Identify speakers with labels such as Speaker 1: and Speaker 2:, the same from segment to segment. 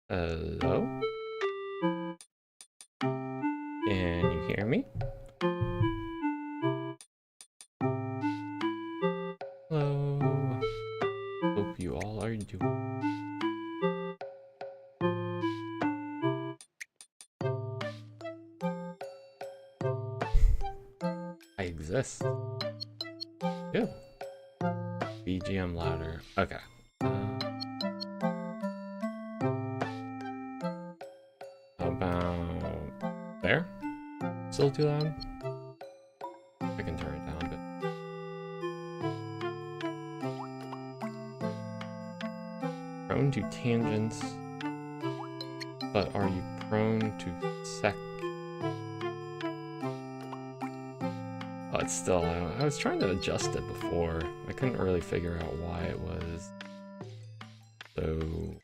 Speaker 1: Hello? Can you hear me? Hello? Hope you all are doing. I exist. Ew. BGM louder. Okay. How about there? Still too loud? I can turn it down a bit. Prone to tangents, but are you prone to sec? Oh, it's still loud. I was trying to adjust it before. I couldn't really figure out why it was so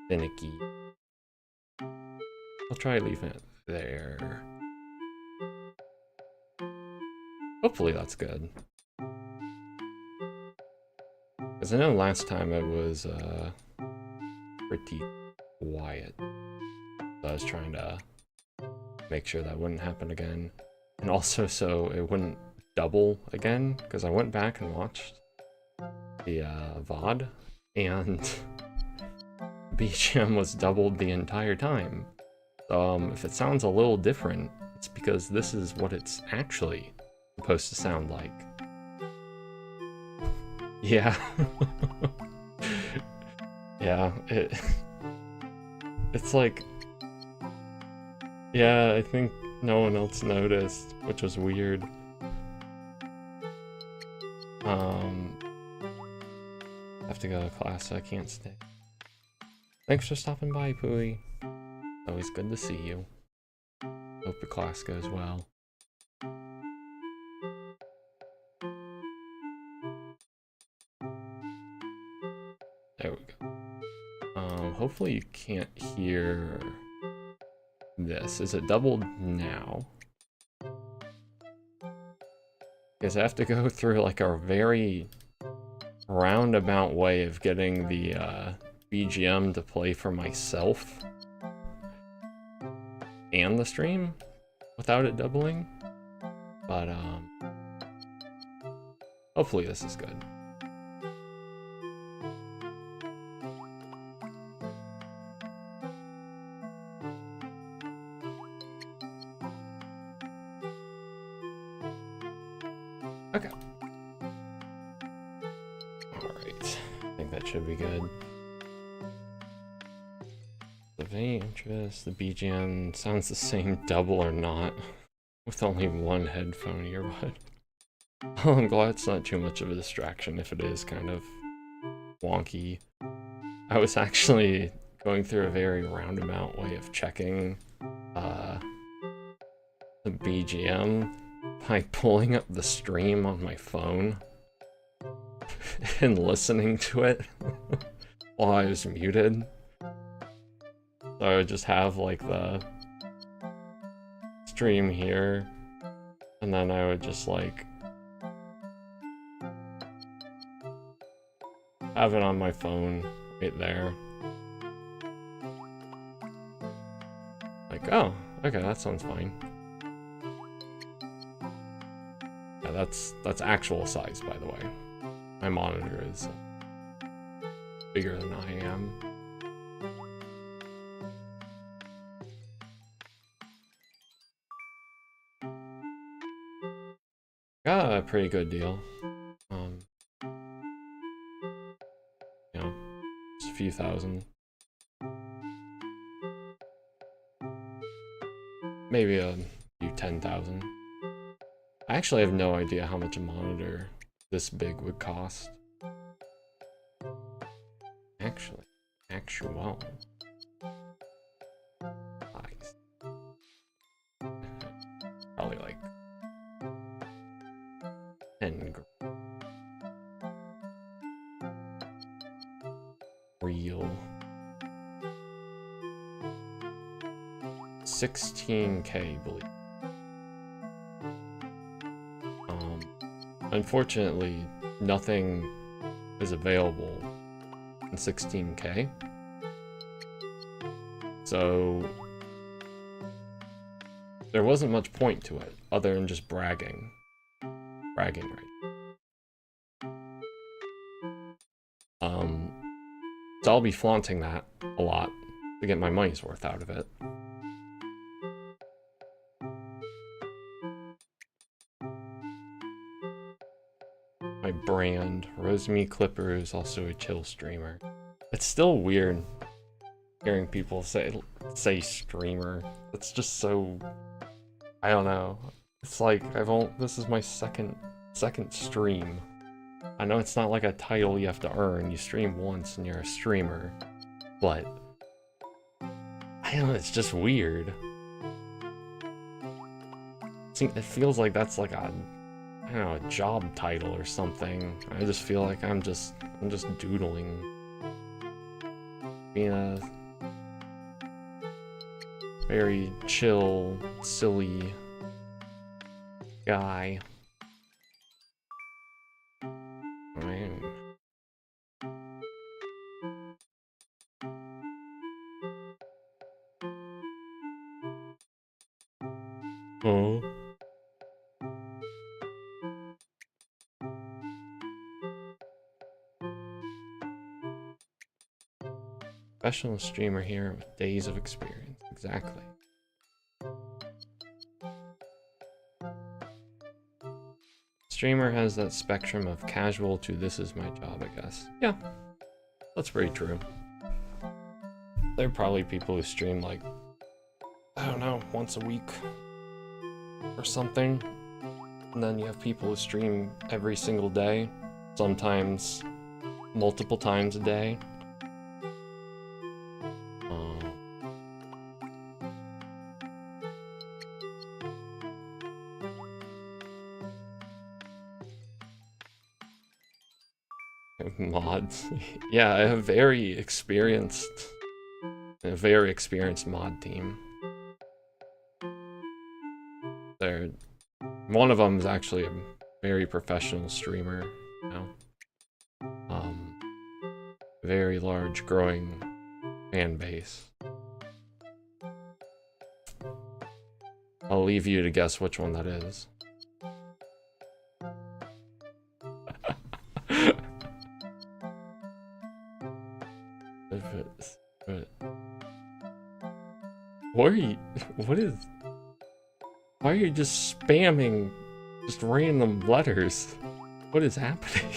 Speaker 1: finicky. I'll try leaving it there. Hopefully that's good. Because I know last time it was pretty quiet. So I was trying to make sure that wouldn't happen again. And also so it wouldn't double again, because I went back and watched the VOD, and BGM was doubled the entire time. If it sounds a little different, it's because this is what it's actually supposed to sound like. Yeah. Yeah, it's like, yeah, I think no one else noticed, which was weird. I have to go to class, so I can't stay. Thanks for stopping by, Pooey. Always good to see you. Hope the class goes well. There we go. Hopefully you can't hear this. Is it doubled now? Because I have to go through like a very roundabout way of getting the BGM to play for myself and the stream without it doubling. But hopefully this is good. Okay. Alright. I think that should be good. Of any interest, the BGM sounds the same double or not, with only one headphone earbud. I'm glad it's not too much of a distraction if it is kind of wonky. I was actually going through a very roundabout way of checking the BGM by pulling up the stream on my phone and listening to it while I was muted. So I would just have like the stream here, and then I would just like have it on my phone right there. Like, oh, okay, that sounds fine. Yeah, that's actual size, by the way. My monitor is bigger than I am. Got a pretty good deal. You know, just a few thousand. Maybe a few 10,000. I actually have no idea how much a monitor this big would cost. Actual. Size. Probably like 10 grand. Real. 16K, believe. Unfortunately, nothing is available in 16K. So there wasn't much point to it other than just bragging. Bragging right. So I'll be flaunting that a lot to get my money's worth out of it. My brand, Roseme Clipper, is also a chill streamer. It's still weird hearing people say streamer. It's just so, I don't know. It's like this is my second stream. I know it's not like a title you have to earn. You stream once and you're a streamer, but I don't know, it's just weird. It feels like that's like a, I don't know, a job title or something. I just feel like I'm just doodling. Being a very chill, silly guy. Oh. Professional streamer here with days of experience. Exactly. Streamer has that spectrum of casual to this is my job, I guess. Yeah, that's very true. There are probably people who stream like, I don't know, once a week or something. And then you have people who stream every single day, sometimes multiple times a day. Mods. Yeah, I have a very experienced mod team. One of them is actually a very professional streamer now. very large growing fan base. I'll leave you to guess which one that is. Why are you just spamming just random letters? What is happening?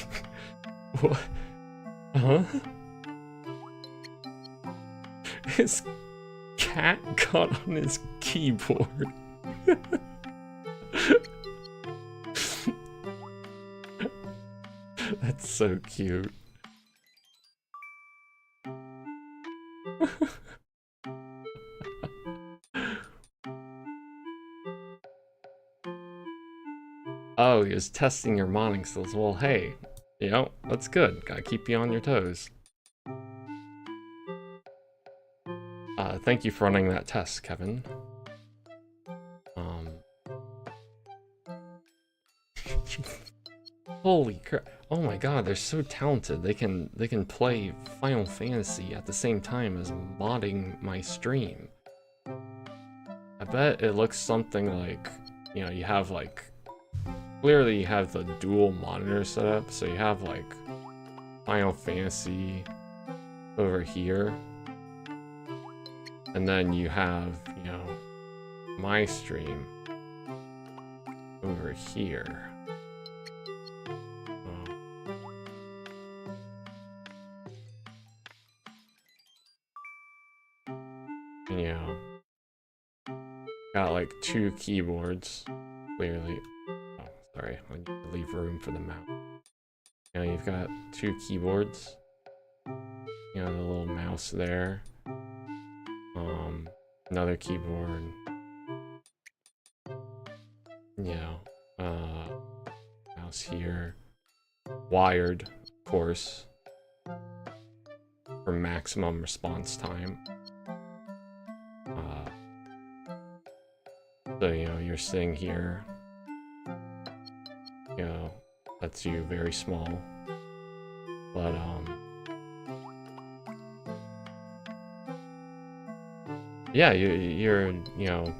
Speaker 1: What? Huh? His cat got on his keyboard. That's so cute. Oh, he was testing your modding skills. Well, hey, you know, that's good. Gotta keep you on your toes. Thank you for running that test, Kevin. Holy crap. Oh my god, they're so talented. They can play Final Fantasy at the same time as modding my stream. I bet it looks something like, you know, you have like, clearly you have the dual monitor setup, so you have like Final Fantasy over here. And then you have, you know, my stream over here. And, you know, got like 2 keyboards, clearly. Oh, sorry, I need to leave room for the mouse. You know, you've got 2 keyboards. You know, the little mouse there. Another keyboard. You know, mouse here. Wired, of course, for maximum response time. So, you know, you're sitting here, you know, that's you very small, but, yeah, you're, you know,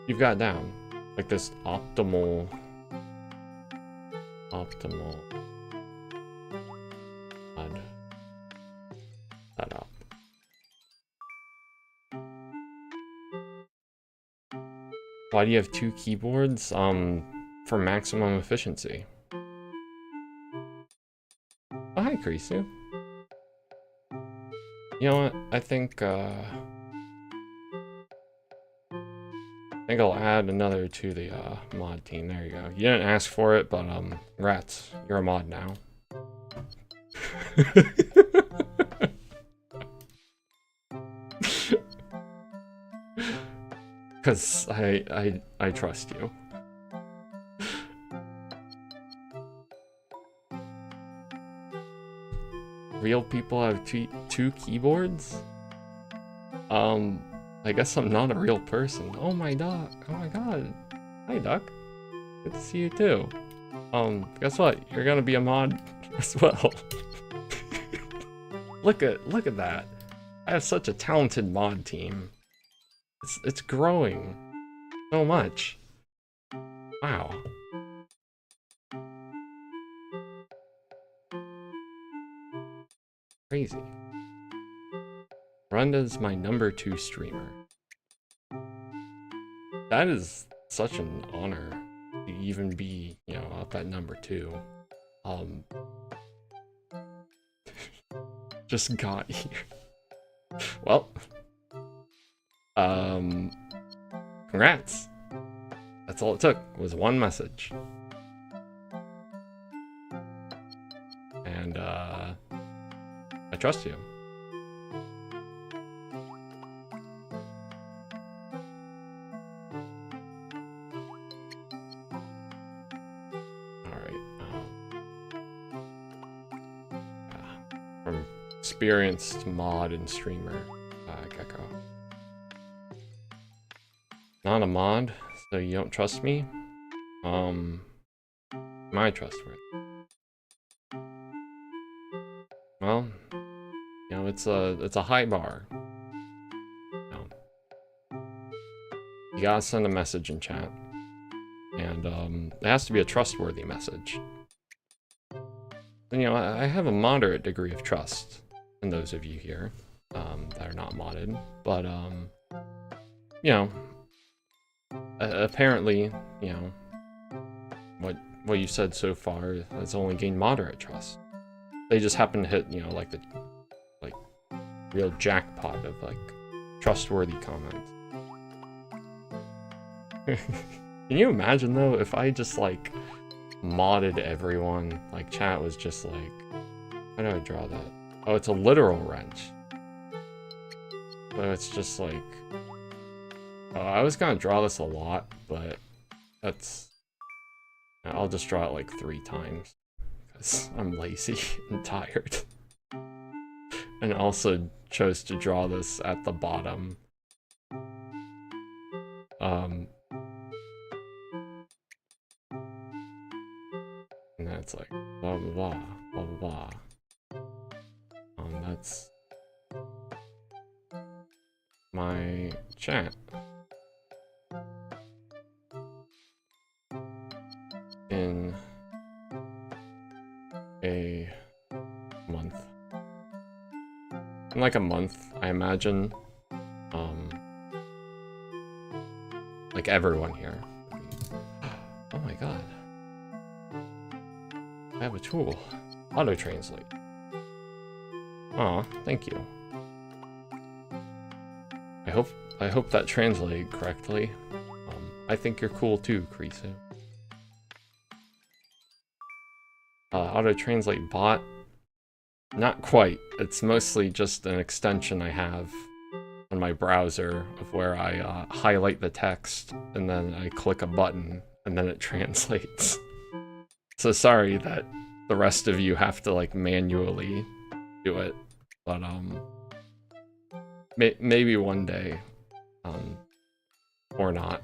Speaker 1: you've got down, like, this optimal setup. Why do you have 2 keyboards? For maximum efficiency. Oh, hi, Krisu. You know what? I think I'll add another to the mod team. There you go. You didn't ask for it, but Rats, you're a mod now. Because I trust you. Real people have 2 keyboards? I guess I'm not a real person. Oh my god. Hi, Duck. Good to see you too. Guess what? You're gonna be a mod as well. Look at that. I have such a talented mod team. It's growing so much. Wow. Crazy. Runda's my number 2 streamer. That is such an honor to even be, you know, up at number 2. Just got here. Well, congrats. That's all it took, was 1 message. And, I trust you. From experienced mod and streamer, Gecko. Not a mod, so you don't trust me? Am I trustworthy? well, you know, it's a high bar. You gotta send a message in chat, and it has to be a trustworthy message. And, you know, I have a moderate degree of trust in those of you here that are not modded, but you know, apparently, you know, what you said so far has only gained moderate trust. They just happen to hit, you know, like the real jackpot of like trustworthy comments. Can you imagine though if I just like modded everyone, like chat was just like, how do I draw that? Oh, it's a literal wrench. So it's just like, I was gonna draw this a lot, but I'll just draw it like 3 times because I'm lazy and tired. And also chose to draw this at the bottom. And that's like blah blah blah blah blah blah. That's my chat. In a month. In like a month, I imagine. Like everyone here. Oh my god. I have a tool. Auto-translate. Aw, thank you. I hope that translated correctly. I think you're cool too, Krisu. Auto-translate bot? Not quite. It's mostly just an extension I have on my browser of where I highlight the text and then I click a button and then it translates. So sorry that the rest of you have to like manually do it, but maybe one day, or not.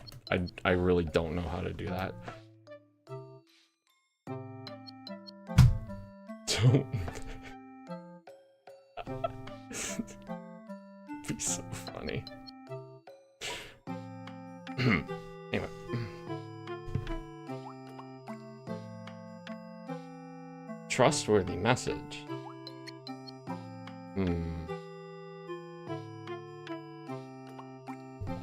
Speaker 1: I really don't know how to do that. Don't. It'd be so funny. Anyway. Trustworthy message.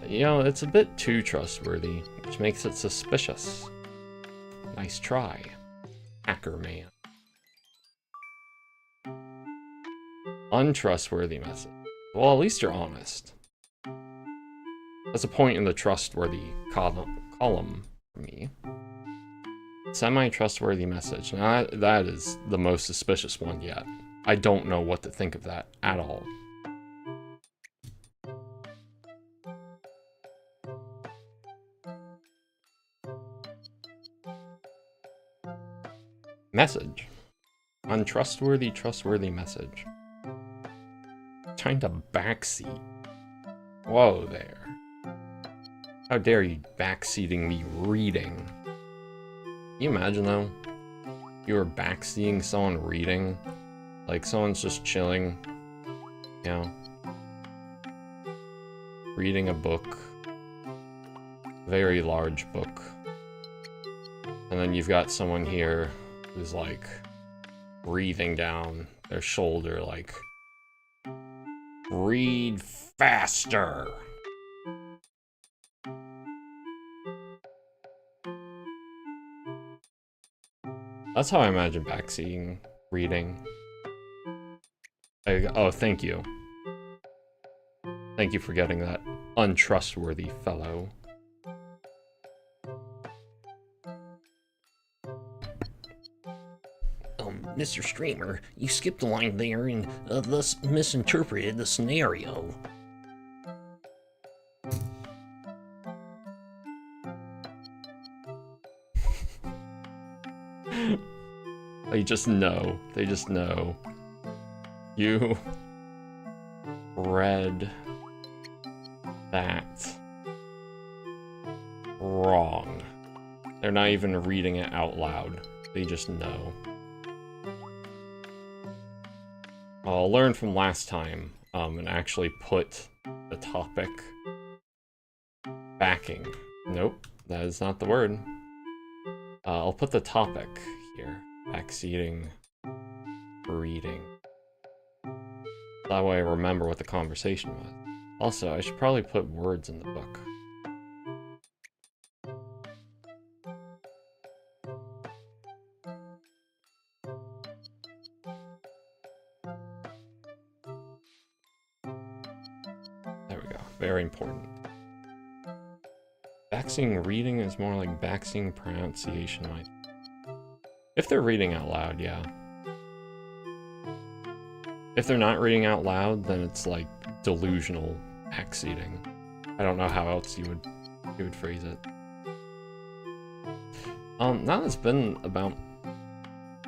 Speaker 1: You know, it's a bit too trustworthy, which makes it suspicious. Nice try, hacker man. Untrustworthy message. Well, at least you're honest. That's a point in the trustworthy column for me. Semi-trustworthy message. Now that is the most suspicious one yet. I don't know what to think of that at all. Message. Untrustworthy, trustworthy message. Trying to backseat. Whoa there. How dare you backseating me reading? Can you imagine though? You were backseating someone reading? Like someone's just chilling, you know, reading a book, very large book. And then you've got someone here who's like breathing down their shoulder like, read faster. That's how I imagine backseating reading. Oh, thank you. Thank you for getting that, untrustworthy fellow.
Speaker 2: Mr. Streamer, you skipped a line there and thus misinterpreted the scenario.
Speaker 1: They just know. They just know. You read that wrong. They're not even reading it out loud. They just know. I'll learn from last time, and actually put the topic backing. Nope, that is not the word. I'll put the topic here. Backseating, reading. That way I remember what the conversation was. Also, I should probably put words in the book. There we go. Very important. Backseating reading is more like backseating pronunciation. If they're reading out loud, yeah. If they're not reading out loud, then it's like delusional backseating. I don't know how else you would phrase it. Now it's been about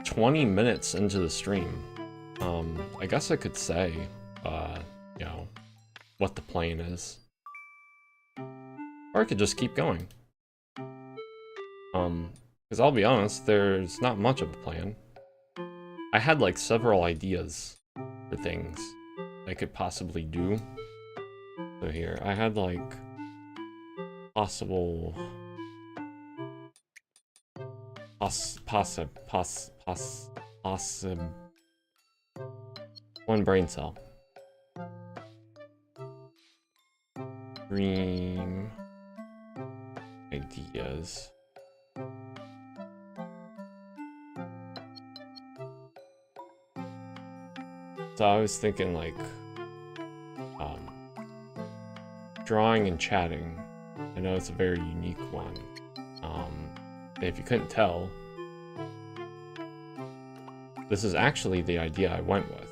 Speaker 1: 20 minutes into the stream. I guess I could say, you know, what the plan is. Or I could just keep going. Because I'll be honest, there's not much of a plan. I had like several ideas for things I could possibly do. So here, I had like possible one brain cell. Dream ideas. So I was thinking like drawing and chatting. I know it's a very unique one. If you couldn't tell, this is actually the idea I went with.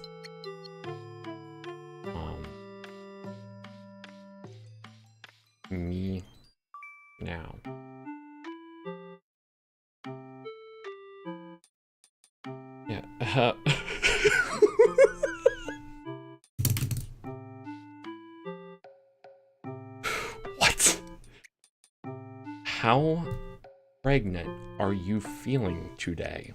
Speaker 1: Me now. Yeah. What? How pregnant are you feeling today?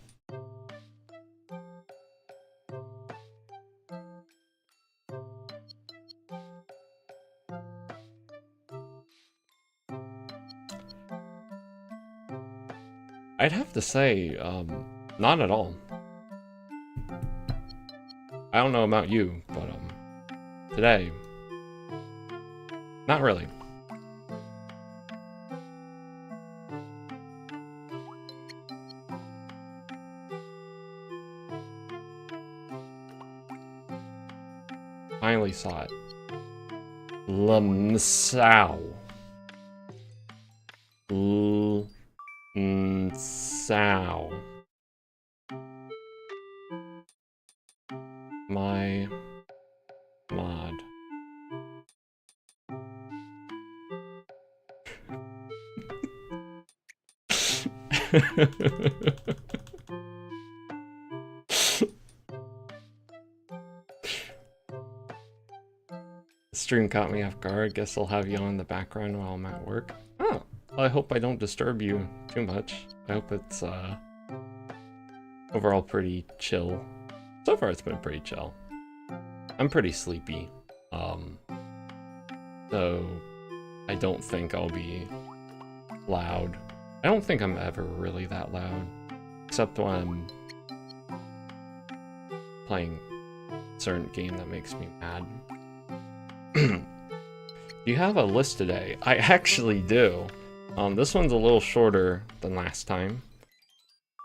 Speaker 1: I'd have to say, not at all. I don't know about you, but, today, not really. Finally saw it. Lumsao. Lumsao. My mod. The stream caught me off guard. Guess I'll have you on in the background while I'm at work. Oh, well, I hope I don't disturb you too much. I hope it's overall pretty chill. So far it's been pretty chill. I'm pretty sleepy. So I don't think I'll be loud. I don't think I'm ever really that loud. Except when I'm playing a certain game that makes me mad. Do you have a list today? I actually do. This one's a little shorter than last time.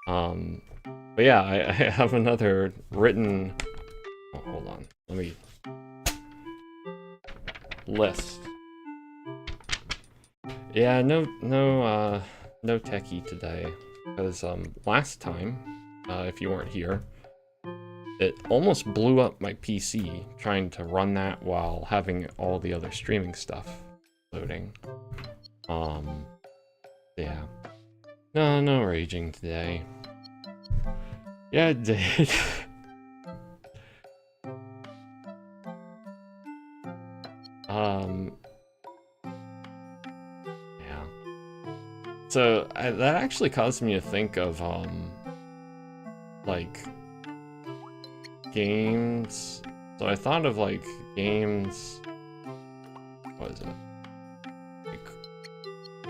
Speaker 1: But yeah, I have another written... Oh, hold on. Let me... List. Yeah, no techie today. Because, last time, if you weren't here, it almost blew up my PC trying to run that while having all the other streaming stuff loading. Yeah. No raging today. Yeah, it did. Yeah. So, that actually caused me to think of, like, games. So I thought of like games. What is it? Like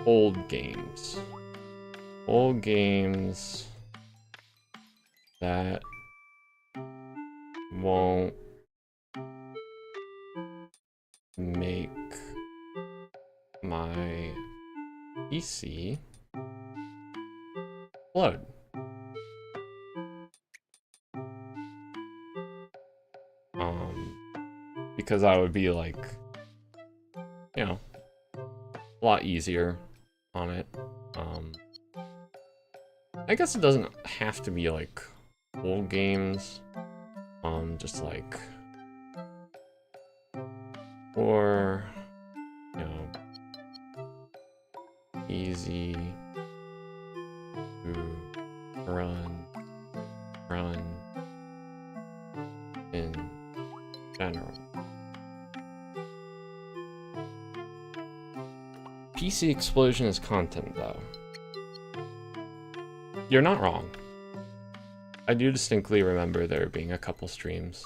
Speaker 1: old games. Old games that won't make my PC explode. Because I would be like, you know, a lot easier on it. I guess it doesn't have to be like old games. Just like, or, you know, easy to run in general. PC explosion is content, though. You're not wrong. I do distinctly remember there being a couple streams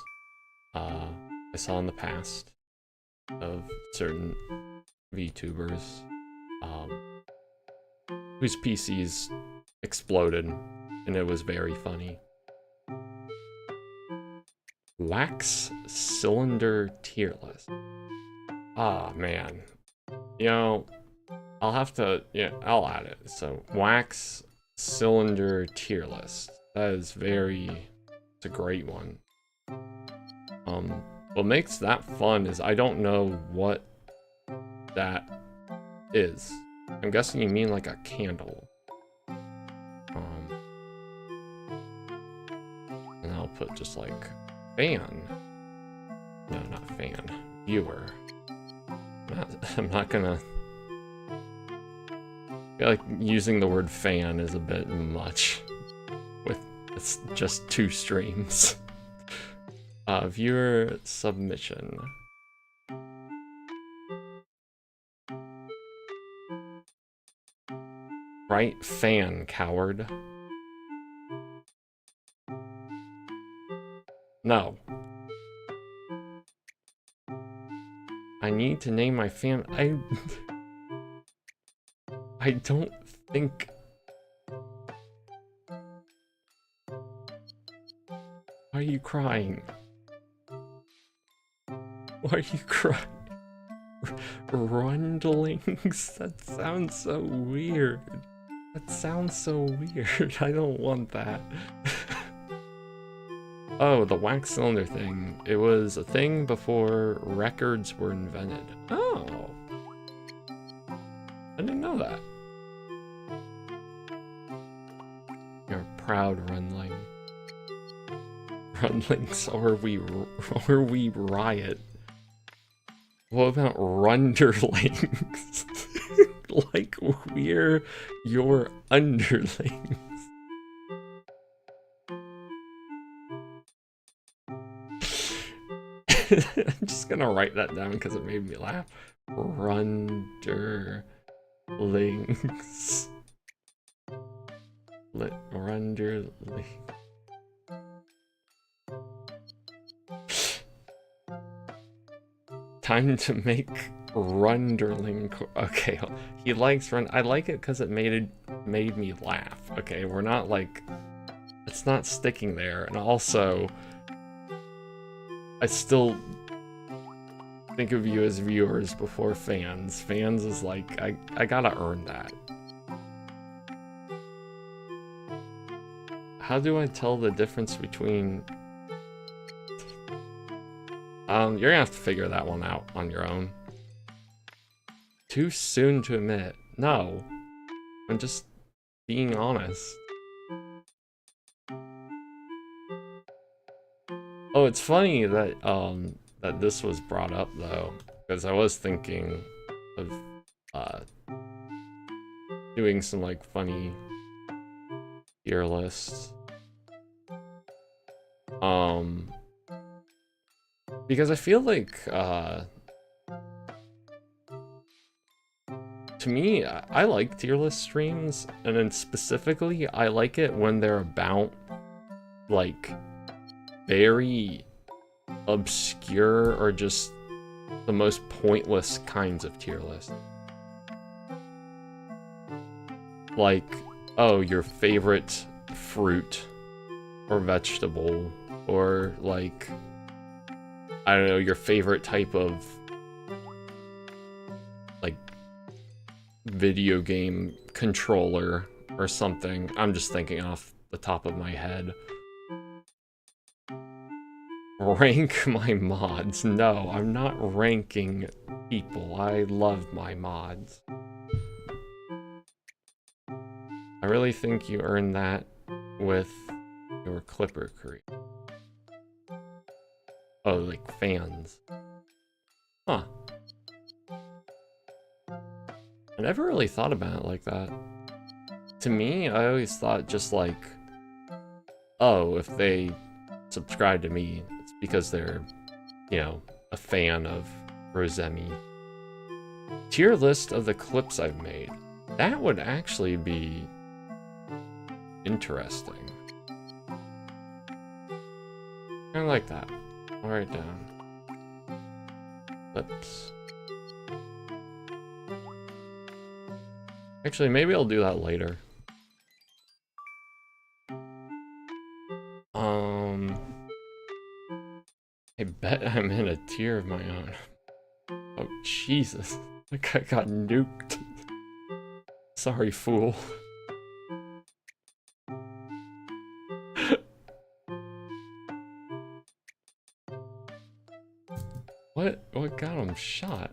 Speaker 1: I saw in the past of certain VTubers whose PCs exploded, and it was very funny. Wax cylinder tier list. Ah, man. You know, I'll have to, yeah, I'll add it. So, wax cylinder tier list. That is it's a great one. What makes that fun is I don't know what that is. I'm guessing you mean like a candle. And I'll put just like fan. No, not fan. Viewer. I'm not gonna... I feel like using the word fan is a bit much. With it's just 2 streams. Viewer submission. Right fan, coward. No. I need to name my fan. I don't think. Why are you crying? Why are you crying? Rundlings? That sounds so weird. That sounds so weird. I don't want that. Oh, the wax cylinder thing. It was a thing before records were invented. Oh. I didn't know that. You're a proud Rundling. Rundlings, or we riot. What about Runderlings? Like we're your underlings. I'm just gonna write that down because it made me laugh. Runderlings. Runderlings. Time to make Runderling. Okay, he likes Run. I like it because it made me laugh. Okay, we're not like, it's not sticking there, and also, I still think of you as viewers before fans. Fans is like, I gotta earn that. How do I tell the difference between... you're gonna have to figure that one out on your own. Too soon to admit. No. I'm just being honest. Oh, it's funny that that this was brought up though, because I was thinking of doing some like funny tier lists. Because I feel like to me, I like tier list streams, and then specifically I like it when they're about like very obscure or just the most pointless kinds of tier lists. Like, oh, your favorite fruit or vegetable, or like, I don't know, your favorite type of like video game controller or something. I'm just thinking off the top of my head. Rank my mods. No, I'm not ranking people. I love my mods. I really think you earned that with your Clipper career. Oh, like fans. Huh. I never really thought about it like that. To me, I always thought just like, oh, if they subscribe to me, it's because they're, you know, a fan of Rosemi. Tier list of the clips I've made. That would actually be interesting. I like that. I'll write it down. Clips. Actually, maybe I'll do that later. I bet I'm in a tier of my own. Oh, Jesus. That guy got nuked. Sorry, fool. What got him shot?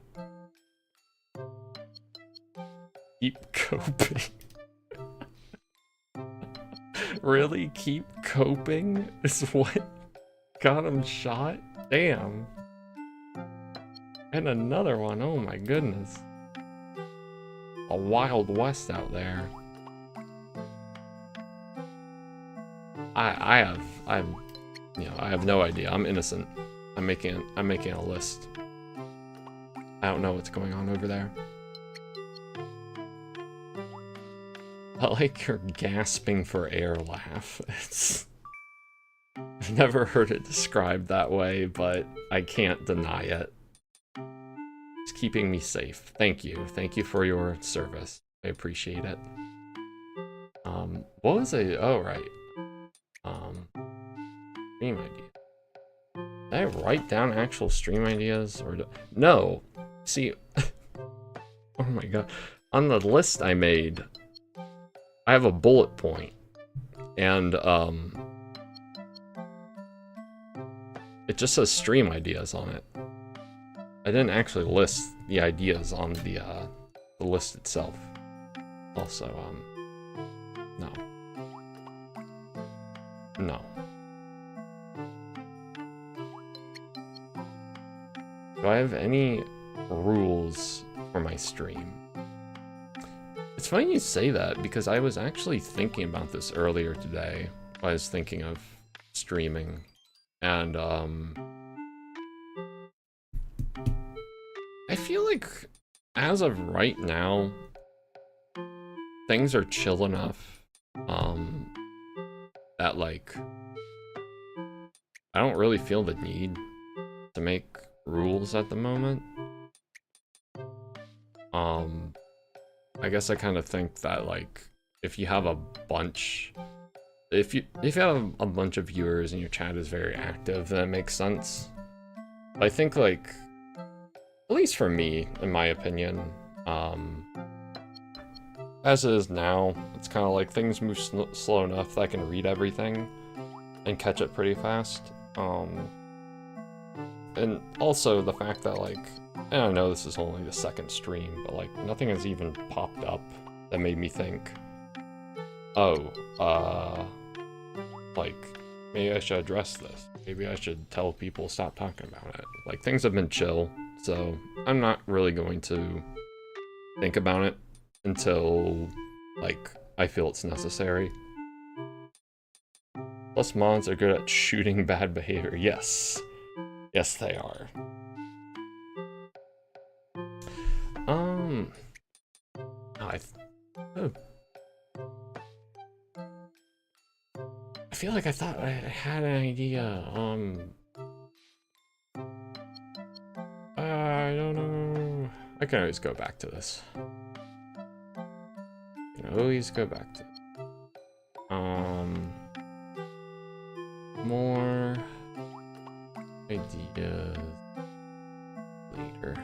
Speaker 1: Keep coping. Really? Keep coping is what got him shot? Damn. And another one, oh my goodness. A wild west out there. I have no idea. I'm innocent. I'm making a list. I don't know what's going on over there. I like your gasping for air laugh. I've never heard it described that way, but I can't deny it. It's keeping me safe. Thank you. Thank you for your service. I appreciate it. What was I? Oh, right. Stream idea. Did I write down actual stream ideas or no? See, oh my god. On the list I made, I have a bullet point, and it just says stream ideas on it. I didn't actually list the ideas on the list itself. Also, no. No. Do I have any rules for my stream? It's funny you say that, because I was actually thinking about this earlier today. I was thinking of streaming, and I feel like as of right now, things are chill enough that like I don't really feel the need to make rules at the moment. I guess I kind of think that like if you have a bunch, if you have a bunch of viewers and your chat is very active, then it makes sense. But I think like, at least for me, in my opinion, as it is now, it's kind of like things move slow enough that I can read everything and catch it pretty fast. And also the fact that like, and I know this is only the second stream, but like nothing has even popped up that made me think, oh, like maybe I should address this. Maybe I should tell people stop talking about it. Like things have been chill, so I'm not really going to think about it until like I feel it's necessary. Plus mods are good at shooting bad behavior. Yes. Yes, they are. I I feel like I thought I had an idea. I don't know. I can always go back to this. I can always go back to it. More ideas later.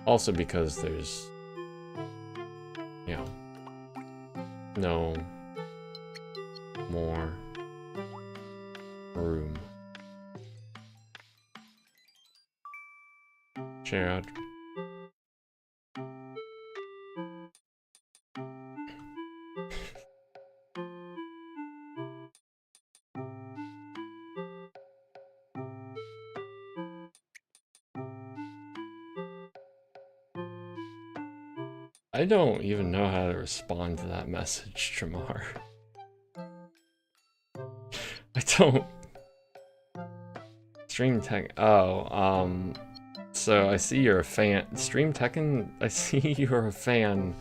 Speaker 1: Also because there's, you know, no more room. Chad. I don't even know how to respond to that message, Tramar. I don't. Stream Tech. Oh, so I see you're a fan. Stream Tekken, I see you're a fan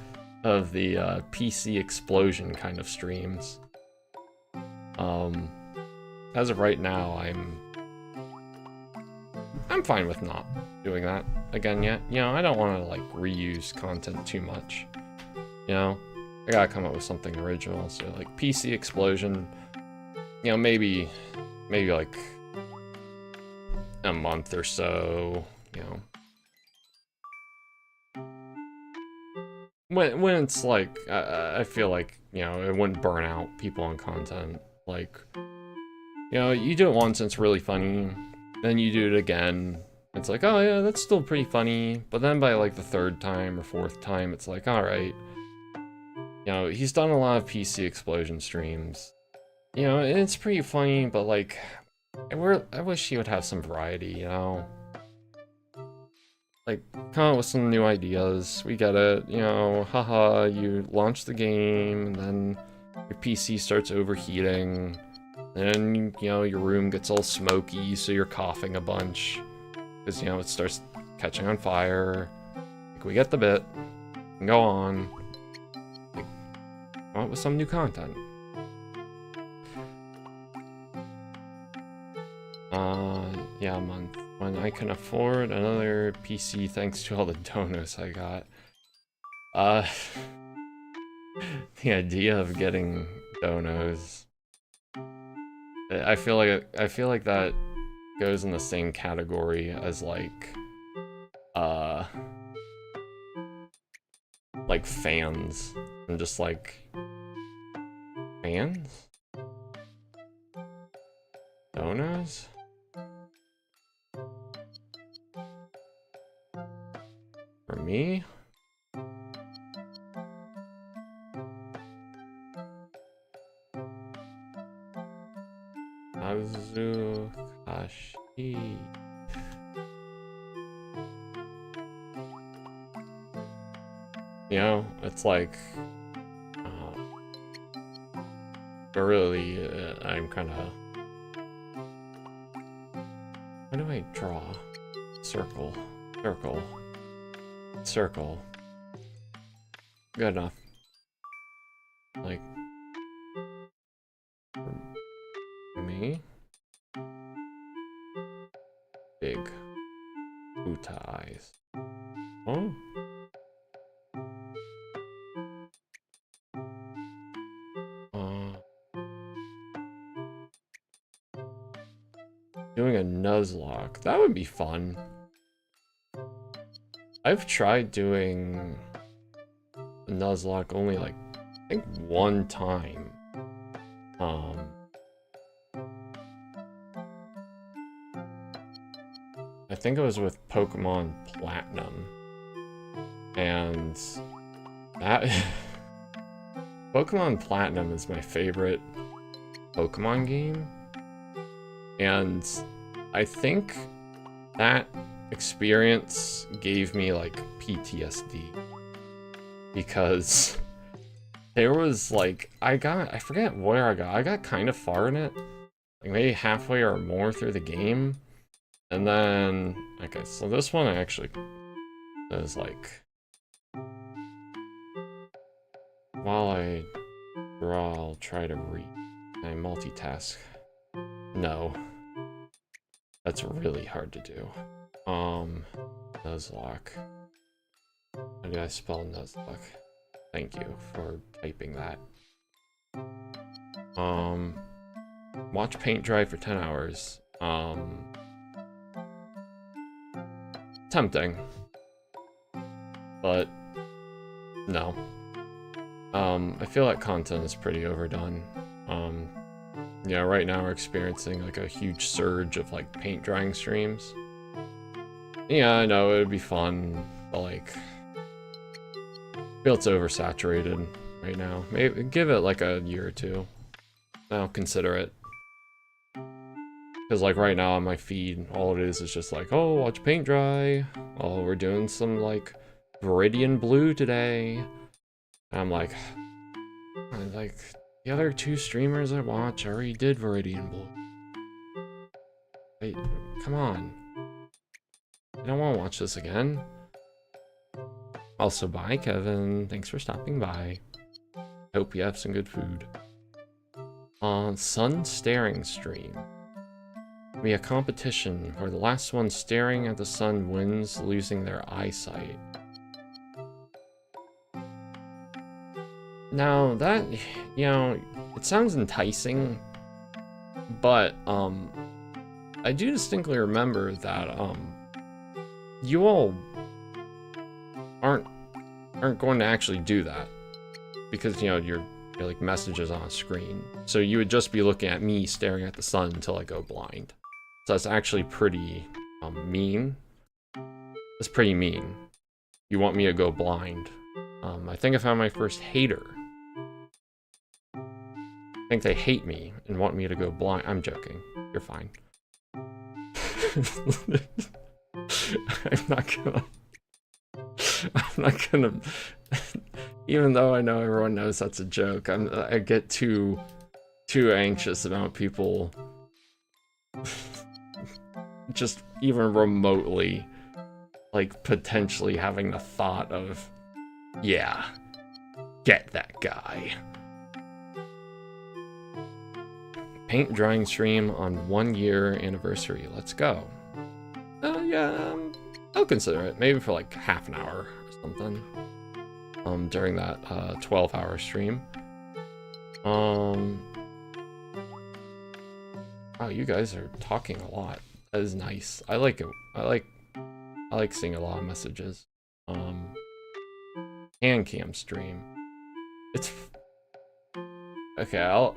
Speaker 1: of the PC explosion kind of streams. As of right now, I'm fine with not doing that again yet. You know, I don't want to like reuse content too much. You know, I gotta come up with something original. So like PC explosion, you know, maybe like a month or so. You know, when it's like I feel like, you know, it wouldn't burn out people on content. Like, you know, you do it once and it's really funny, then you do it again. It's like, oh yeah, that's still pretty funny. But then by like the third time or fourth time, it's like, all right. You know, he's done a lot of PC explosion streams. You know, and it's pretty funny, but like, I wish he would have some variety, you know? Like, come up with some new ideas. We get it, you know, haha, you launch the game, and then your PC starts overheating. Then, you know, your room gets all smoky, so you're coughing a bunch. Because, you know, it starts catching on fire. Like, we get the bit. And go on. Like, come up with some new content. Yeah, a month. When I can afford another PC thanks to all the donos I got. The idea of getting donos. I feel like that goes in the same category as like fans. And just like fans? Donos? For me? Azukashi. You know, it's like, but really, I'm kind of. How do I draw? Circle, circle, circle. Good enough. Like, for me, big Uta eyes. Oh. Doing a Nuzlocke. That would be fun. I've tried doing a Nuzlocke only like, I think one time. I think it was with Pokemon Platinum. And that Pokemon Platinum is my favorite Pokemon game. And I think that experience gave me like PTSD. Because there was like, I forget where I got kind of far in it. Like maybe halfway or more through the game. And then, okay, so this one actually is like, while I Or I'll try to read. Can I multitask? No. That's really hard to do. Nuzlocke. How do I spell Nuzlocke? Thank you for typing that. Watch paint dry for 10 hours. Tempting. But no. I feel like content is pretty overdone. Yeah, right now we're experiencing like a huge surge of like paint drying streams. Yeah, I know it would be fun, but like I feel it's oversaturated right now. Maybe give it like a year or two. I'll consider it. Because like right now on my feed, all it is just like, oh, watch paint dry. Oh, we're doing some like Viridian Blue today. And I'm like the other two streamers I watch already did Viridian Blue. Wait, come on. I don't want to watch this again. Also, bye, Kevin. Thanks for stopping by. Hope you have some good food. Sun staring stream. Be a competition where the last one staring at the sun wins, losing their eyesight. Now that, you know, it sounds enticing, but I do distinctly remember that you all aren't going to actually do that because, you know, you're like messages on a screen. So you would just be looking at me staring at the sun until I go blind. So that's actually pretty mean. That's pretty mean. You want me to go blind. I think I found my first hater. I think they hate me and want me to go blind. I'm joking. You're fine. I'm not gonna even though I know everyone knows that's a joke, I get too anxious about people just even remotely like potentially having the thought of, yeah, get that guy. Paint drying stream on 1 year anniversary. Let's go. Yeah, I'll consider it. Maybe for like half an hour or something. During that 12-hour stream. Oh, you guys are talking a lot. That is nice. I like it. I like seeing a lot of messages. Hand cam stream. It's okay.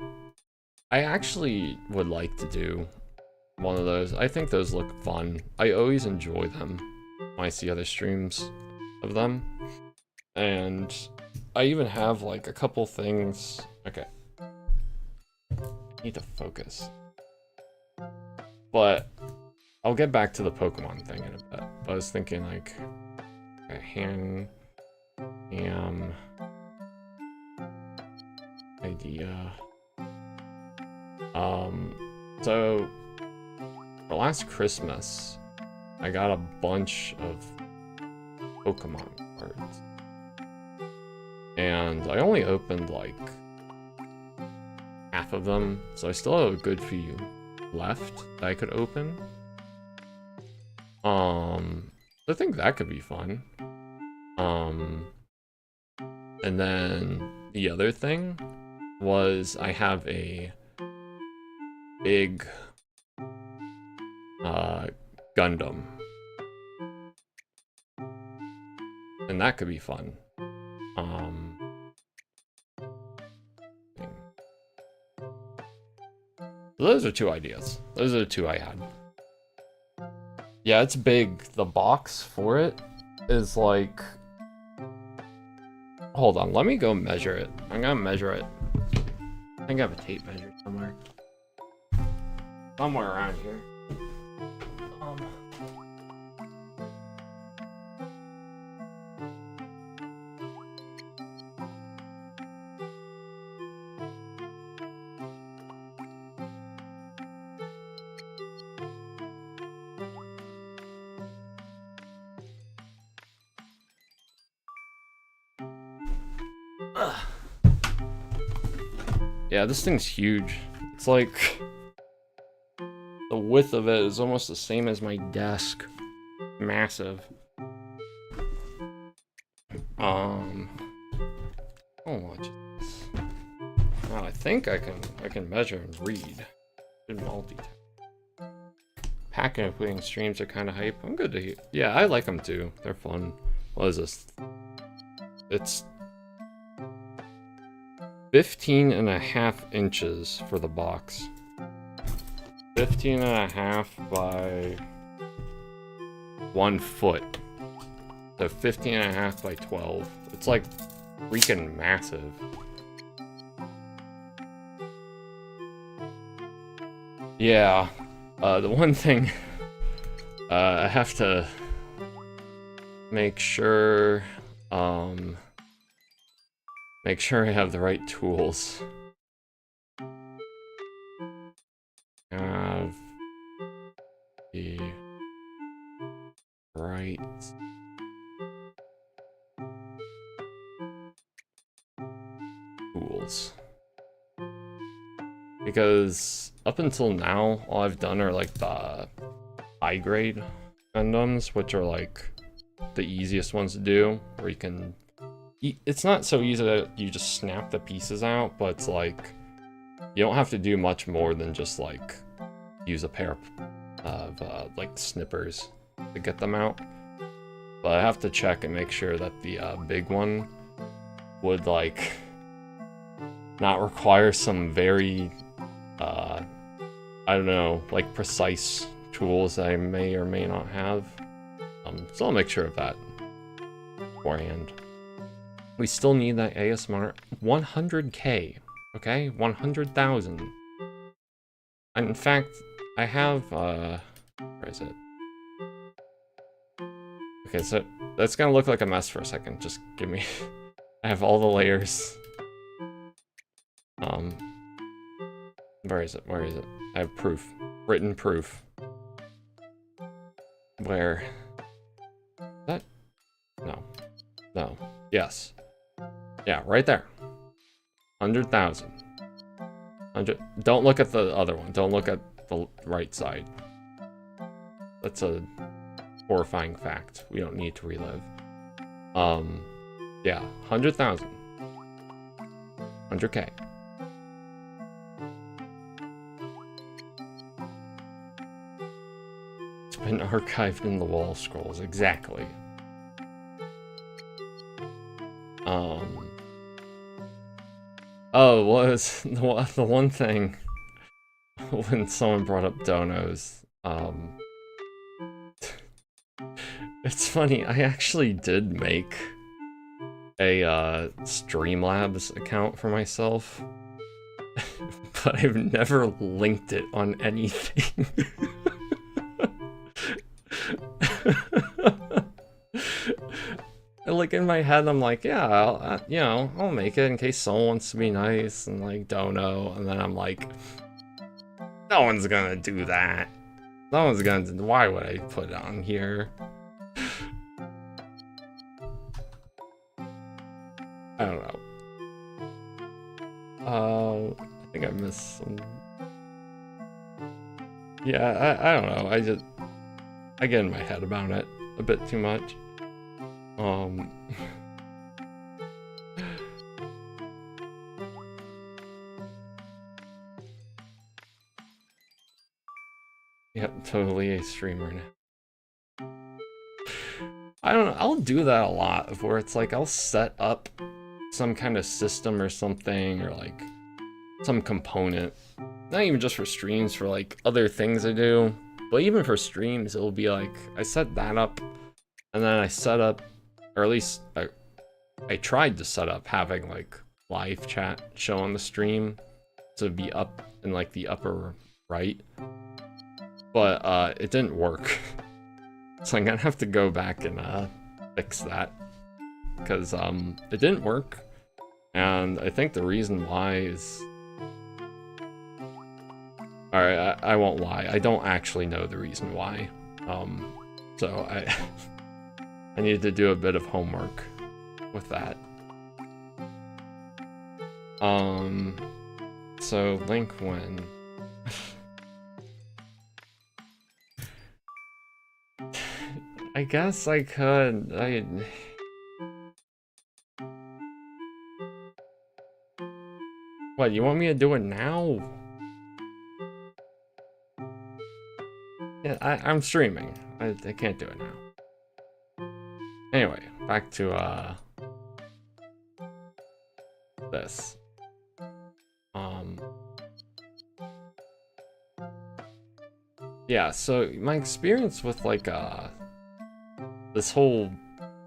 Speaker 1: I actually would like to do one of those. I think those look fun. I always enjoy them when I see other streams of them. And I even have like a couple things. Okay. I need to focus. But I'll get back to the Pokemon thing in a bit. But I was thinking like a hand cam idea. So for last Christmas, I got a bunch of Pokemon cards. And I only opened like half of them, so I still have a good few left that I could open. I think that could be fun. And then the other thing was I have a big Gundam. And that could be fun. So those are two ideas. Those are the two I had. Yeah, it's big. The box for it is like... Hold on, let me go measure it. I'm gonna measure it. I think I have a tape measure somewhere. Somewhere around here. Yeah, this thing's huge. It's like the width of it is almost the same as my desk. Massive. How much is this? Oh, I think I can measure and read. Should multitask. Packing and putting streams are kind of hype. I'm good to hear. Yeah, I like them too. They're fun. What is this? It's 15.5 inches for the box. 15.5 by 1 foot. So 15.5 by 12. It's like freaking massive. Yeah. The one thing I have to make sure I have the right tools. Have the right tools. Because up until now, all I've done are like the high grade Gundams, which are like the easiest ones to do, where you can... It's not so easy that you just snap the pieces out, but it's like, you don't have to do much more than just like use a pair of like snippers to get them out. But I have to check and make sure that the big one would like not require some very I don't know, like precise tools that I may or may not have. So I'll make sure of that beforehand. We still need that ASMR 100K, okay? 100,000. And in fact, I have, where is it? Okay, so that's gonna look like a mess for a second. Just give me, I have all the layers. Where is it? Where is it? I have proof. Written proof. Where? That? No. No. Yes. Yeah, right there. 100,000. 100. Don't look at the other one. Don't look at the right side. That's a horrifying fact. We don't need to relive. Yeah, 100,000. 100K. It's been archived in the wall scrolls, exactly. Oh, was the one thing when someone brought up donos, it's funny, I actually did make a Streamlabs account for myself, but I've never linked it on anything. Like in my head, I'm like, yeah, I'll make it in case someone wants to be nice and like dono, and then I'm like, no one's gonna do that. No one's gonna. Why would I put it on here? I don't know. I think I missed some. Yeah, I don't know. I get in my head about it a bit too much. Yep, totally a streamer now. I don't know, I'll do that a lot, of where it's like I'll set up some kind of system or something, or like some component. Not even just for streams, for like other things I do, but even for streams, it'll be like, I set that up, and then I set up, or at least I tried to set up having like live chat show on the stream to be up in like the upper right, but it didn't work. So I'm gonna have to go back and fix that, because it didn't work, and I think the reason why is, alright, I won't lie, I don't actually know the reason why, so I needed to do a bit of homework with that. So Link when I guess I could. What, you want me to do it now? Yeah, I'm streaming. I can't do it now. Anyway, back to this. Yeah, so my experience with like this whole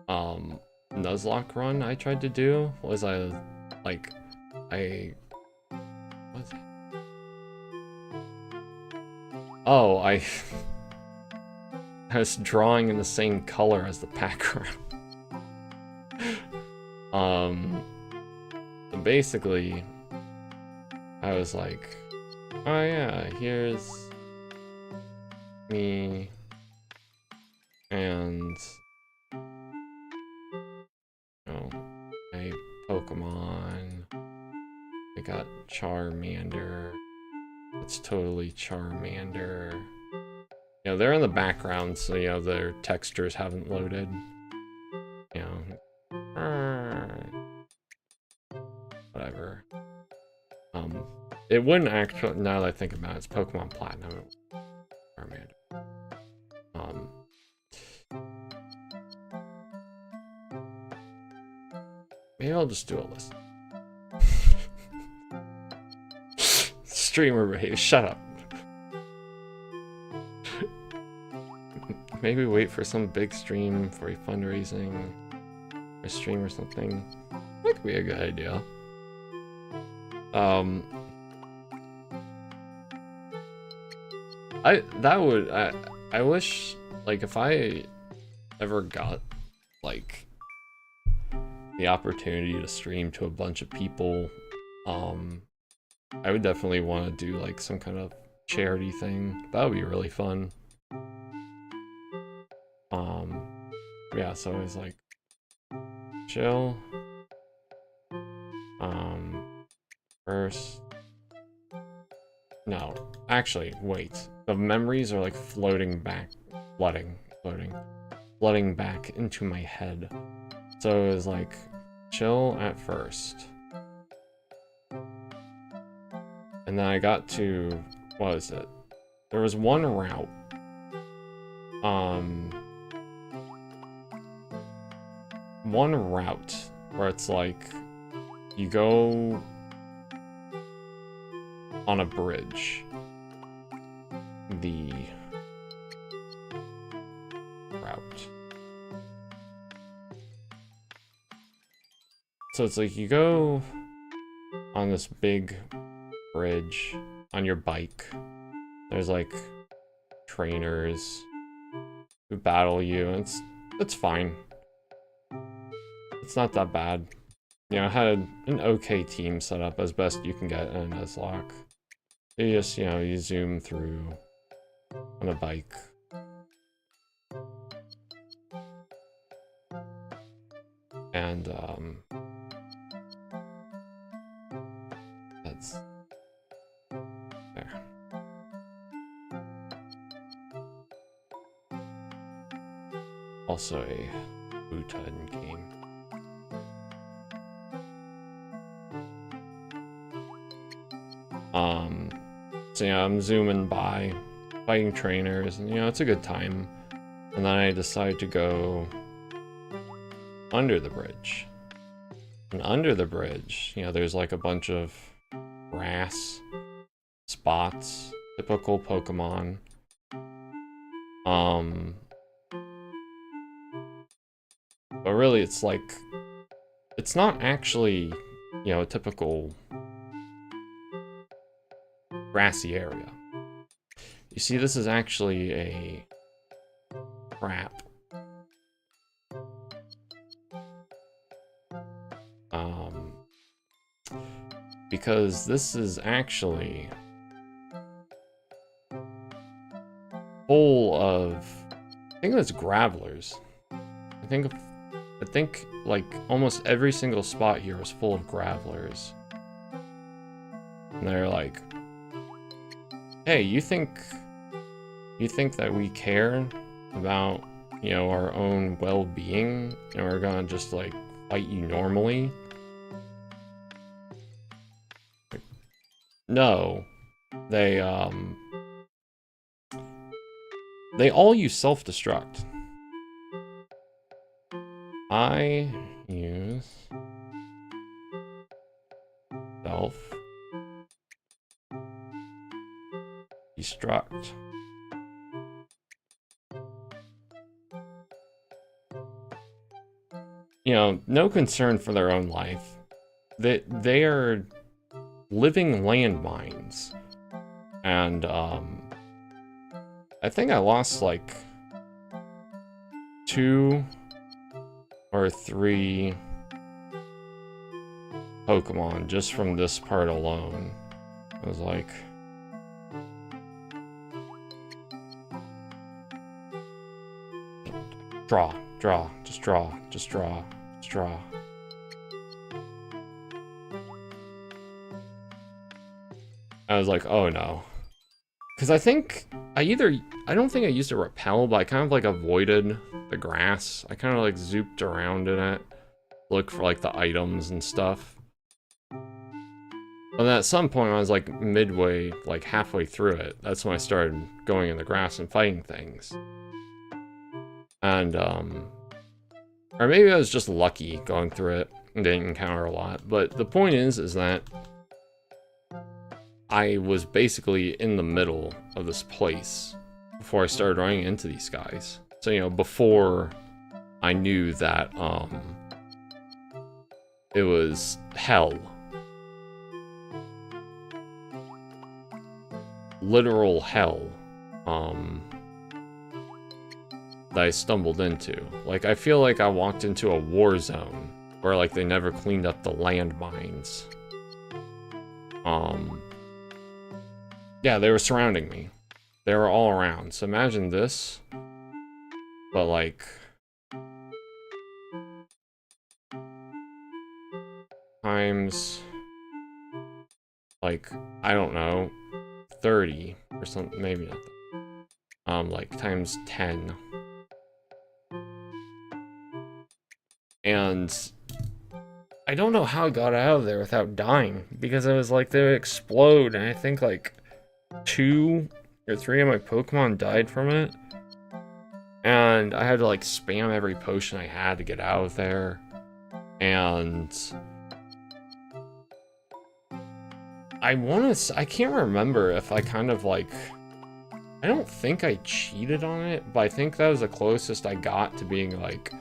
Speaker 1: Nuzlocke run I tried to do was what? Oh, I was drawing in the same color as the background. So basically I was like, oh yeah, here's me and my Pokemon. I got Charmander. It's totally Charmander. You know, they're in the background, so you know their textures haven't loaded. You know, whatever. It wouldn't actually. Now that I think about it, it's Pokemon Platinum. Charmander. Maybe I'll just do a list. Streamer behavior. Shut up. Maybe wait for some big stream for a fundraising or stream or something. That could be a good idea. I wish, like, if I ever got like the opportunity to stream to a bunch of people, I would definitely want to do like some kind of charity thing. That would be really fun. Yeah, so I was like, chill. First. No, actually, wait. The memories are like floating back, flooding back into my head. So it was like, chill at first. And then I got to, what was it? There was one route. One route where it's like, you go on a bridge. The route. So it's like you go on this big bridge on your bike. There's like trainers who battle you, and it's fine. It's not that bad. You know, I had an okay team set up as best you can get in a Nuzlocke. You just, you know, you zoom through on a bike. And, that's there. Also a Bhutan game. So yeah, I'm zooming by, fighting trainers, and you know, it's a good time. And then I decide to go under the bridge. And under the bridge, you know, there's like a bunch of grass spots, typical Pokemon. But really it's like, it's not actually, you know, a typical grassy area. You see, this is actually a trap. Because this is actually full of, I think it's gravelers. I think like almost every single spot here is full of gravelers. And they're like, hey, you think that we care about, you know, our own well-being and we're gonna just like fight you normally? Like, no. They all use self-destruct. I use self-destruct. You know, no concern for their own life. They are living landmines. And I think I lost like 2 or 3 Pokemon just from this part alone. I was like, draw, just draw. I was like, oh no. Because I think I don't think I used a repel, but I kind of like avoided the grass. I kind of like zooped around in it, look for like the items and stuff. And then at some point I was like midway, like halfway through it, that's when I started going in the grass and fighting things. And or maybe I was just lucky going through it and didn't encounter a lot. But the point is that I was basically in the middle of this place before I started running into these guys. So, you know, before I knew that it was hell. Literal hell. That I stumbled into. Like, I feel like I walked into a war zone where like they never cleaned up the landmines. Yeah, they were surrounding me. They were all around. So imagine this, but like times like, I don't know, 30 or something, maybe not that. Like times 10. And I don't know how I got out of there without dying, because it was like they would explode, and I think like 2 or 3 of my Pokemon died from it. And I had to like spam every potion I had to get out of there. And I can't remember if I kind of like, I don't think I cheated on it, but I think that was the closest I got to being like,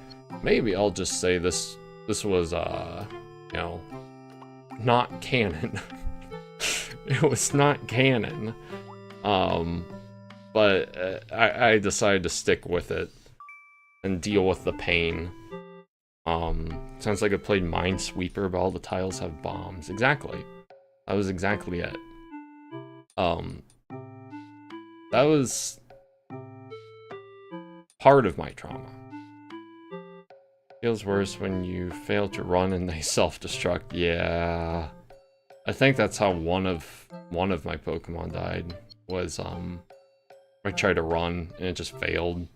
Speaker 1: maybe I'll just say this was, you know, not canon. It was not canon. But I decided to stick with it and deal with the pain. Sounds like I played Minesweeper, but all the tiles have bombs. Exactly. That was exactly it. That was part of my trauma. Feels worse when you fail to run and they self-destruct. Yeah. I think that's how one of my Pokemon died. Was I tried to run and it just failed.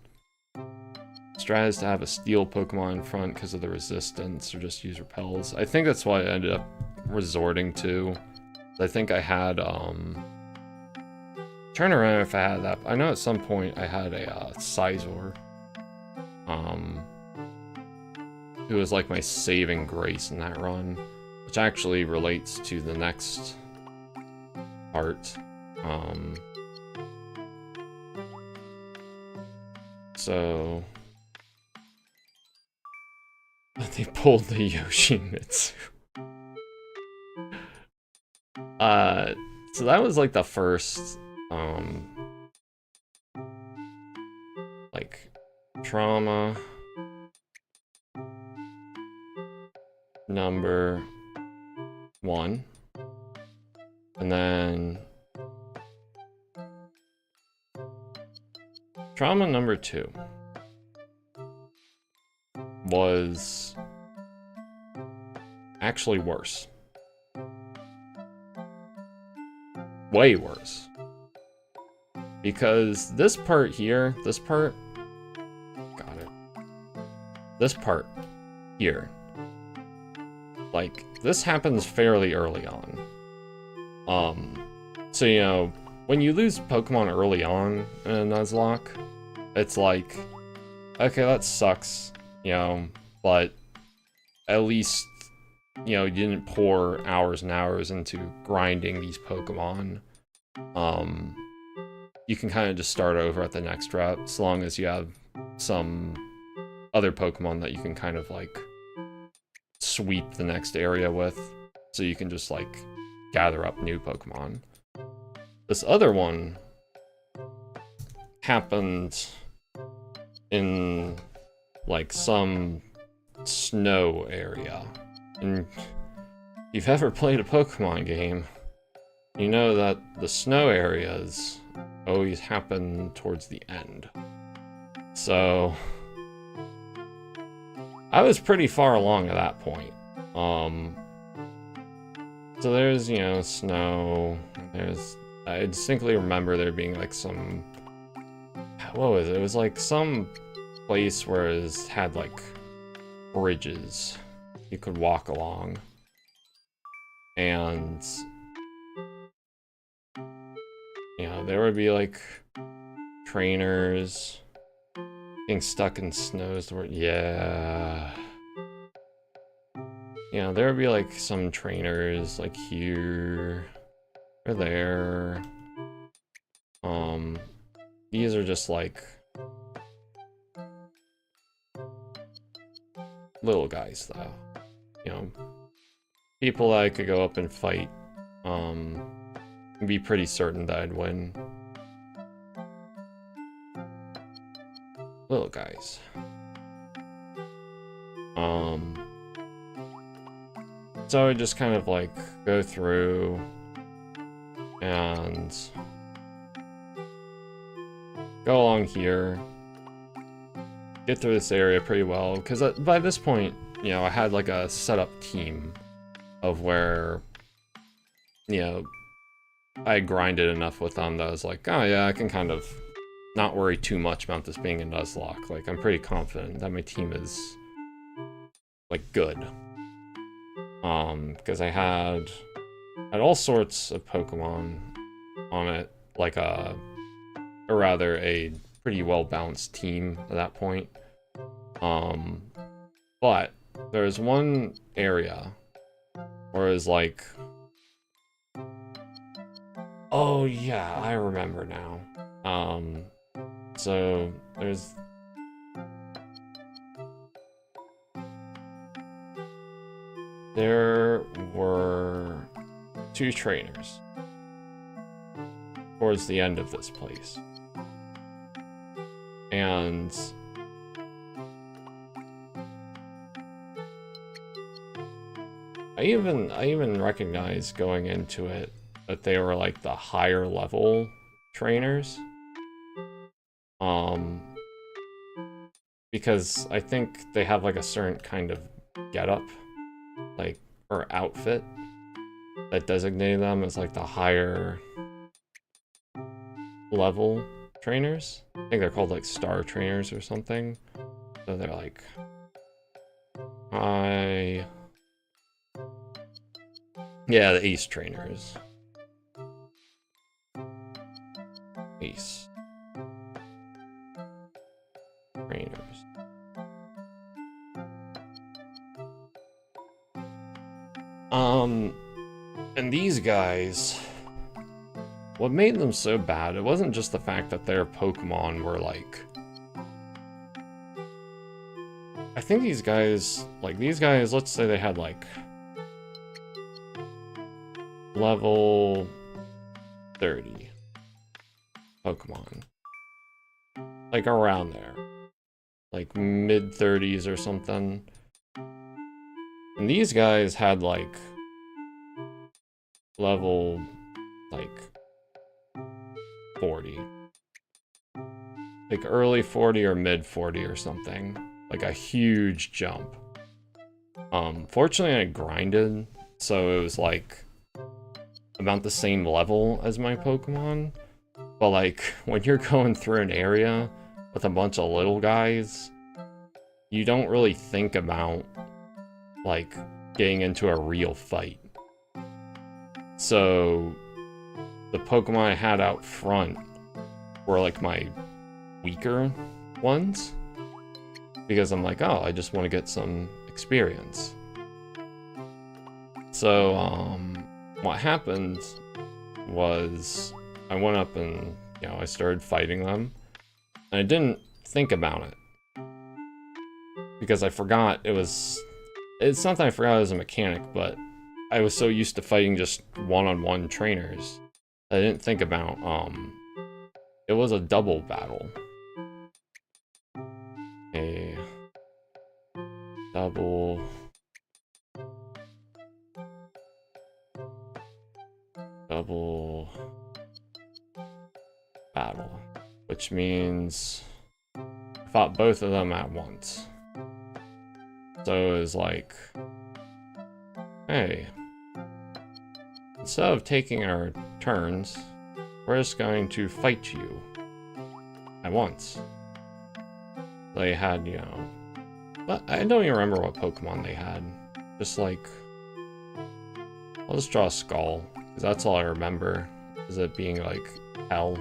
Speaker 1: Strat is to have a steel Pokemon in front because of the resistance, or just use repels. I think that's what I ended up resorting to. I think I had trying to remember if I had that. I know at some point I had a Scizor. Who was like my saving grace in that run, which actually relates to the next part. So they pulled the Yoshimitsu. So that was like the first like trauma number 1, and then trauma number 2 was actually worse. way worse. Because this part here, this part here, like, this happens fairly early on. So, you know, when you lose Pokemon early on in a Nuzlocke, it's like, okay, that sucks, you know, but at least, you know, you didn't pour hours and hours into grinding these Pokemon. You can kind of just start over at the next rep, as long as you have some other Pokemon that you can kind of, like, sweep the next area with, so you can just, like, gather up new Pokemon. This other one happened in, like, some snow area. And if you've ever played a Pokemon game, you know that the snow areas always happen towards the end. So I was pretty far along at that point. So there's, you know, snow. I distinctly remember there being like some, what was it? It was like some place where it had like bridges you could walk along. And, you know, there would be like trainers getting stuck in snows. Yeah. You know, there would be like some trainers like here or there. These are just like little guys though. You know, people that I could go up and fight, and be pretty certain that I'd win. Little guys. So I just kind of like go through and go along here, get through this area pretty well, because by this point, you know, I had like a setup team of where, you know, I grinded enough with them that I was like, oh yeah, I can kind of not worry too much about this being a Nuzlocke. Like, I'm pretty confident that my team is, like, good. Because I had all sorts of Pokemon on it, like or rather a pretty well-balanced team at that point. But there's one area where it's like, oh yeah, I remember now. So there were 2 trainers towards the end of this place. And I even recognized going into it that they were like the higher level trainers. Because I think they have like a certain kind of getup, like, or outfit that designated them as like the higher level trainers. I think they're called like star trainers or something. So they're like yeah, the ace trainers. Ace trainers. And these guys, what made them so bad, it wasn't just the fact that their Pokemon were like, I think these guys, let's say they had like level 30 Pokemon. Like around there. Like mid 30s or something. And these guys had like level like 40. Like early 40 or mid 40 or something. Like a huge jump. Fortunately I grinded, so it was like a about the same level as my Pokemon. But like, when you're going through an area with a bunch of little guys, you don't really think about, like, getting into a real fight. So, the Pokemon I had out front were like my weaker ones. Because I'm like, oh, I just want to get some experience. So, what happened was I went up and, you know, I started fighting them. And I didn't think about it. Because I forgot it's not that I forgot it was a mechanic, but I was so used to fighting just one-on-one trainers. I didn't think about, it was a double battle. A double battle, which means I fought both of them at once. So it was like, hey, instead of taking our turns, we're just going to fight you at once. They had, you know, but I don't even remember what Pokemon they had. Just like, I'll just draw a skull, because that's all I remember, is it being like hell.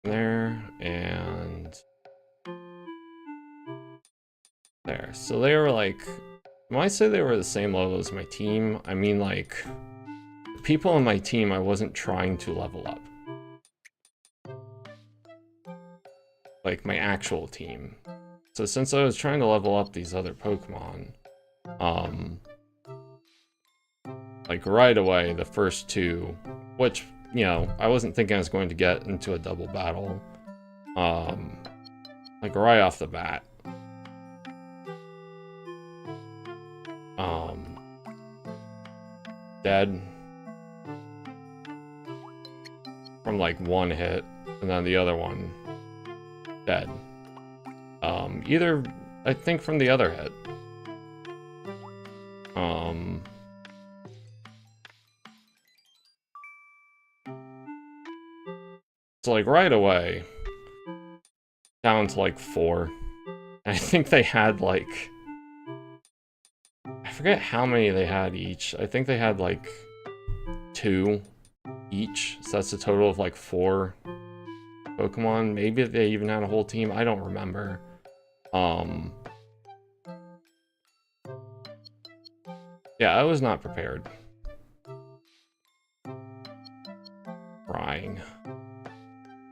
Speaker 1: There, and there. So they were like, when I say they were the same level as my team, I mean like, the people on my team I wasn't trying to level up. Like my actual team. So since I was trying to level up these other Pokemon, like right away, the first two, which, you know, I wasn't thinking I was going to get into a double battle, like right off the bat. Dead from like one hit, and then the other one dead. Either, I think, from the other hit. So like right away, down to like 4. I think they had like, I forget how many they had each. I think they had like 2 each. So that's a total of like 4 Pokemon. Maybe they even had a whole team. I don't remember. Yeah, I was not prepared. Crying.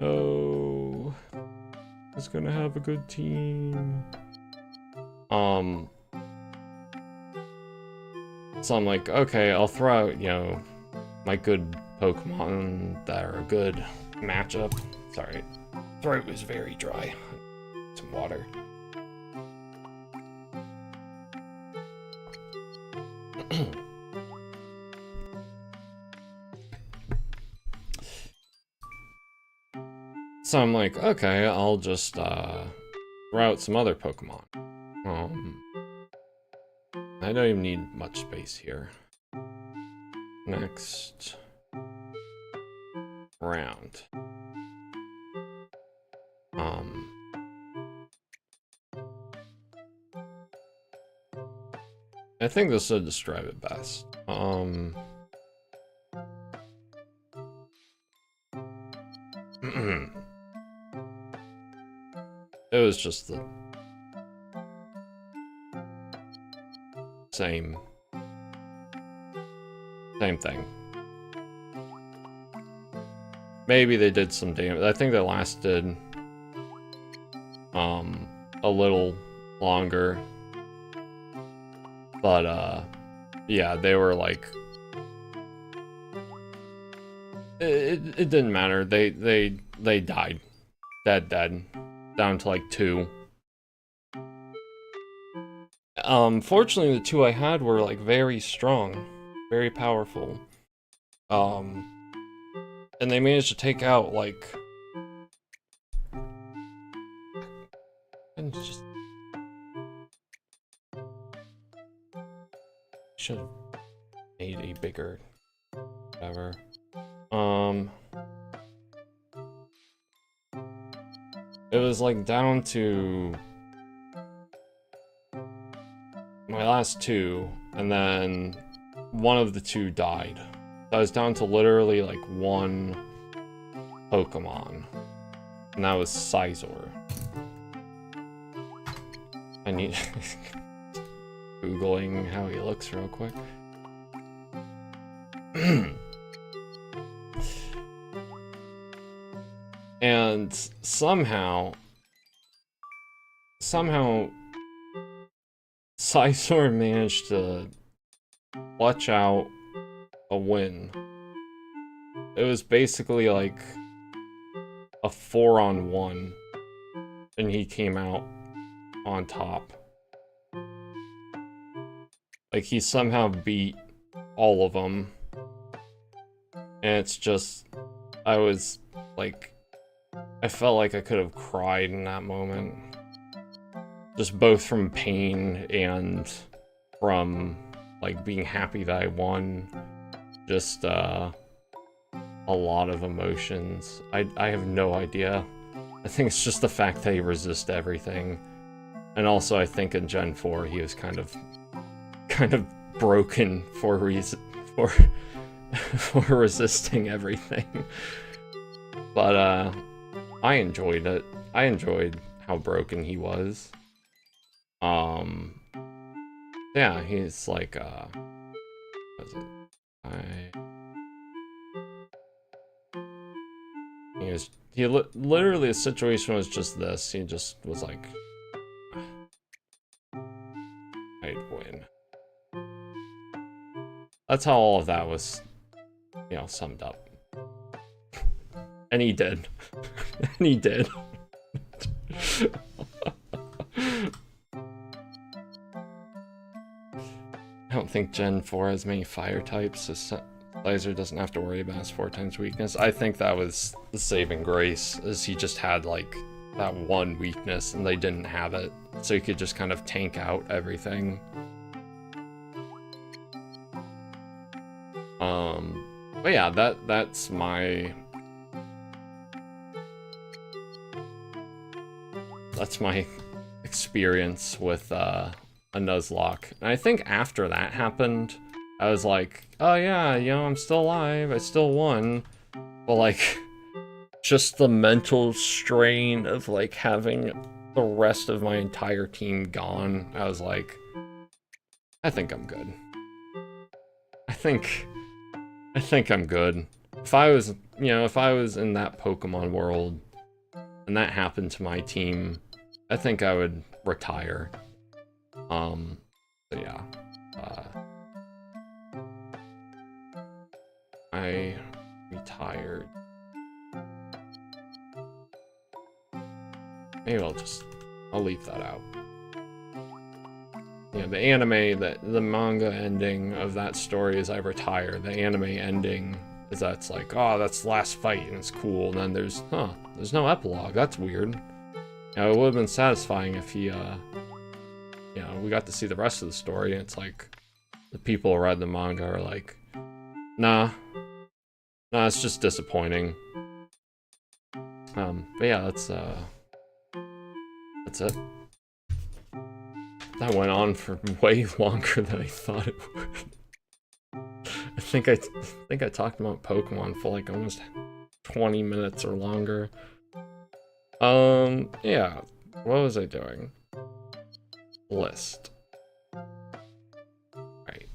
Speaker 1: Oh, I was gonna have a good team. So I'm like, okay, I'll throw out, you know, my good Pokemon that are a good matchup. Sorry, throat was very dry. Some water. So I'm like, okay, I'll just throw out some other Pokemon. I don't even need much space here. Next round. I think this would describe it best. It was just the same thing. Maybe they did some damage. I think they lasted a little longer. But yeah, they were like, it didn't matter. They died. Dead. Down to like 2. Fortunately the 2 I had were like very strong, very powerful. And they managed to take out like Should have made a bigger whatever. It was like down to my last two, and then one of the two died. So I was down to literally like one Pokemon, and that was Scizor. I need Googling how he looks real quick. And somehow Scizor managed to clutch out a win. It was basically like a 4-on-1, and he came out on top. Like, he somehow beat all of them. And it's just, I was like, I felt like I could have cried in that moment. Just both from pain and from like being happy that I won. Just a lot of emotions. I have no idea. I think it's just the fact that he resists everything. And also I think in Gen 4 he was kind of broken for resisting everything. But I enjoyed it. I enjoyed how broken he was. Yeah, he's like, what is it? Literally, the situation was just this. He just was like, I'd win. That's how all of that was, you know, summed up. And he did. And he did. I don't think Gen 4 has many fire types, so Scizor doesn't have to worry about his 4x weakness. I think that was the saving grace, is he just had like that one weakness and they didn't have it, so he could just kind of tank out everything. But yeah, that's my experience with a Nuzlocke. And I think after that happened, I was like, oh yeah, you know, I'm still alive, I still won. But like, just the mental strain of like having the rest of my entire team gone, I was like, I think I'm good. I think I'm good. If I was, you know, if I was in that Pokemon world and that happened to my team, I think I would retire. So yeah. I retired. Maybe I'll leave that out. You know, the anime, the manga ending of that story is I retire. The anime ending is that's like, oh, that's the last fight and it's cool. And then there's no epilogue. That's weird. You know, it would have been satisfying if he, you know, we got to see the rest of the story, and it's like, the people who read the manga are like, nah, it's just disappointing. But yeah, that's it. That went on for way longer than I thought it would. I think I talked about Pokemon for like almost 20 minutes or longer. Yeah. What was I doing? List. Right.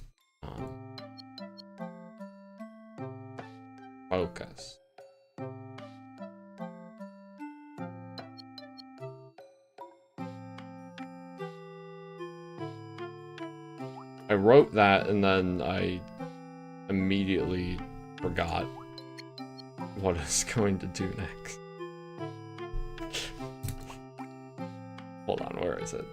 Speaker 1: Focus. I wrote that and then I immediately forgot what I was going to do next. Hold on, where is it?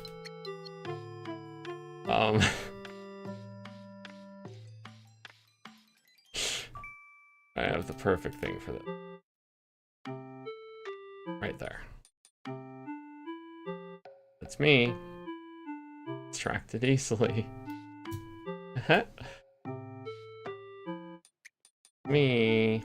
Speaker 1: I have the perfect thing for that. Right there. That's me. Distracted easily. Me.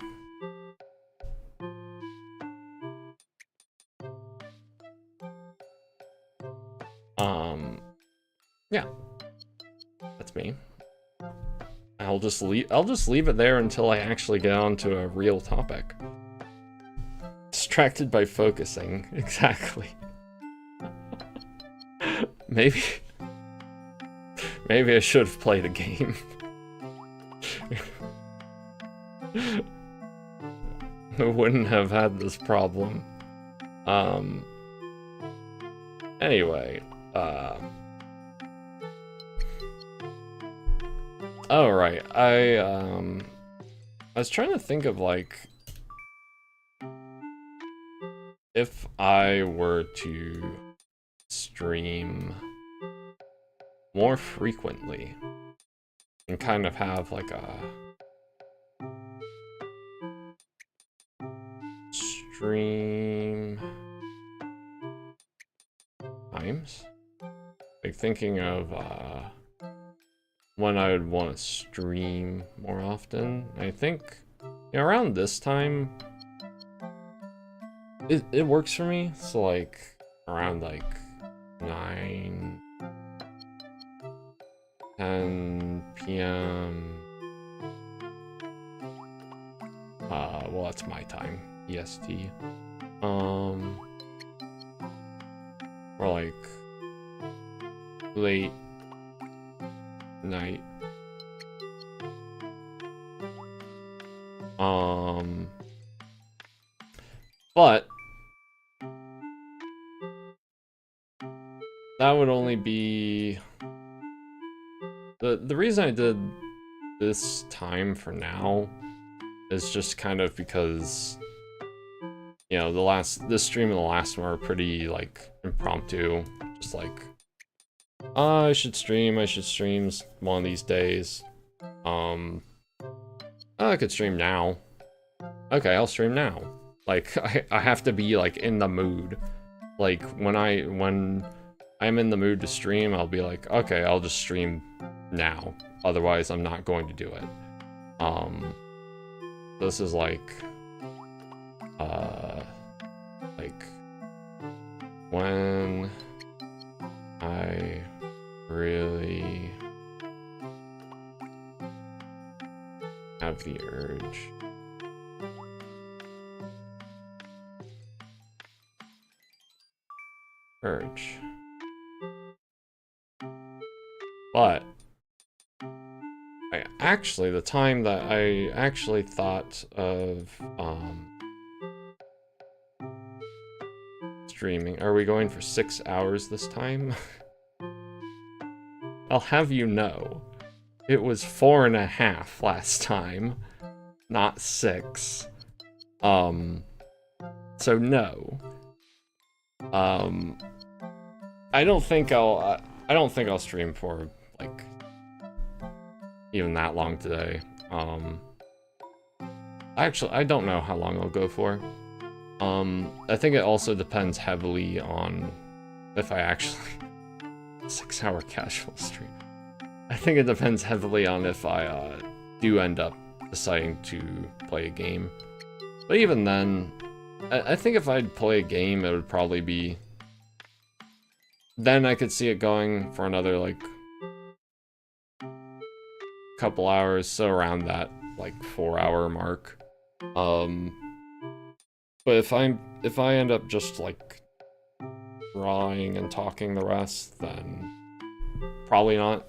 Speaker 1: Yeah. That's me. I'll just leave it there until I actually get on to a real topic. Distracted by focusing. Exactly. Maybe I should have played a game. I wouldn't have had this problem. Anyway, oh right, I was trying to think of like if I were to stream more frequently and kind of have like a stream times, like thinking of when I would want to stream more often. I think, you know, around this time it works for me. So like around like 9, 10 p.m. Well, that's my time, EST. Or like late night. But that would only be the reason I did this time for now is just kind of because, you know, this stream and the last one were pretty like impromptu, just like I should stream one of these days. I could stream now. Okay, I'll stream now. Like I have to be like in the mood. Like when I'm in the mood to stream, I'll be like, okay, I'll just stream now. Otherwise, I'm not going to do it. This is like when I really have the urge. But the time that I actually thought of streaming, are we going for 6 hours this time? I'll have you know, it was 4.5 last time, not 6. So no. I don't think I'll stream for like even that long today. Actually, I don't know how long I'll go for. I think it also depends heavily on if I actually 6-hour casual stream. I think it depends heavily on if I do end up deciding to play a game. But even then, I think if I'd play a game, it would probably be... Then I could see it going for another, like, couple hours, so around that, like, 4-hour mark. But if I end up just, like, drawing and talking the rest, then probably not.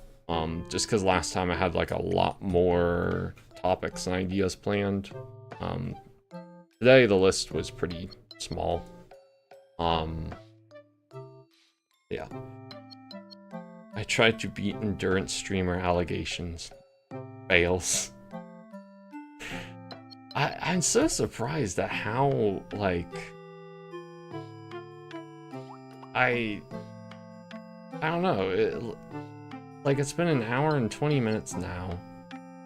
Speaker 1: Just because last time I had, like, a lot more topics and ideas planned. Today the list was pretty small. Yeah. I tried to beat endurance streamer allegations. Fails. I'm so surprised at how, like... I don't know. It's been an hour and 20 minutes now.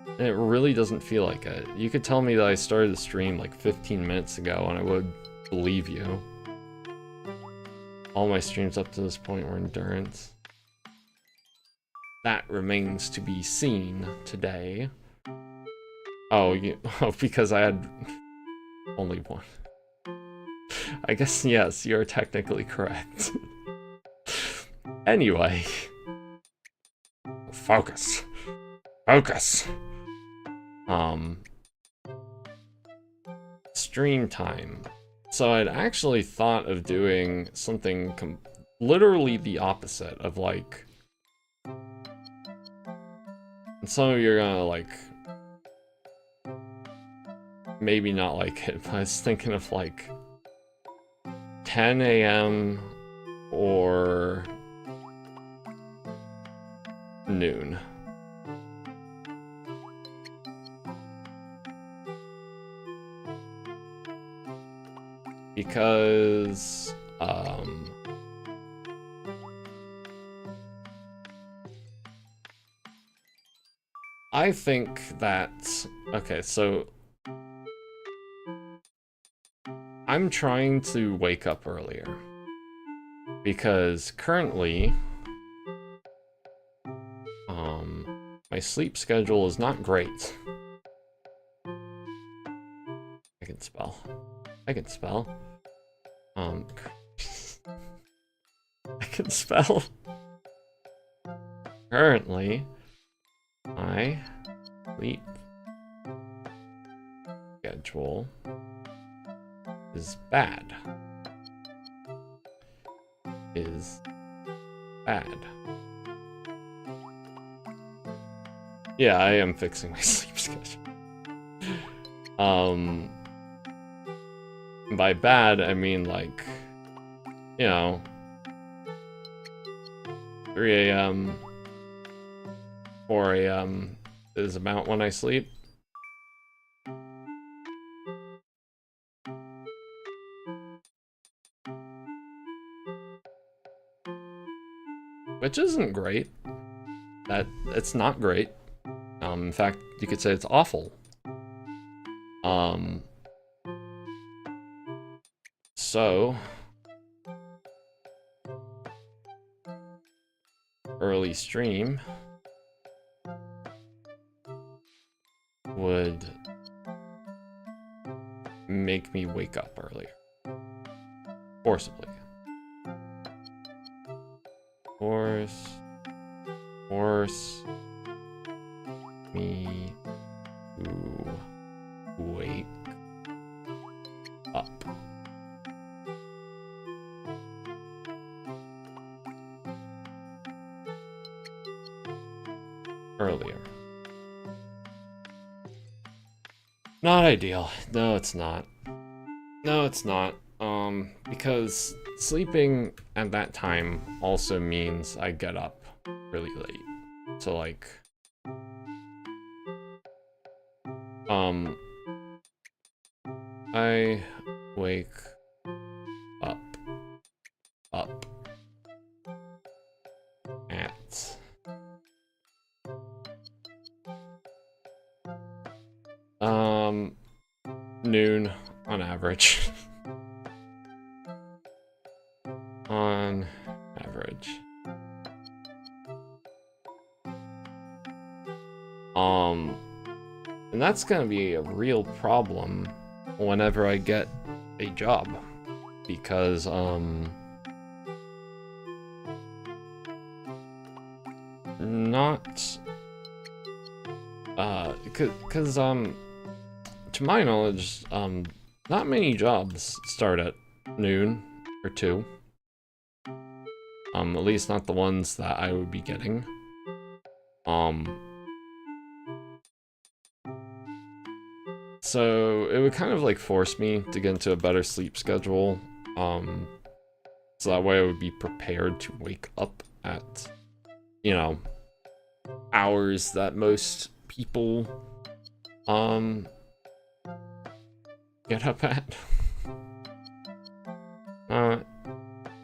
Speaker 1: And it really doesn't feel like it. You could tell me that I started the stream like 15 minutes ago and I would believe you. All my streams up to this point were endurance. that remains to be seen today. Oh, because I had only one. I guess, yes, you're technically correct. Anyway. Focus. Focus. Stream time. So I'd actually thought of doing something literally the opposite of like... And some of you are gonna like... Maybe not like it, but I was thinking of like 10 a.m. or noon. Because, I think that, okay, so I'm trying to wake up earlier because currently, my sleep schedule is not great. I can spell. I can spell. I can spell. Currently, my sleep schedule is bad. Is bad. Yeah, I am fixing my sleep schedule. By bad, I mean like, you know, 3 a.m., 4 a.m. is about when I sleep. Which isn't great. It's not great. In fact, you could say it's awful. So early stream would make me wake up earlier. Forcibly. Force me to wake up. Earlier. Not ideal. No, it's not. No, it's not. Because sleeping at that time also means I get up really late. So like, I wake up at noon on average. On average. And that's gonna be a real problem whenever I get a job. Because, not, cause, to my knowledge, not many jobs start at noon or 2. At least not the ones that I would be getting. So it would kind of like force me to get into a better sleep schedule. So that way I would be prepared to wake up at, you know, hours that most people, get up at. Not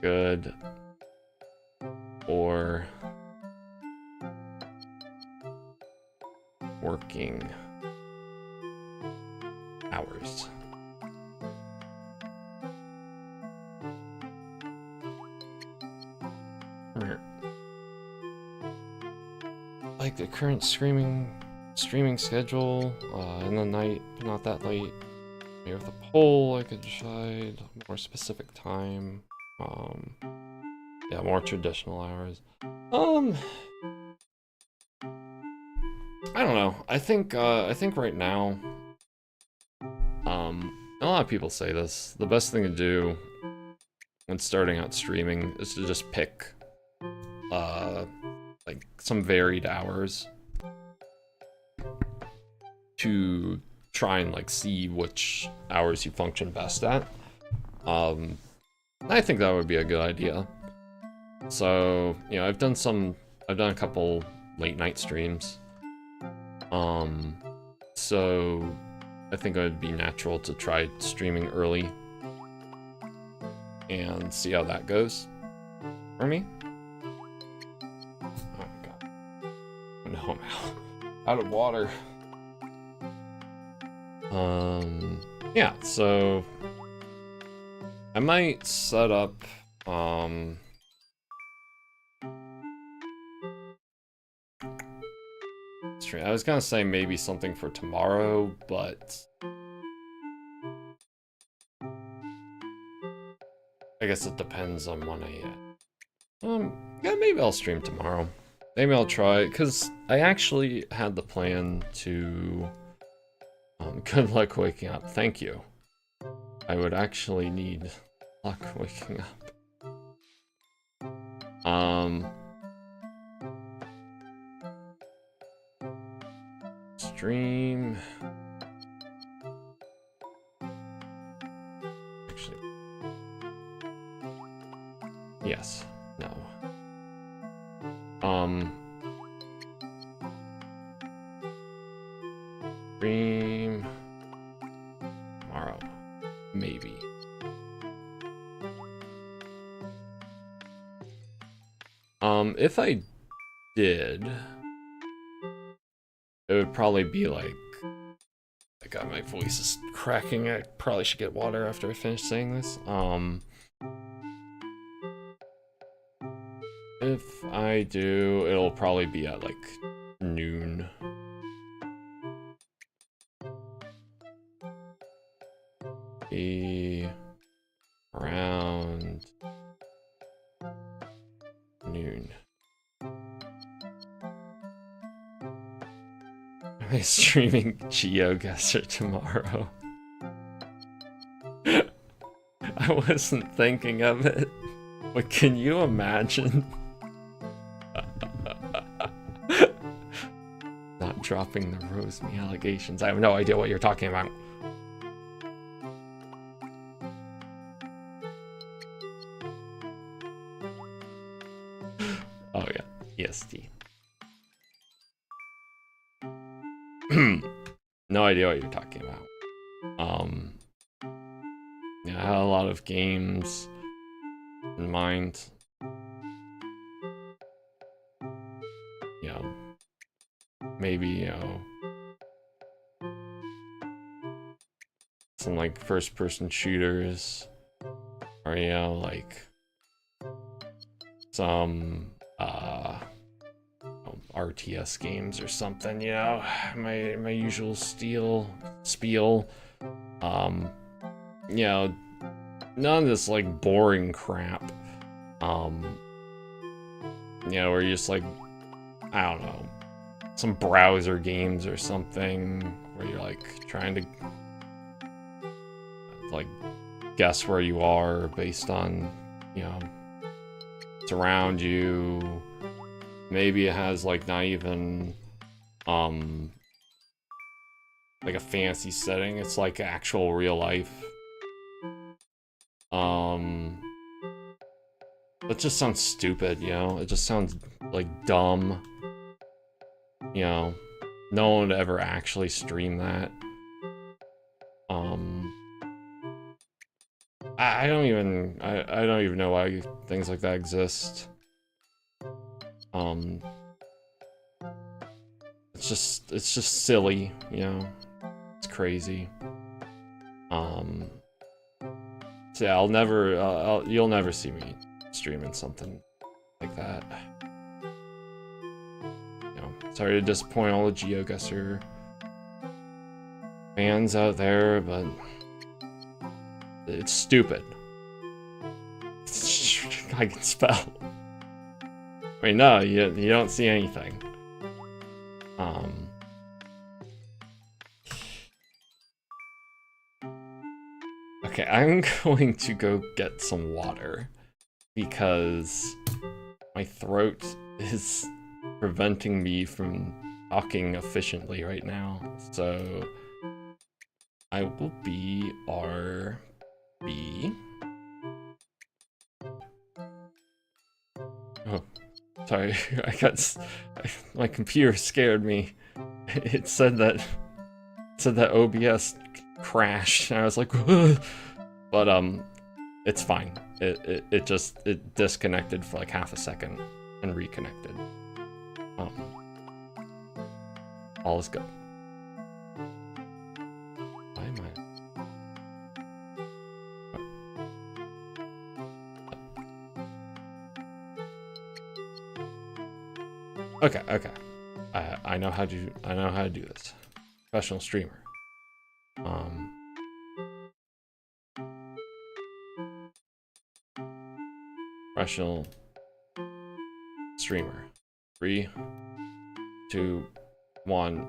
Speaker 1: good. Or working hours. like the current streaming schedule in the night, not that late. Maybe with a poll, I could decide a more specific time. Yeah, more traditional hours. I don't know. I think right now, a lot of people say this. The best thing to do when starting out streaming is to just pick, like some varied hours to try and like see which hours you function best at. I think that would be a good idea. So, you know, I've done a couple late night streams. So I think it would be natural to try streaming early and see how that goes for me. Oh god. No, I'm out of water. Yeah, so I might set up, I was gonna say maybe something for tomorrow, but I guess it depends on when yeah, maybe I'll stream tomorrow. Maybe I'll try, because I actually had the plan to, good luck waking up. Thank you. I would actually need luck waking up. Stream. Actually. Yes. No. Stream. Tomorrow. Maybe. If I did, it would probably be like, God, my voice is cracking. I probably should get water after I finish saying this. If I do, it'll probably be at like noon. Be around noon. Am I streaming GeoGuessr tomorrow? I wasn't thinking of it, but can you imagine? Not dropping the Rose-me allegations. I have no idea what you're talking about. Oh yeah, EST. No idea what you're talking about. Yeah, I had a lot of games in mind. You know, maybe, you know, some like first-person shooters, or you know, like some RTS games or something. You know, my usual spiel. You know, none of this like boring crap. You know, where you're just like, I don't know, some browser games or something where you're like trying to like guess where you are based on, you know, it's around you. Maybe it has like not even like a fancy setting. It's like actual real life. It just sounds stupid, you know? It just sounds like dumb. You know, no one would ever actually stream that. I don't even know why things like that exist. It's just silly, you know? It's crazy. So yeah, you'll never see me streaming something like that. You know, Sorry to disappoint all the GeoGuessr fans out there, but it's stupid. I can spell. Wait, no, you don't see anything. Okay, I'm going to go get some water because my throat is preventing me from talking efficiently right now. So I will be RB. Oh, sorry, my computer scared me. It said that OBS crashed, and I was like, ugh. But it's fine. It just disconnected for like half a second and reconnected. All is good. Why am I? Okay. I know how to do this. Professional streamer. Professional streamer. 3, 2, 1.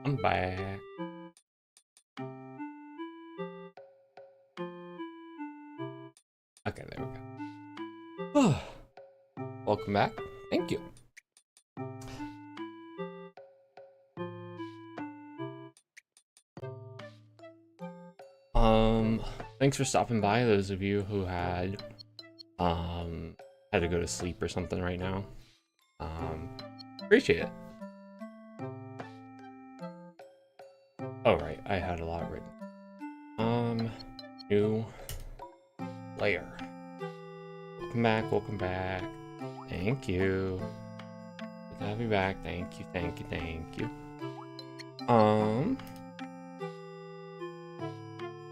Speaker 1: I'm back. Okay, there we go. Welcome back. Thank you. Thanks for stopping by, those of you who had to go to sleep or something right now. Appreciate it. Oh, right, I had a lot written. New layer. Welcome back, welcome back. Thank you. Good to have you back. Thank you, thank you, thank you.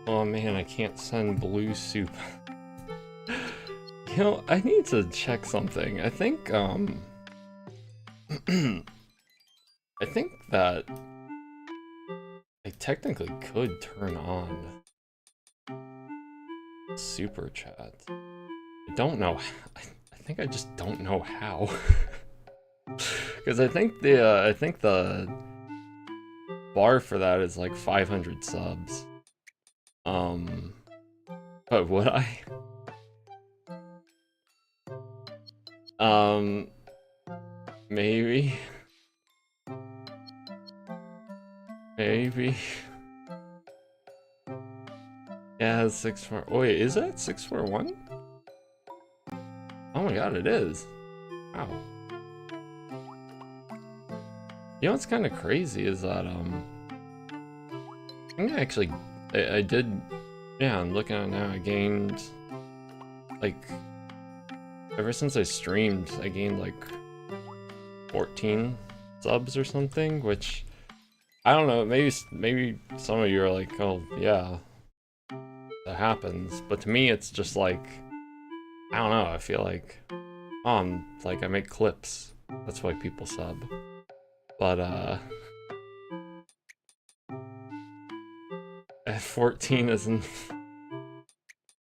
Speaker 1: Oh man, I can't send blue soup. You know, I need to check something. I think, I think that I technically could turn on super chat. I don't know. I think I just don't know how. Because I think the bar for that is like 500 subs. But would I? Maybe. Maybe. Yeah, 641. Oh, wait, is that 641? Oh my god, it is. Wow. You know what's kind of crazy is that, I think I did, yeah, I'm looking at it now, I gained, like, ever since I streamed, I gained, like, 14 subs or something, which, I don't know, maybe some of you are like, oh, yeah, that happens, but to me, it's just like, I don't know, I feel like, like, I make clips, that's why people sub, but, at 14 isn't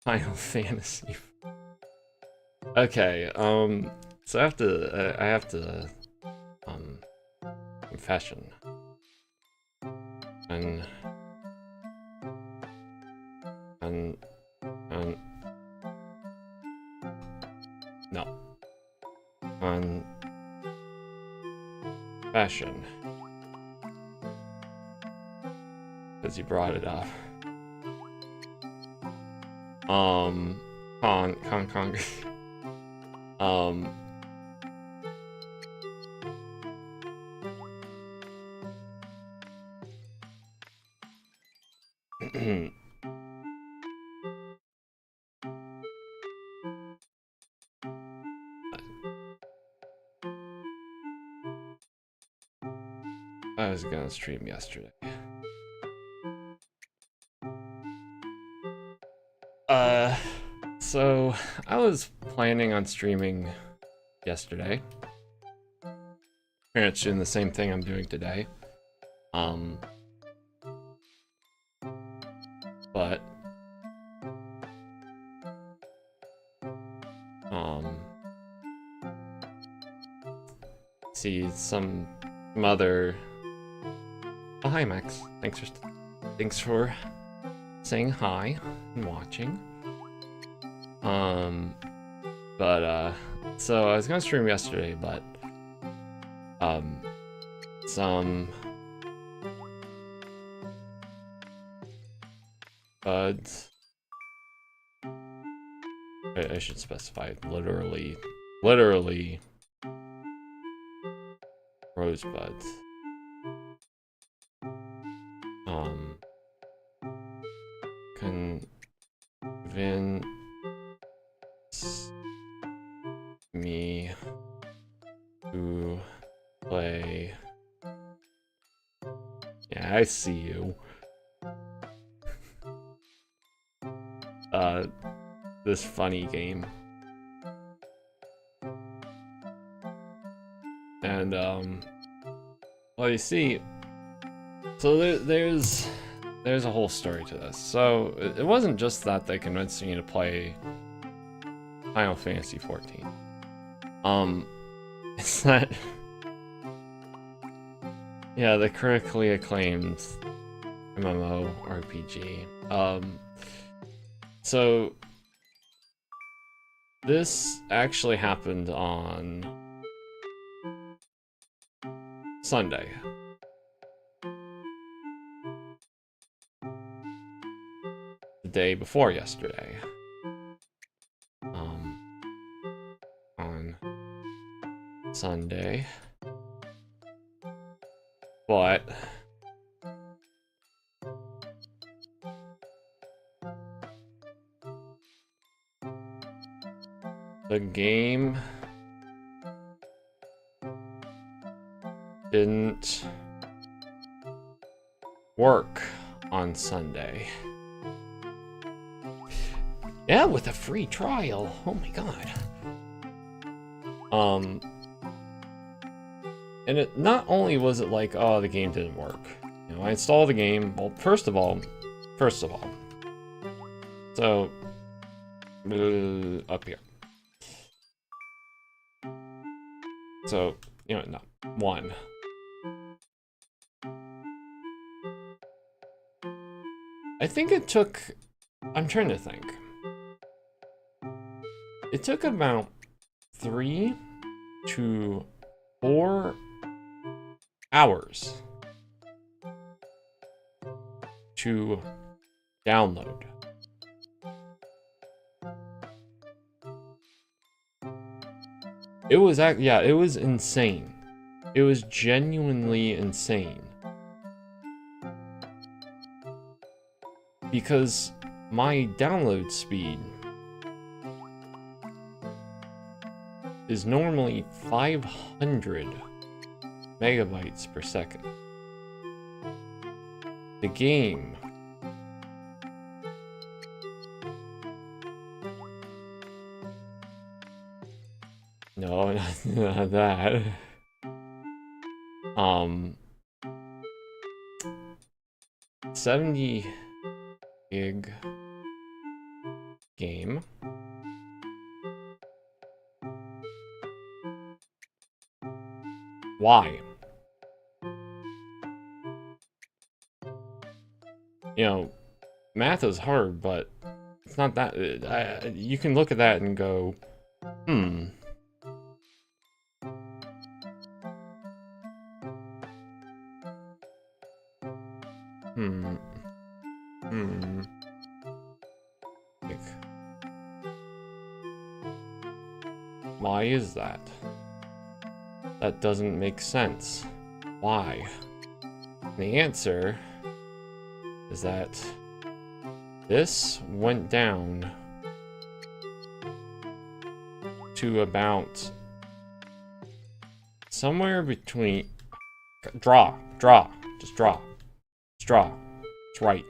Speaker 1: Final Fantasy. Okay, so I have to, confession. And, no. Confession. Because you brought it up. I was gonna stream yesterday. So I was planning on streaming yesterday. Pretty much doing the same thing I'm doing today. But see some other. Oh, hi Max. Thanks for saying hi and watching. So I was gonna stream yesterday, but some buds. I should specify literally rosebuds. Convince me to play. Yeah, I see you. This funny game. And well, you see, so there's a whole story to this. So it wasn't just that they convinced me to play Final Fantasy 14. It's that Yeah, the critically acclaimed MMORPG. So this actually happened on Sunday. The day before yesterday. On Sunday. But the game didn't work on Sunday.
Speaker 2: Yeah, with a free trial. Oh my god.
Speaker 1: And it not only was it like, oh, the game didn't work. You know, I installed the game. Well, first of all, so up here. So, you know, no, one. I think it took, I'm trying to think. It took about 3 to 4 hours to download. It was, yeah, it was insane. It was genuinely insane. Because my download speed is normally 500 megabytes per second. The game no, not that. 70 gig game. Why? You know, math is hard, but it's not that. You can look at that and go, hmm. Like, why is that? That doesn't make sense. Why? And the answer is that this went down to about somewhere between just draw. It's right.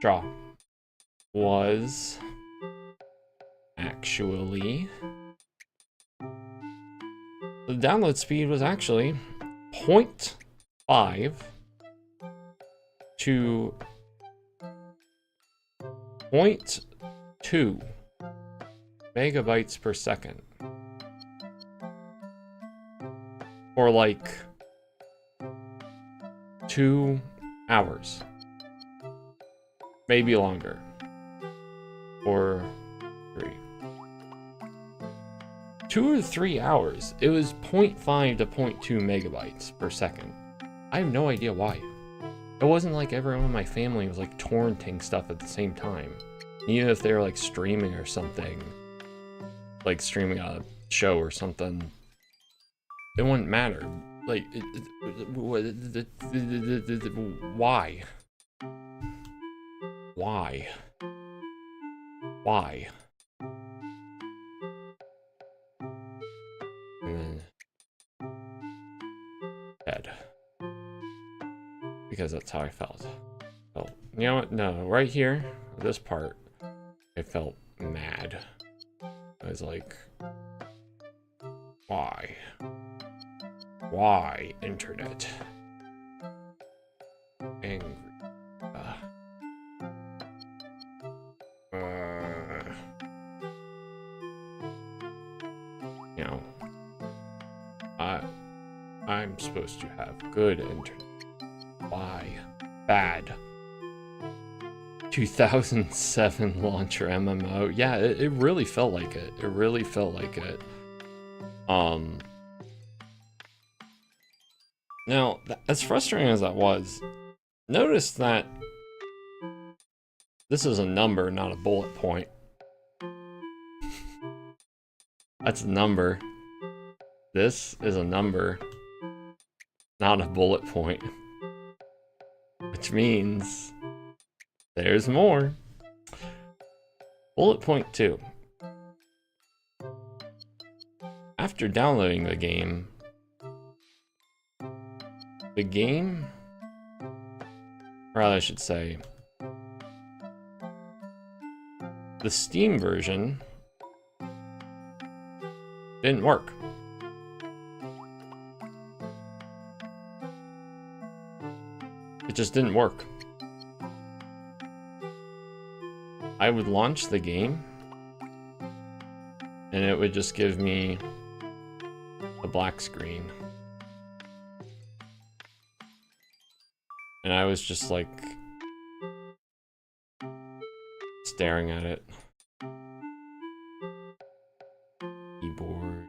Speaker 1: Draw was actually the download speed was actually 0.5 to 0.2 megabytes per second. Or like 2 hours. Maybe longer. Or 3. 2 or 3 hours. It was 0.5 to 0.2 megabytes per second. I have no idea why. It wasn't like everyone in my family was like torrenting stuff at the same time. Even if they were like streaming or something, like streaming a show or something, it wouldn't matter. Like, why? Why? Why? And then dead. Because that's how I felt. Oh, you know what? No, right here, this part, I felt mad. I was like, why? Why, internet? Angry. You know, I'm supposed to have good internet. Why? Bad. 2007 launcher MMO. Yeah, it really felt like it. It really felt like it. Now, as frustrating as that was, notice that this is a number, not a bullet point. That's a number. This is a number, not a bullet point. Which means there's more. Bullet point 2. After downloading the game, or I should say, the Steam version didn't work. It just didn't work. I would launch the game, and it would just give me a black screen. And I was just like staring at it. Keyboard.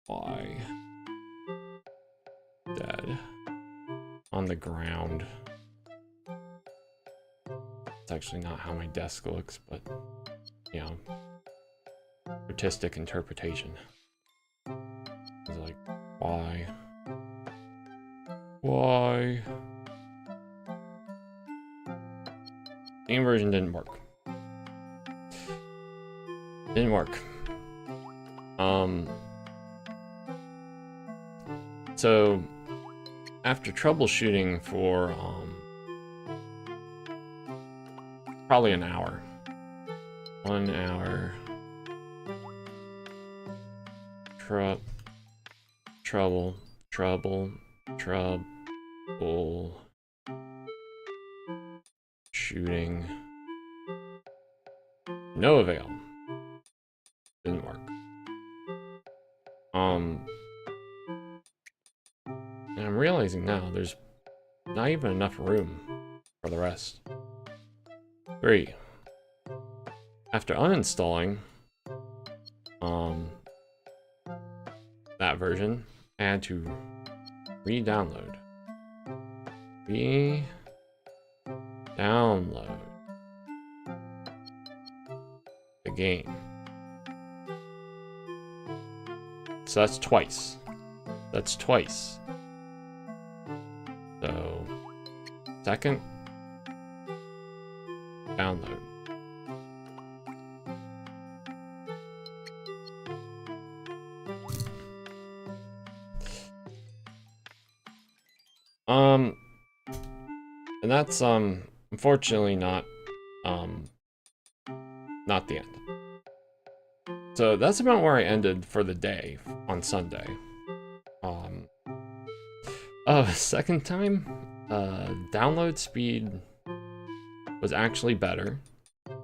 Speaker 1: Why? Dead. On the ground. It's actually not how my desk looks, but, you know, artistic interpretation. I was like, why? Why? Game version didn't work. Didn't work. So after troubleshooting for probably an hour. 1 hour. Trouble. Shooting. No avail. Didn't work. And I'm realizing now there's not even enough room for the rest. 3. After uninstalling that version, I had to re-download. Re-download the game. So that's twice. That's twice. So, second, download. And that's unfortunately not the end. So that's about where I ended for the day on Sunday. Second time, download speed was actually better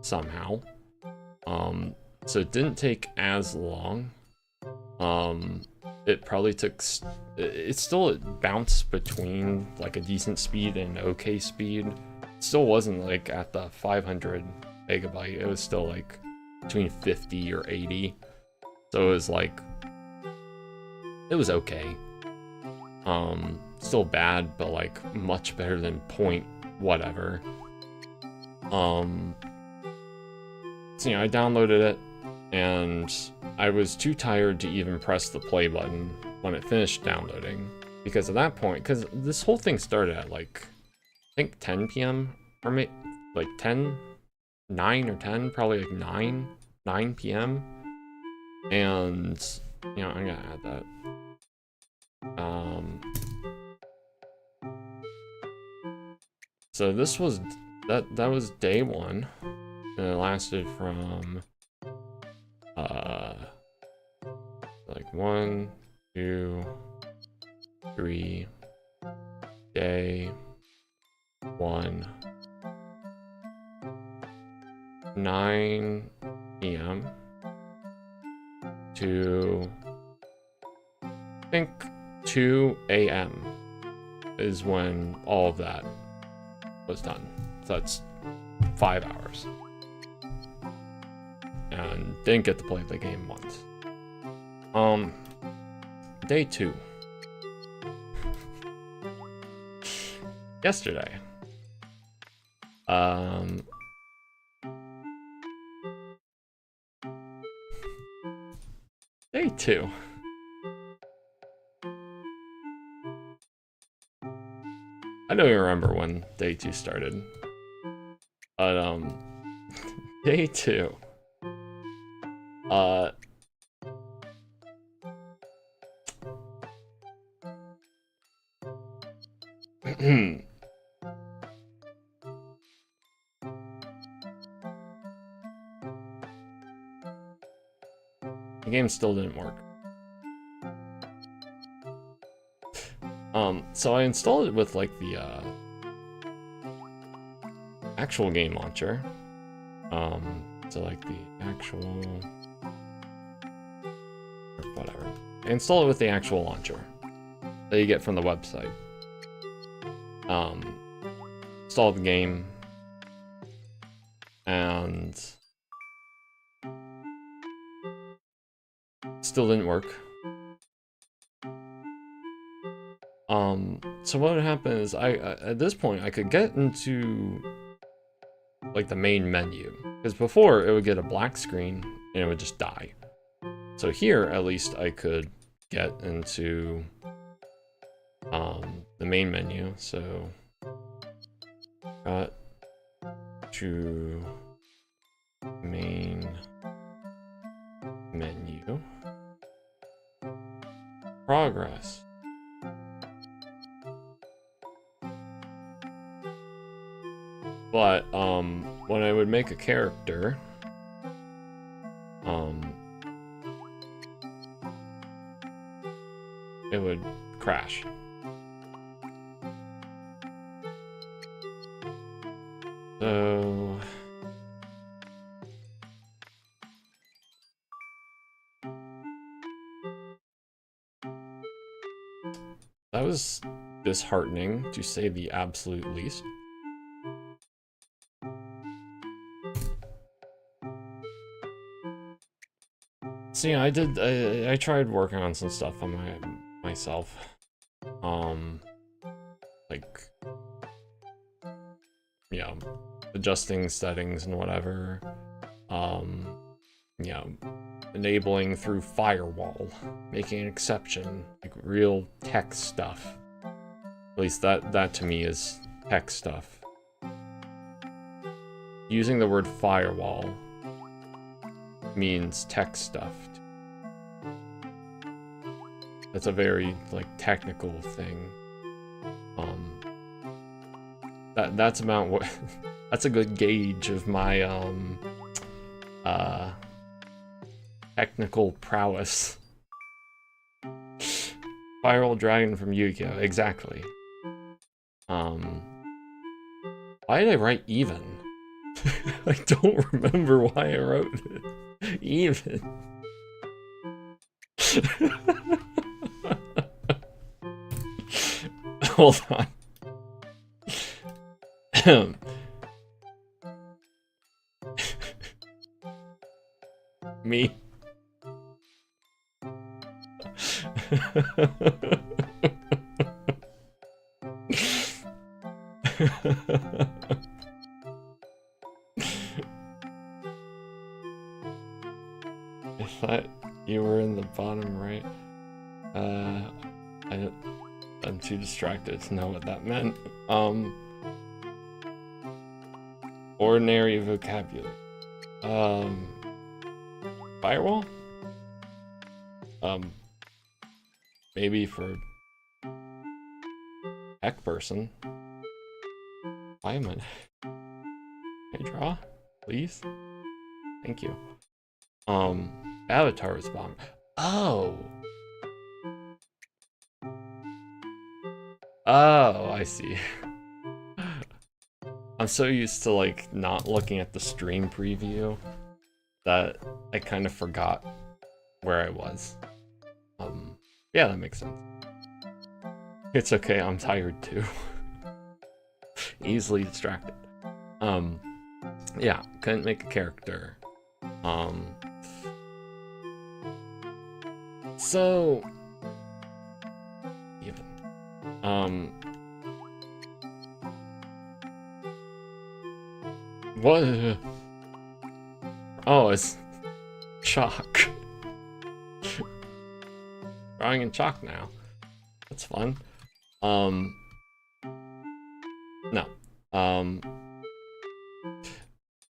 Speaker 1: somehow. So it didn't take as long. It probably took, it bounced between like a decent speed and okay speed. It still wasn't like at the 500 megabyte. It was still like between 50 or 80. So it was like, it was okay. Still bad, but like much better than point whatever. So, you know, I downloaded it and I was too tired to even press the play button when it finished downloading. Because at that point, because this whole thing started at like, I think 10 p.m. or maybe like 9 or 10, probably like 9 p.m. And, you know, I'm gonna add that. So this was, that was day 1. And it lasted from, like 1, 2, 3, day 1, 9 p.m. to, I think, 2 a.m. is when all of that was done. So that's 5 hours. And didn't get to play the game once. Day 2. Yesterday. Day 2. I don't even remember when day 2 started. But, day 2. The game still didn't work. So I installed it with like the actual game launcher. So like the actual or whatever. I installed it with the actual launcher that you get from the website. Installed the game and still didn't work. So what would happen is I at this point I could get into like the main menu, because before it would get a black screen and it would just die. So here at least I could get into the main menu. So got to main menu, progress. But when I would make a character, it would crash. So that was disheartening, to say the absolute least. So yeah, I tried working on some stuff on myself. Like, yeah, adjusting settings and whatever. Yeah, enabling through firewall, making an exception, like real tech stuff. At least that to me is tech stuff. Using the word firewall means tech stuff. That's a very like technical thing. That's about what that's a good gauge of my technical prowess. Spiral Dragon from Yu-Gi-Oh! Exactly. Why did I write even? I don't remember why I wrote it. Even. Hold on. Me. I thought you were in the bottom right. I'm too distracted to know what that meant. Ordinary vocabulary. Firewall? Maybe for tech person. Why am I? Can I draw? Please? Thank you. Avatar was bomb. Oh! Oh, I see. I'm so used to like not looking at the stream preview that I kind of forgot where I was. Yeah, that makes sense. It's okay, I'm tired too. Easily distracted. Yeah, couldn't make a character. So even what? Oh, it's chalk. Drawing in chalk now. That's fun. No.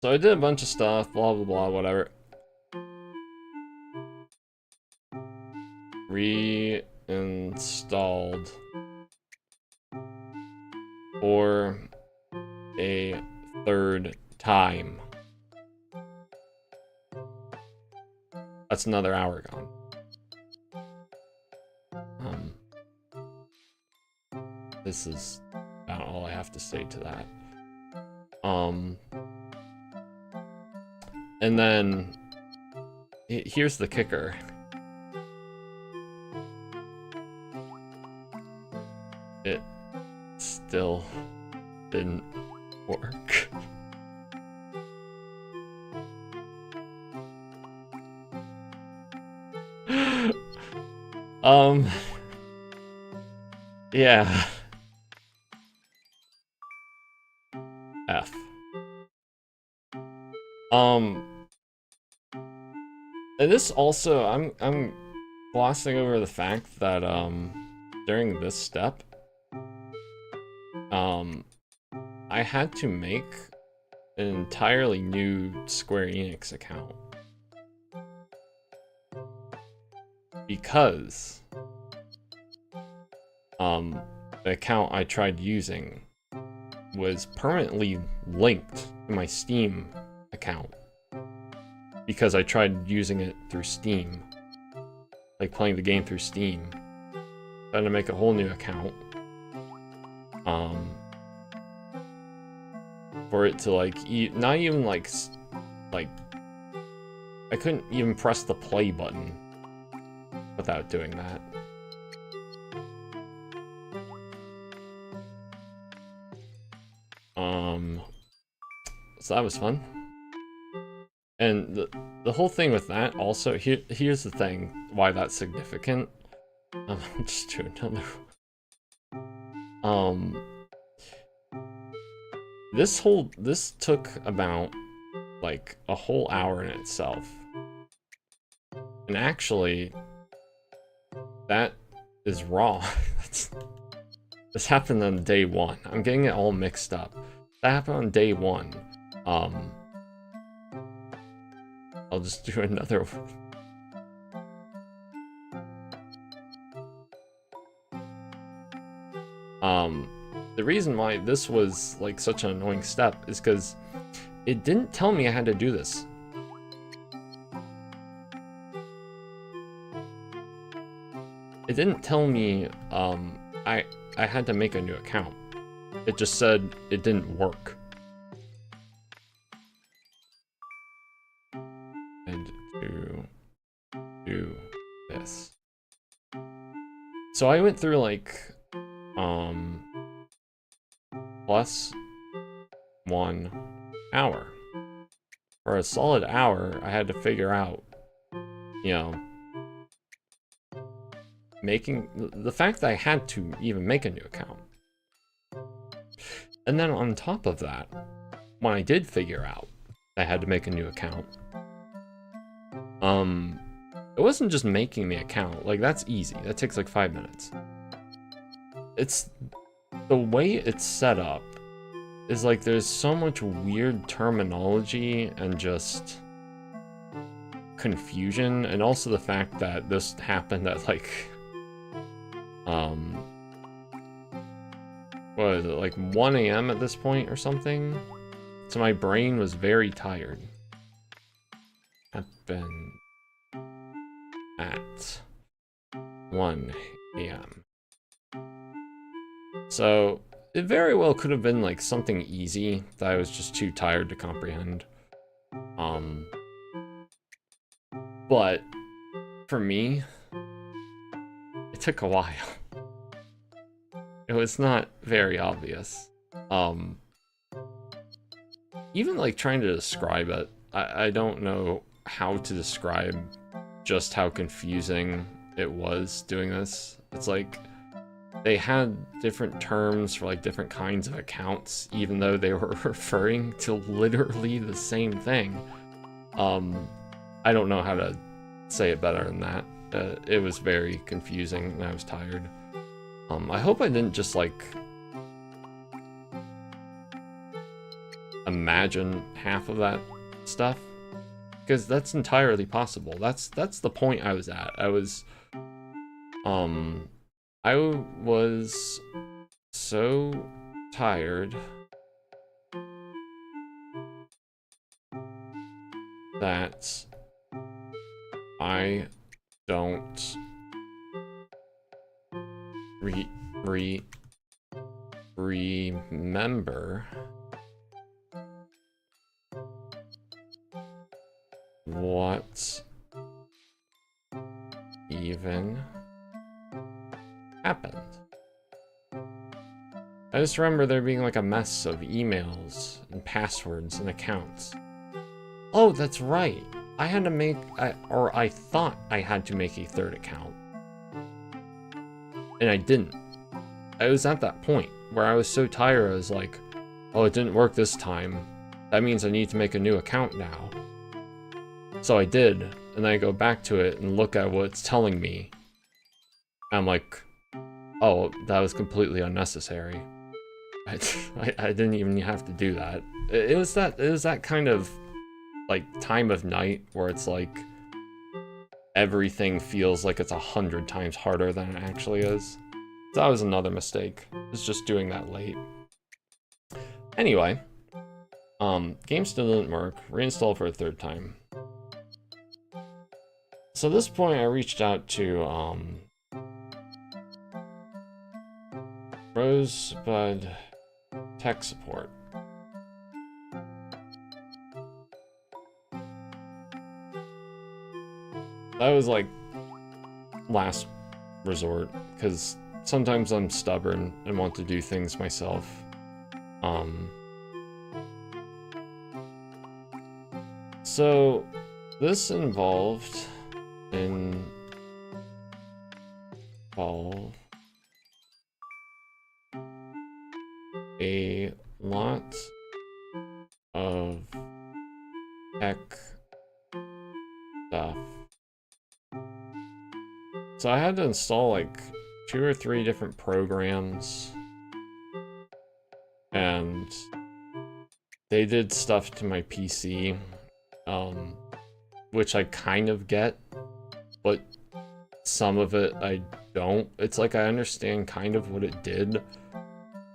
Speaker 1: So I did a bunch of stuff, blah blah blah, whatever. Reinstalled for a third time. That's another hour gone. This is about all I have to say to that. And then here's the kicker. It still didn't work. Yeah. F. And this also, I'm glossing over the fact that during this step, I had to make an entirely new Square Enix account because the account I tried using was permanently linked to my Steam account because I tried using it through Steam, like playing the game through Steam. I had to make a whole new account for it to like not even like I couldn't even press the play button without doing that. So that was fun. And the whole thing with that also, here's the thing why that's significant. Just do another. This took about like a whole hour in itself. And actually, that is wrong. This happened on day one. I'm getting it all mixed up. That happened on day one. I'll just do another one. The reason why this was like such an annoying step is because it didn't tell me I had to do this. It didn't tell me I had to make a new account. It just said it didn't work. And to do this. So I went through like plus 1 hour. For a solid hour, I had to figure out, you know, making the fact that I had to even make a new account. And then on top of that, when I did figure out I had to make a new account, it wasn't just making the account. Like, that's easy. That takes like 5 minutes. It's the way it's set up is like there's so much weird terminology and just confusion, and also the fact that this happened at like what is it, like 1 a.m. at this point or something? So my brain was very tired. Happened at 1 a.m. So it very well could have been like something easy that I was just too tired to comprehend. But for me, it took a while. It was not very obvious. Even like trying to describe it, I don't know how to describe just how confusing it was doing this. It's like they had different terms for like different kinds of accounts, even though they were referring to literally the same thing. I don't know how to say it better than that. It was very confusing and I was tired. I hope I didn't just like imagine half of that stuff, because that's entirely possible. That's the point I was at. I was so tired that I don't remember what even happened. I just remember there being like a mess of emails and passwords and accounts. Oh, that's right. I had to make, I thought I had to make a third account. And I didn't. I was at that point where I was so tired, I was like, oh, it didn't work this time. That means I need to make a new account now. So I did, and then I go back to it and look at what it's telling me. I'm like, oh, that was completely unnecessary. I didn't even have to do that. It was that kind of like time of night where it's like everything feels like it's 100 times harder than it actually is. That was another mistake. It's just doing that late. Anyway, game still didn't work. Reinstall for a third time. So at this point, I reached out to Rosebud Tech Support. That was like last resort, because sometimes I'm stubborn and want to do things myself. So this involved a lot of tech stuff. So I had to install like 2 or 3 different programs, and they did stuff to my PC, which I kind of get, but some of it I don't. It's like I understand kind of what it did,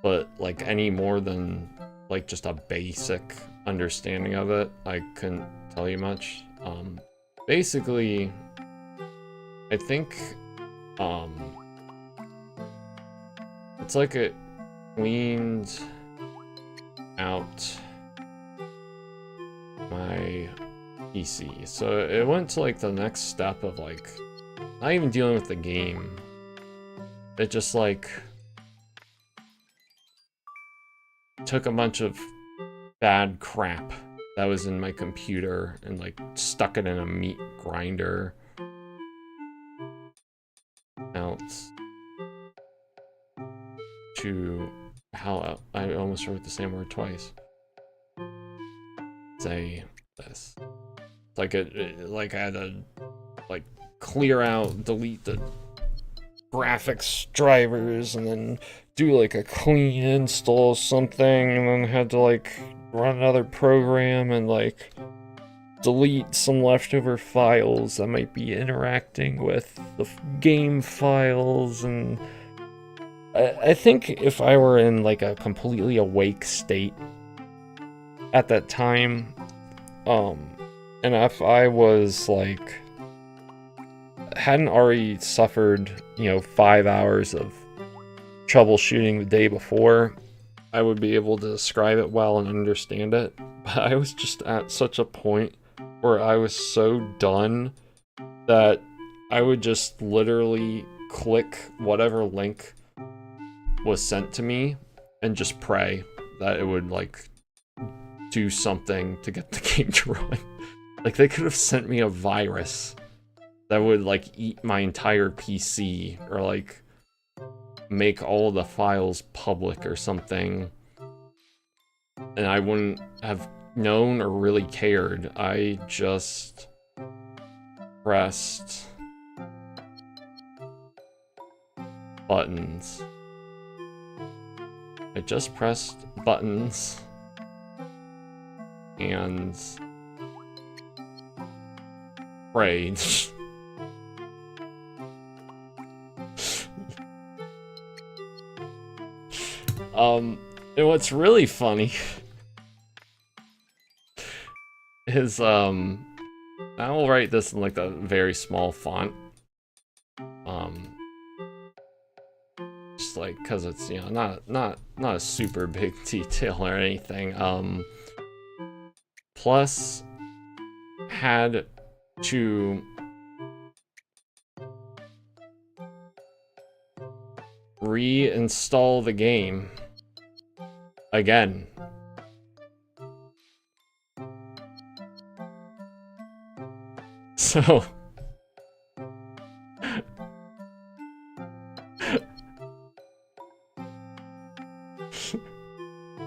Speaker 1: but like any more than like just a basic understanding of it, I couldn't tell you much. Basically, I think it's like it cleaned out my PC. So it went to like the next step of like not even dealing with the game. It just like took a bunch of bad crap that was in my computer and like stuck it in a meat grinder. Out to how I almost wrote the same word twice. Say this. Like like I had to like clear out, delete the graphics drivers, and then do like a clean install something, and then had to like run another program and like delete some leftover files that might be interacting with the game files. And I think if I were in like a completely awake state at that time, and if I was like hadn't already suffered, 5 hours of troubleshooting the day before, I would be able to describe it well and understand it. But I was just at such a point where I was so done that I would just literally click whatever link was sent to me and just pray that it would like do something to get the game to run. Like they could have sent me a virus that would like eat my entire PC or like make all the files public or something, and I wouldn't have known or really cared. I just pressed buttons. I just pressed buttons and prayed. And what's really funny is, I will write this in like a very small font. Just like, cause it's, you know, not a super big detail or anything. Plus had to reinstall the game again. So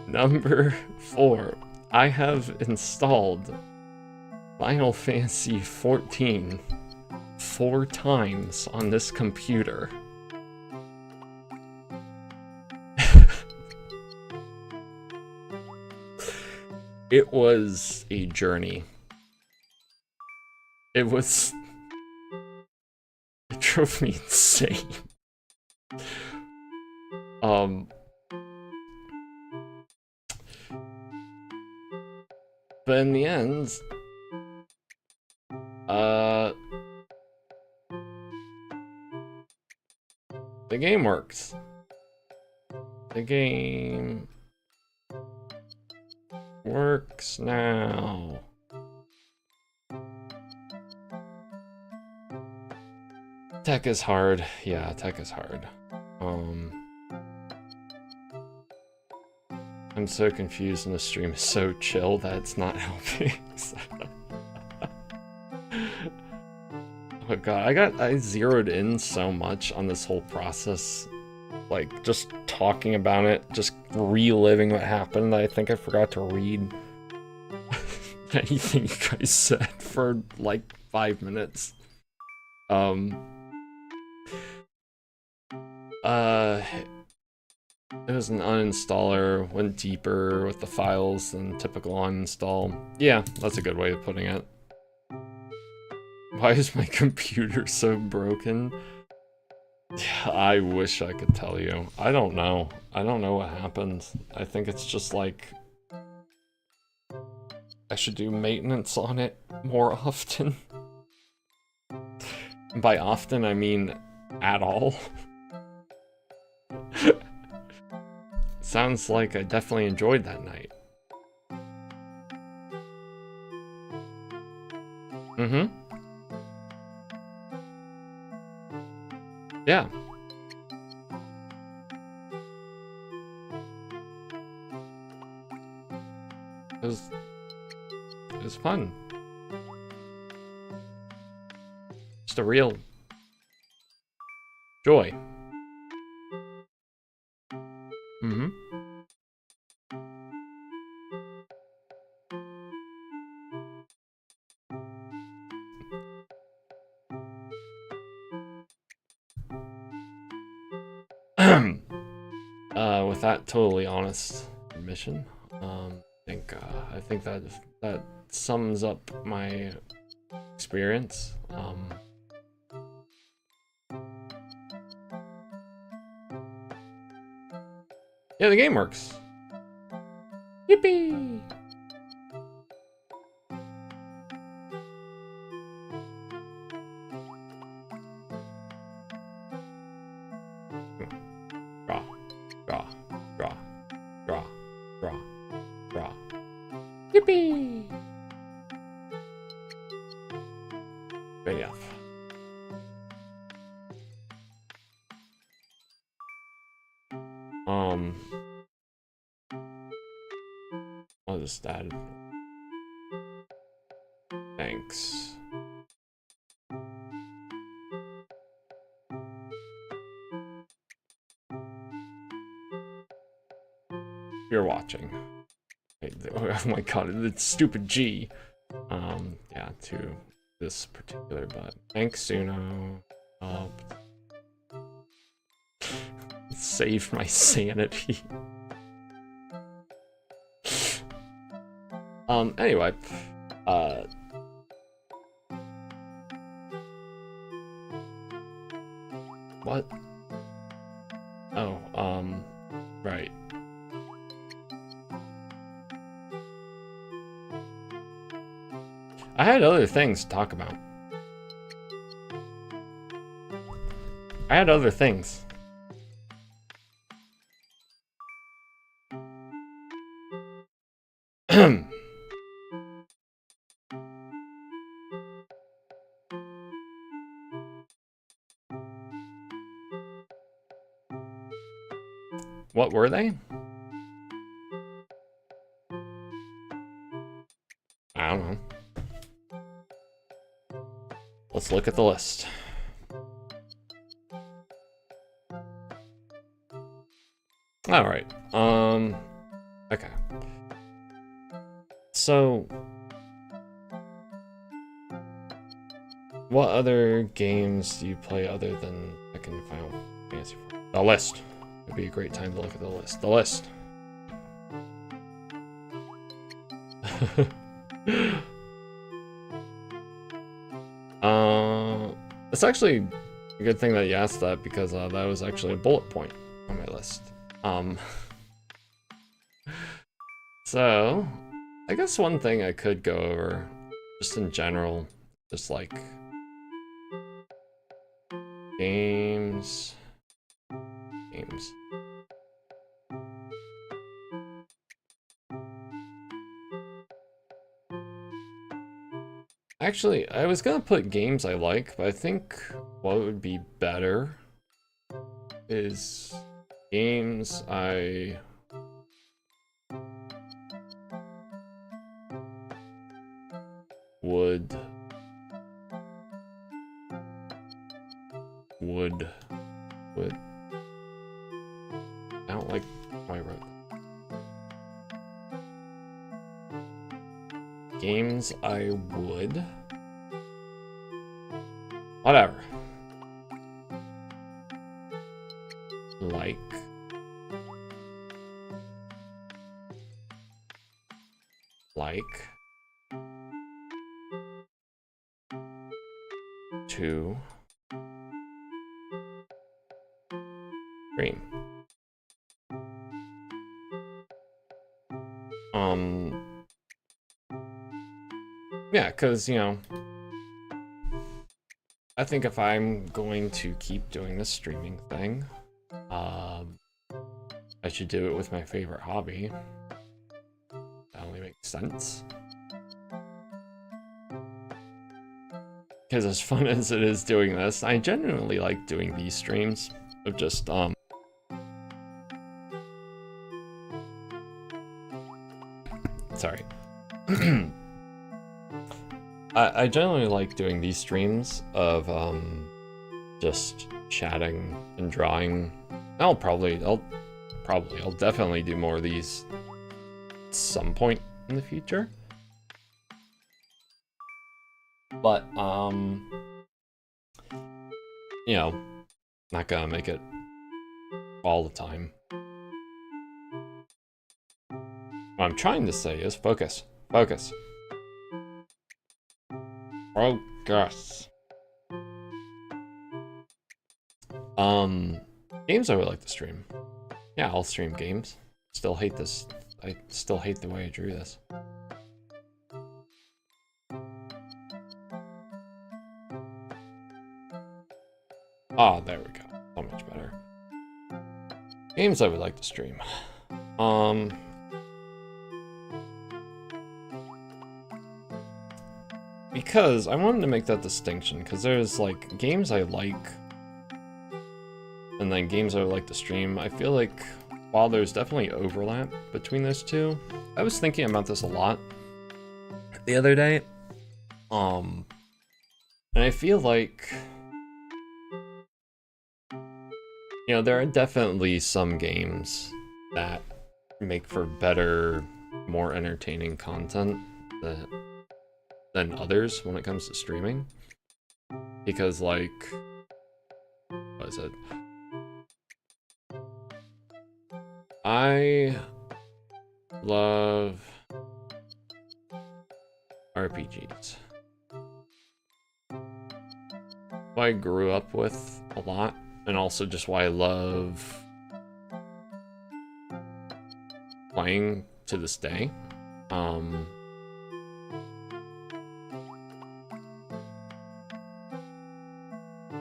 Speaker 1: number 4, I have installed Final Fantasy XIV 4 times on this computer. It was a journey. It drove me insane. But in the end, the game works. The game works now. Tech is hard. Yeah, tech is hard. I'm so confused and the stream is so chill that it's not helping. Oh god, I zeroed in so much on this whole process. Like, just talking about it, just reliving what happened. I think I forgot to read anything you guys said for like 5 minutes. It was an uninstaller, went deeper with the files than typical uninstall. Yeah, that's a good way of putting it. Why is my computer so broken? Yeah, I wish I could tell you. I don't know. I don't know what happened. I think it's just like I should do maintenance on it more often. By often, I mean at all. Sounds like I definitely enjoyed that night. Mm-hmm. Yeah. It was fun. Just a real joy. Mm-hmm. With that totally honest admission, I think that sums up my experience. Yeah, the game works. Yippee! Draw. Yippee! Good enough. I'll just add thanks. You're watching. Oh my god, it's stupid G. Yeah, to this particular button. Thanks, Suno. Saved my sanity. Anyway, what? Oh, right. I had other things to talk about. I had other things. What were they? I don't know. Let's look at the list. All right. Okay. So, what other games do you play other than Tekken Final Fantasy? The list. It'd be a great time to look at the list. The list. It's actually a good thing that you asked that because that was actually a bullet point on my list. So, I guess one thing I could go over, just in general, just like games. Actually, I was gonna put games I like, but I think what would be better is games I would I don't like how I wrote that. Games I would whatever like to stream. Yeah, because, you know, I think if I'm going to keep doing this streaming thing, I should do it with my favorite hobby. That only makes sense. Because as fun as it is doing this, I genuinely like doing these streams of just, sorry. I generally like doing these streams of just chatting and drawing. I'll definitely do more of these at some point in the future. But you know, not gonna make it all the time. What I'm trying to say is focus. Focus. Games I would like to stream. Yeah, I'll stream games. Still hate this. I still hate the way I drew this. Ah, there we go. So much better. Games I would like to stream. Because I wanted to make that distinction, because there's like games I like, and then games I would like to stream. I feel like while there's definitely overlap between those two, I was thinking about this a lot the other day. And I feel like, you know, there are definitely some games that make for better, more entertaining content than others when it comes to streaming. Because, like, what is it? I love RPGs. What I grew up with a lot, and also just why I love playing to this day.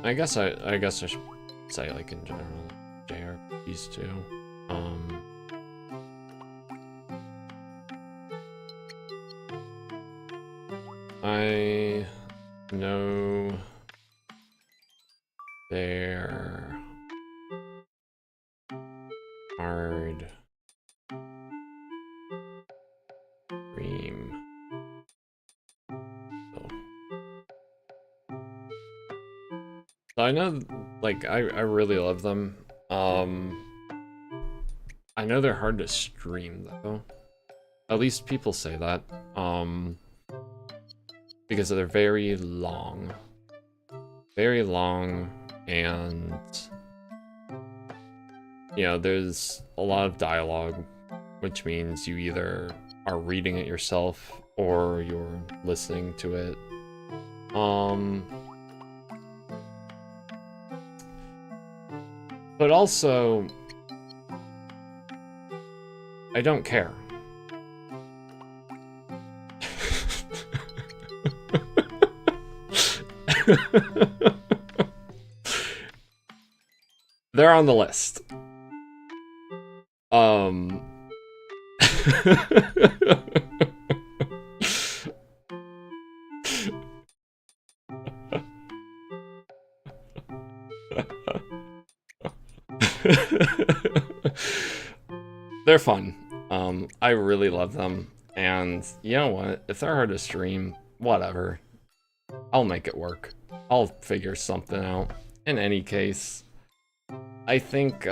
Speaker 1: I guess I should say, like, in general, JRPGs too. I know they're hard dream. So I know, like, I really love them. I know they're hard to stream though. At least people say that. Because they're very long. Very long, and you know, there's a lot of dialogue, which means you either are reading it yourself or you're listening to it. But also, I don't care. They're on the list. They're fun. I really love them. And you know what? If they're hard to stream, whatever. I'll make it work. I'll figure something out. In any case, I think,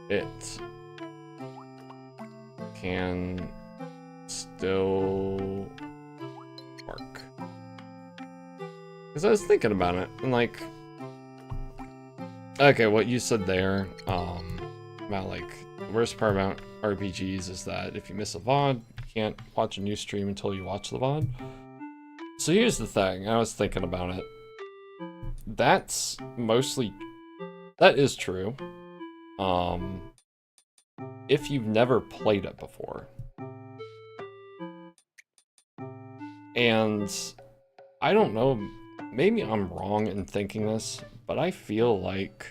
Speaker 1: it can still work. Because I was thinking about it, and like, okay, what you said there, about like, the worst part about RPGs is that if you miss a VOD, you can't watch a new stream until you watch the VOD. So here's the thing, I was thinking about it. That is true. If you've never played it before. And I don't know, maybe I'm wrong in thinking this, but I feel like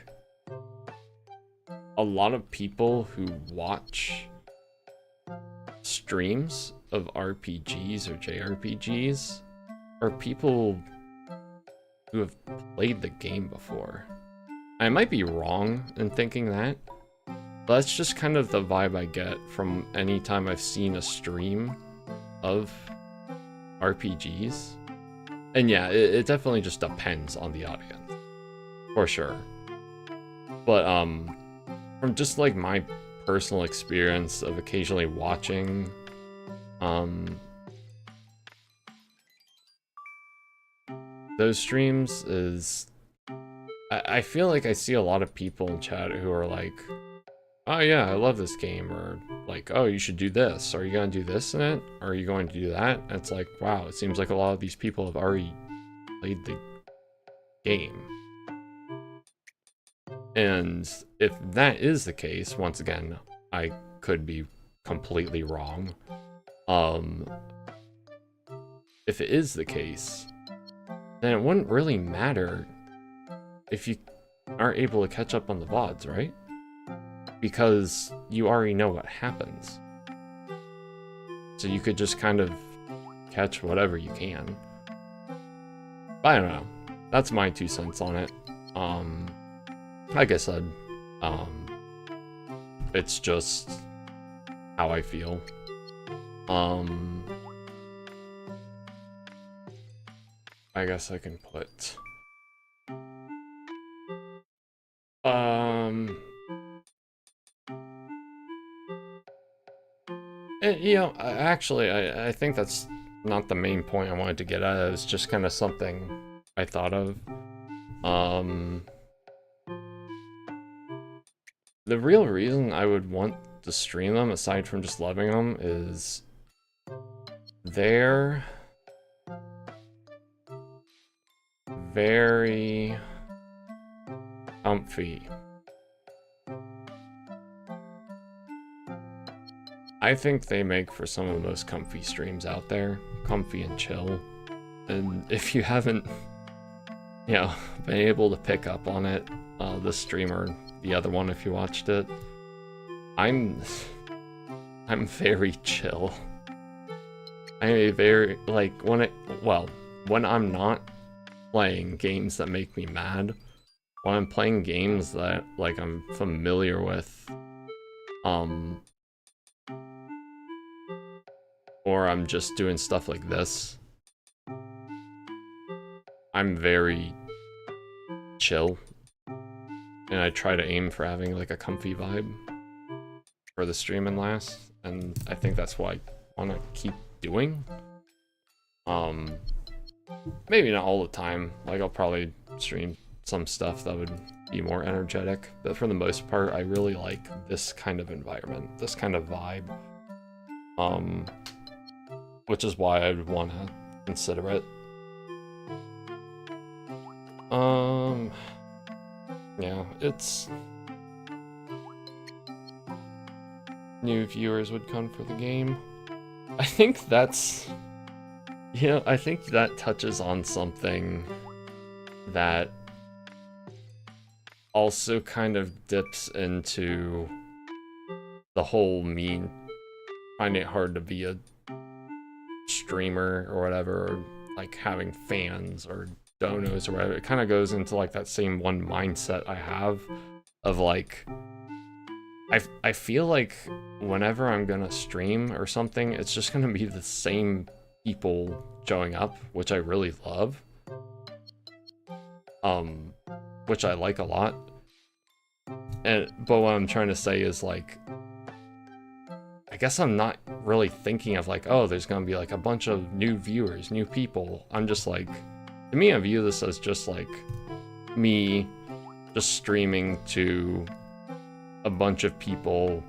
Speaker 1: a lot of people who watch streams of RPGs or JRPGs are people who have played the game before. I might be wrong in thinking that, but that's just kind of the vibe I get from any time I've seen a stream of RPGs. And yeah, it definitely just depends on the audience, for sure. But from just like my personal experience of occasionally watching those streams, is I feel like I see a lot of people in chat who are like, oh yeah, I love this game, or like, oh, you should do this. Are you going to do this in it? Or are you going to do that? And it's like, wow, it seems like a lot of these people have already played the game. And if that is the case, once again, I could be completely wrong. If it is the case, then it wouldn't really matter if you aren't able to catch up on the VODs, right? Because you already know what happens. So you could just kind of catch whatever you can. But I don't know. That's my 2 cents on it. Like I said, it's just how I feel. I guess I can put you know, actually, I think that's not the main point I wanted to get at. It was just kind of something I thought of. The real reason I would want to stream them, aside from just loving them, is they're very comfy. I think they make for some of the most comfy streams out there. Comfy and chill. And if you haven't, you know, been able to pick up on it, this streamer, the other one if you watched it, I'm very chill. I'm a very, like, when I'm not playing games that make me mad, when I'm playing games that, like, I'm familiar with, or I'm just doing stuff like this, I'm very chill, and I try to aim for having like a comfy vibe for the stream and last, and I think that's what I want to keep doing. Maybe not all the time, like I'll probably stream some stuff that would be more energetic, but for the most part I really like this kind of environment, this kind of vibe, which is why I would want to consider it. Yeah, it's... New viewers would come for the game. I think that's... Yeah, I think that touches on something that also kind of dips into the whole me finding it hard to be a streamer or whatever, or like having fans or donos or whatever. It kind of goes into like that same one mindset I have of like, I feel like whenever I'm gonna stream or something, it's just gonna be the same people showing up, which I really love, which I like a lot. But what I'm trying to say is like, I guess I'm not really thinking of like, oh, there's gonna be like a bunch of new viewers, new people. I'm just like, to me, I view this as just like me just streaming to a bunch of people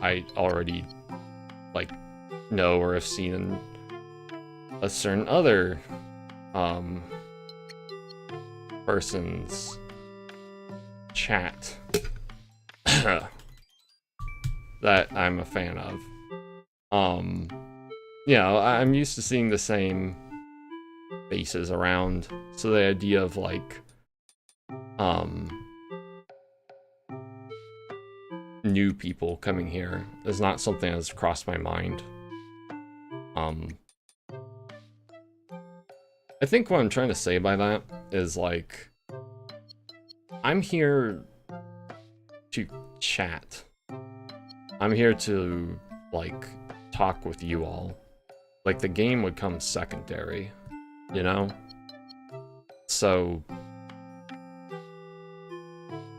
Speaker 1: I already like know or have seen in a certain other person's chat that I'm a fan of. You know, I'm used to seeing the same faces around, so the idea of like new people coming here is not something that's crossed my mind. I think what I'm trying to say by that is like, I'm here to chat. I'm here to like talk with you all. Like the game would come secondary, you know? So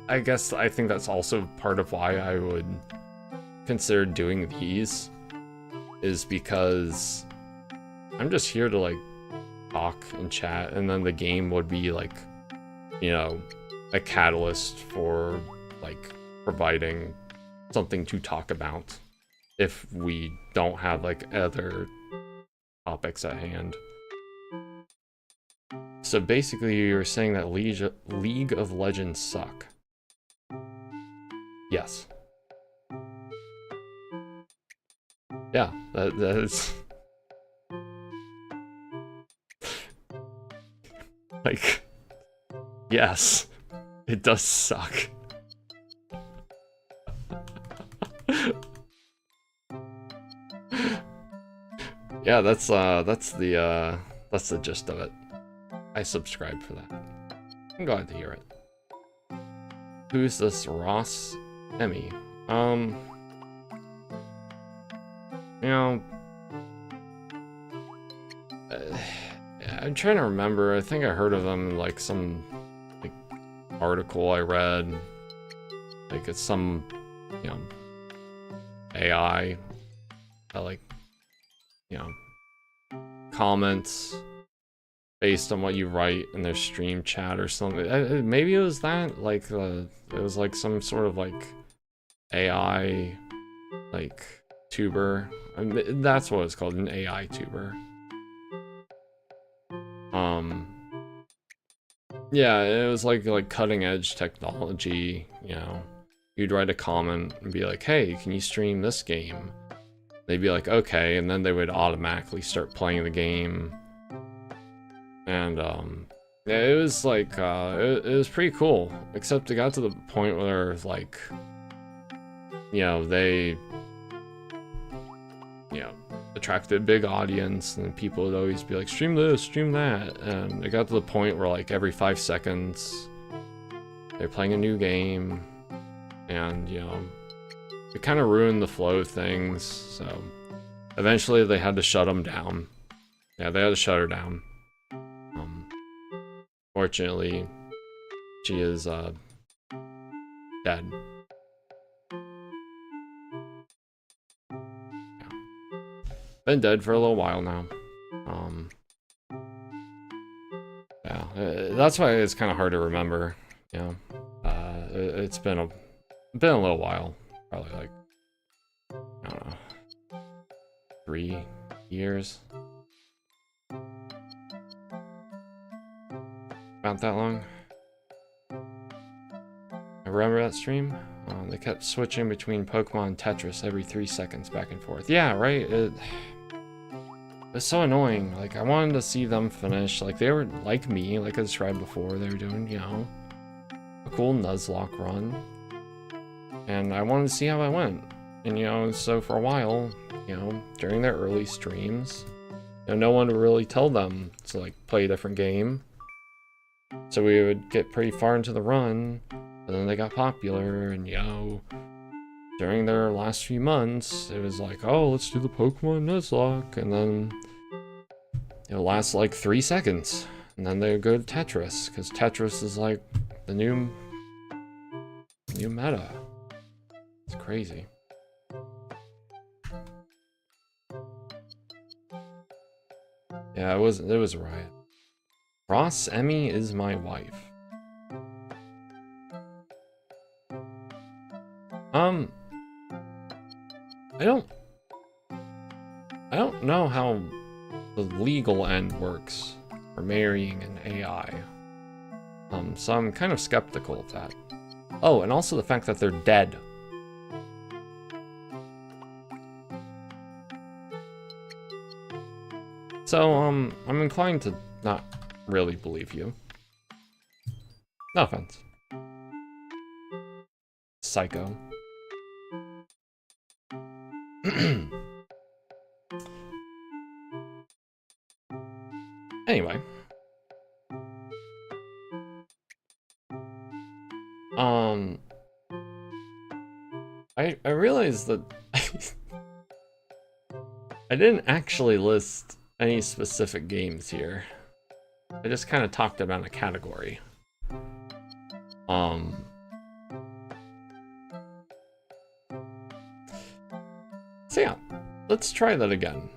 Speaker 1: I guess I think that's also part of why I would consider doing these, is because I'm just here to like talk and chat, and then the game would be like, you know, a catalyst for like providing something to talk about if we don't have like other topics at hand. So basically you're saying that League of Legends suck. Yes. Yeah, that is... like, yes, it does suck. Yeah, that's the gist of it. I subscribe for that. I'm glad to hear it. Who's this Ross Emmy? You know, I'm trying to remember. I think I heard of them in like some like article I read. Like it's some, you know, AI that like, you know, comments based on what you write in their stream chat or something. Maybe it was that, like, it was like some sort of like AI, like tuber. I mean, that's what it's called, an AI tuber. Yeah, it was like cutting edge technology. You know, you'd write a comment and be like, "Hey, can you stream this game?" They'd be like, "Okay," and then they would automatically start playing the game. And yeah, it was like it was pretty cool. Except it got to the point where like, you know, they, you know, attracted a big audience, and people would always be like, stream this, stream that, and it got to the point where like every 5 seconds they're playing a new game, and you know, it kind of ruined the flow of things. So eventually they had to shut them down. Yeah, they had to shut her down. Fortunately, she is dead. Yeah. Been dead for a little while now. Yeah, that's why it's kind of hard to remember. You know, it's been a little while, probably like, I don't know, 3 years, about that long. I remember that stream. They kept switching between Pokemon and Tetris every 3 seconds, back and forth. Yeah, right. It was so annoying. Like, I wanted to see them finish. Like, they were like me, like I described before. They were doing, you know, a cool Nuzlocke run, and I wanted to see how it went. And you know, so for a while, you know, during their early streams, you know, no one would really tell them to like play a different game. So we would get pretty far into the run, and then they got popular, and you know, during their last few months, it was like, oh, let's do the Pokemon Nuzlocke, and then it'll last like 3 seconds, and then they would go to Tetris, because Tetris is like the new meta. It's crazy. Yeah, it was a riot. Ross Emmy is my wife. I don't know how the legal end works for marrying an AI. So I'm kind of skeptical of that. Oh, and also the fact that they're dead. So, I'm inclined to not really believe you. No offense. Psycho. Anyway. I realized that I didn't actually list any specific games here. I just kind of talked about a category. So yeah, let's try that again.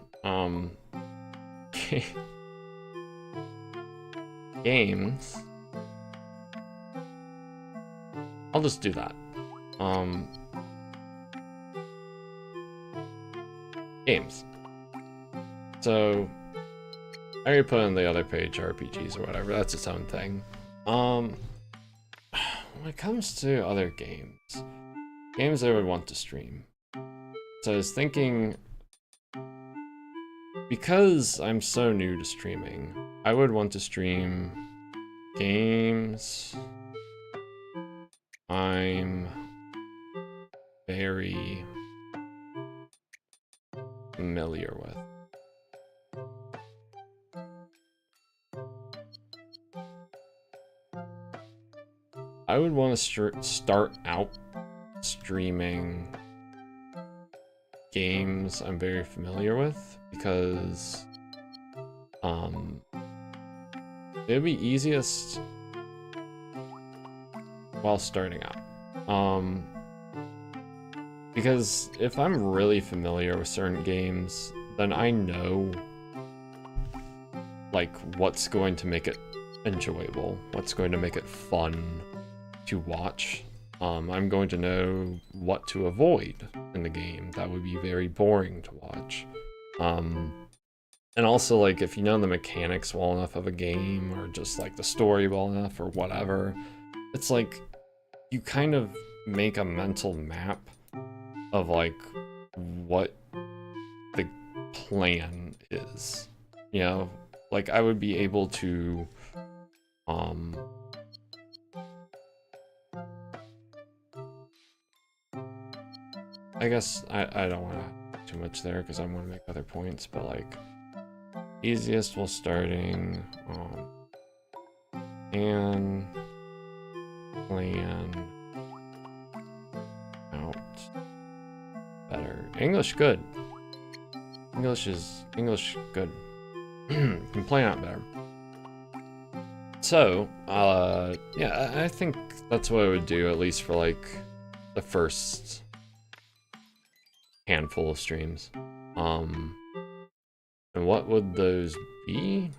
Speaker 1: Games. I'll just do that. Games. So I already put in the other page, RPGs or whatever. That's its own thing. When it comes to other games I would want to stream. So I was thinking, because I'm so new to streaming, I would want to stream games I'm very familiar with. I would want to start out streaming games I'm very familiar with, because it'd be easiest while starting out. Because if I'm really familiar with certain games, then I know like what's going to make it enjoyable, what's going to make it fun to watch. I'm going to know what to avoid in the game that would be very boring to watch. And also, like, if you know the mechanics well enough of a game, or just like the story well enough, or whatever, it's like you kind of make a mental map of like what the plan is, you know? Like, I would be able to I guess I don't want to have too much there because I want to make other points, but like easiest while starting, and plan out better. English good. English good. Can plan out better. So, yeah, I think that's what I would do, at least for like the first handful of streams. And what would those be?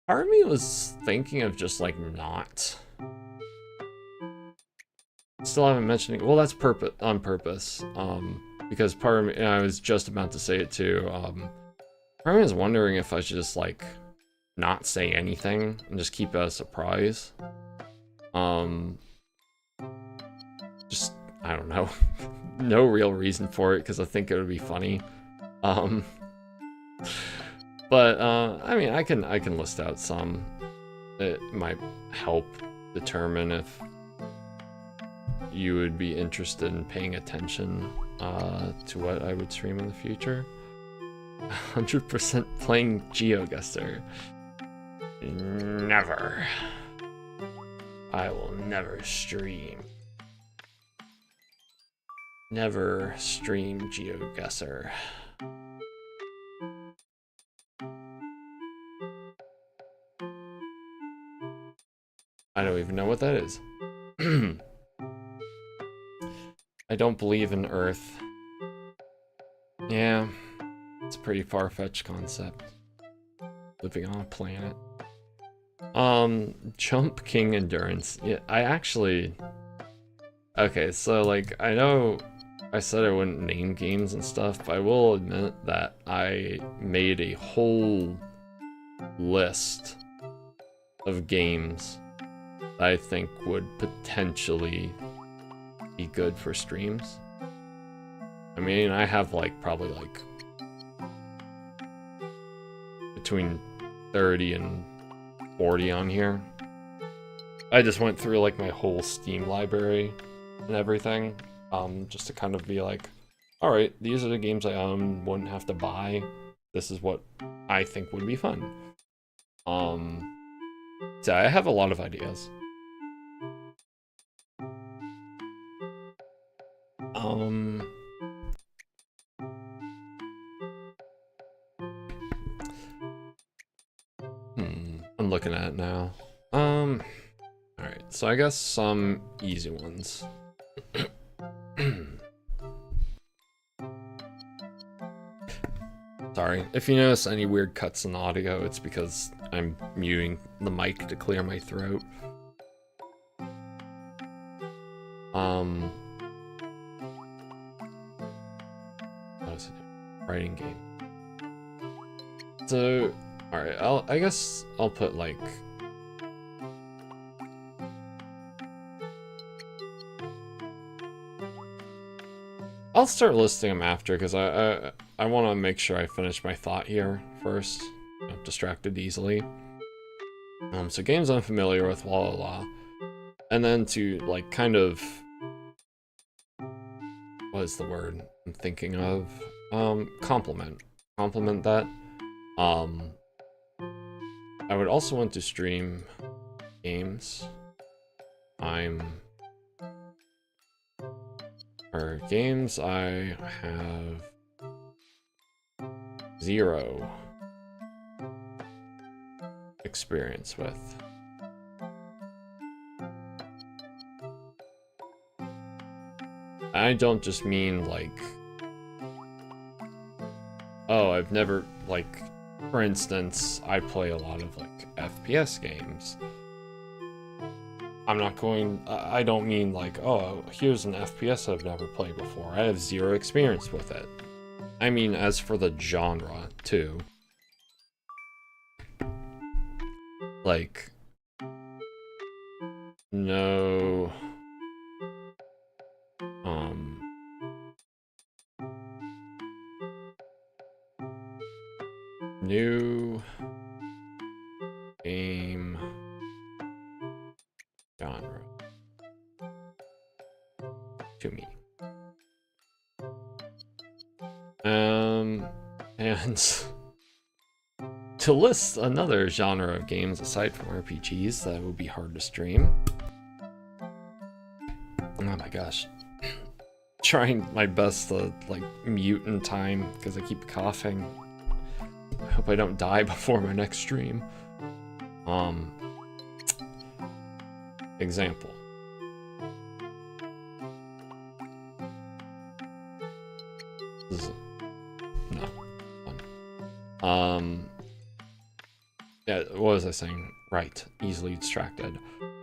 Speaker 1: Part of me was thinking of just like not. Still haven't mentioned it. Well, that's on purpose. Because part of me, and I was just about to say it too. Part of me was wondering if I should just like not say anything and just keep it a surprise. Just, I don't know. No real reason for it, because I think it would be funny. But I mean, I can list out some. It might help determine if you would be interested in paying attention to what I would stream in the future. 100% playing GeoGuessr. Never. I will never stream. Never stream GeoGuessr. I don't even know what that is. I don't believe in Earth. Yeah, it's a pretty far-fetched concept. Living on a planet. Jump King Endurance. Yeah, I actually... Okay, so like, I know I said I wouldn't name games and stuff, but I will admit that I made a whole list of games that I think would potentially be good for streams. I mean, I have like probably like between 30 and 40 on here. I just went through like my whole Steam library and everything, just to kind of be like, all right, these are the games I own, wouldn't have to buy. This is what I think would be fun. So I have a lot of ideas. I'm looking at it now. Alright, so I guess some easy ones. Sorry, if you notice any weird cuts in audio, it's because I'm muting the mic to clear my throat. What is it? Writing game. So, alright, I guess I'll put like... I'll start listing them after, because I want to make sure I finish my thought here first. I'm distracted easily. So games I'm familiar with, blah blah blah. And then to like kind of... What is the word I'm thinking of? Compliment that. I I would also want to stream games. Games I have 0 experience with. I don't just mean like, oh, I've never, like, for instance, I play a lot of like FPS games. I don't mean like, oh, here's an FPS I've never played before. I have 0 experience with it. I mean, as for the genre, too. Like, no, new game genre to me. And to list another genre of games aside from RPGs that would be hard to stream. Oh my gosh. Trying my best to like mute in time because I keep coughing. I hope I don't die before my next stream. Example. This is no fun. Yeah, what was I saying? Right, easily distracted.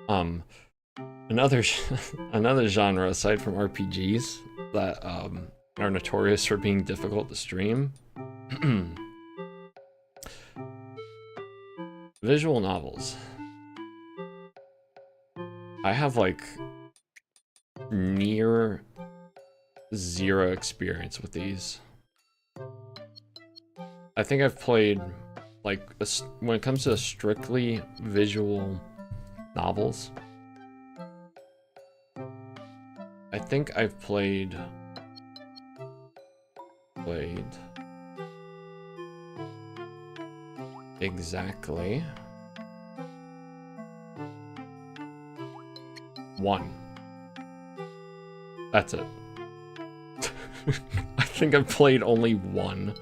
Speaker 1: Another genre aside from RPGs that are notorious for being difficult to stream. Visual novels. I have like near 0 experience with these. I think I've played like when it comes to strictly visual novels, I think I've played exactly 1. That's it. I think I've played only 1.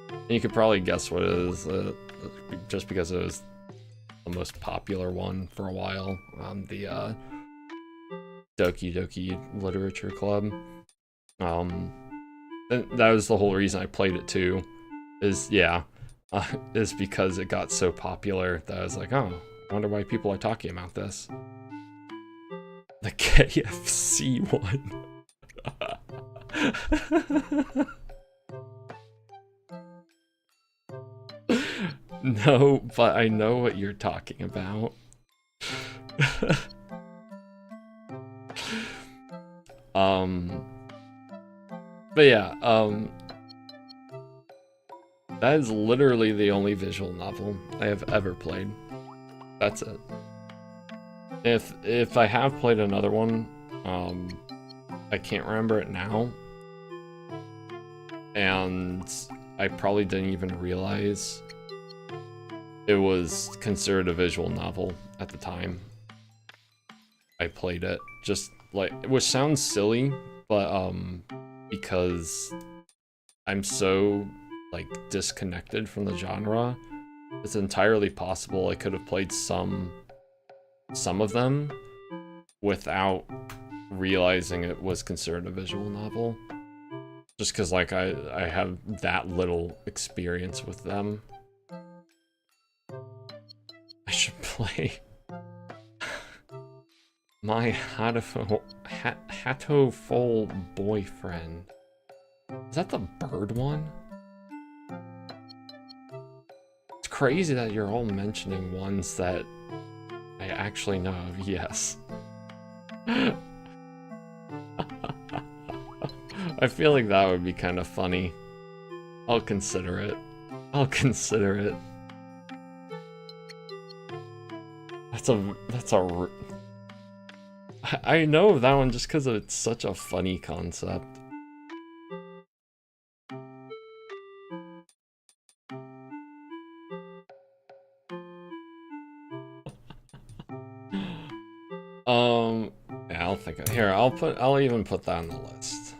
Speaker 1: And you could probably guess what it is, just because it was the most popular one for a while on the Doki Doki Literature Club. And that was the whole reason I played it too. Is because it got so popular that I was like, oh, I wonder why people are talking about this. The KFC one. No, but I know what you're talking about. But yeah, that is literally the only visual novel I have ever played. That's it. If I have played another one, I can't remember it now. And I probably didn't even realize it was considered a visual novel at the time I played it. Just like, which sounds silly, but because I'm so like disconnected from the genre, it's entirely possible I could have played some of them without realizing it was considered a visual novel. Just because like I have that little experience with them. I should play my Hatoful Boyfriend. Is that the bird one? It's crazy that you're all mentioning ones that I actually know of, yes. I feel like that would be kind of funny. I'll consider it. I know that one just because it's such a funny concept. Yeah, I'll think of here. I'll even put that on the list.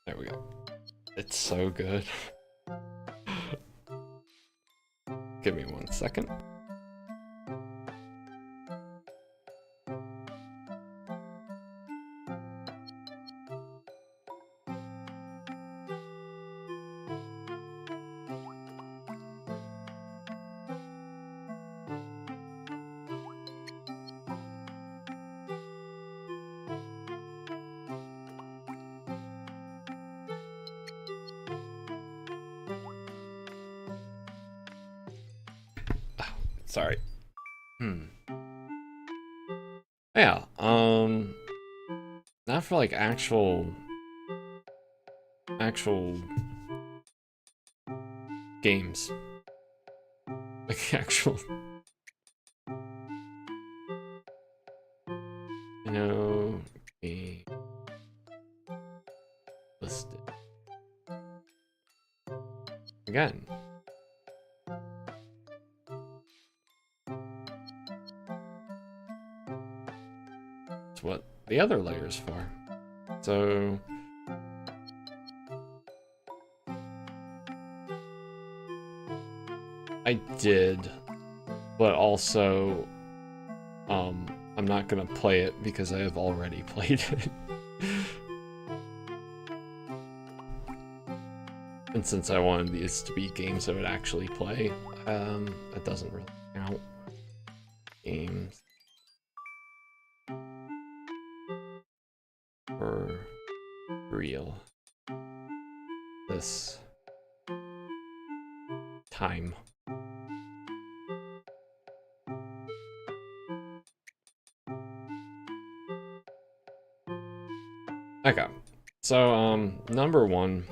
Speaker 1: There we go. It's so good. Give me 1 second. Sorry. Yeah, not for like actual games. Like actual game listed. Again. That's what the other layer's for. So I did, but also I'm not gonna play it because I have already played it. And since I wanted these to be games I would actually play, it doesn't really count. Games for real this time. Okay, so number one,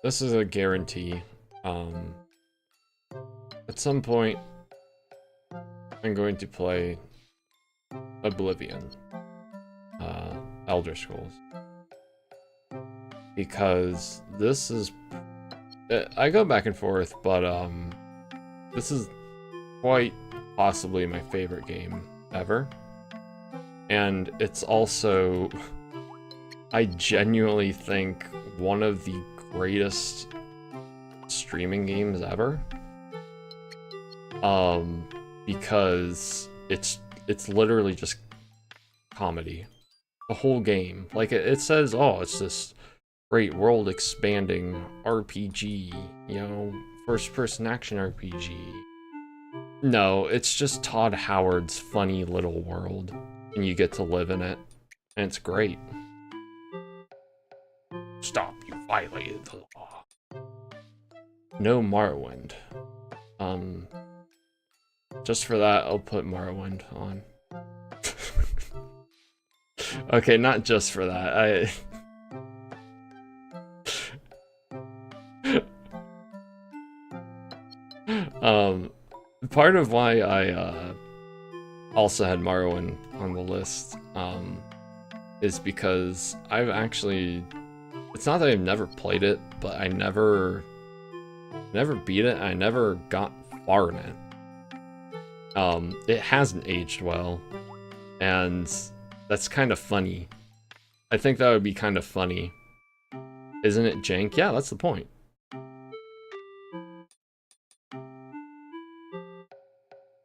Speaker 1: this is a guarantee. At some point, I'm going to play Oblivion, Elder Scrolls, because this is. I go back and forth, but this is quite possibly my favorite game ever, and it's also. I genuinely think one of the greatest streaming games ever. Because it's literally just comedy. The whole game. Like it says, oh, it's this great world expanding RPG, you know, first person action RPG. No, it's just Todd Howard's funny little world, and you get to live in it, and it's great. Stop, you violated the law. No Morrowind. Just for that, I'll put Morrowind on. Okay, not just for that. Part of why I also had Morrowind on the list is because I've actually. It's not that I've never played it, but I never beat it. I never got far in it. It hasn't aged well, and that's kind of funny. I think that would be kind of funny. Isn't it jank? Yeah, that's the point.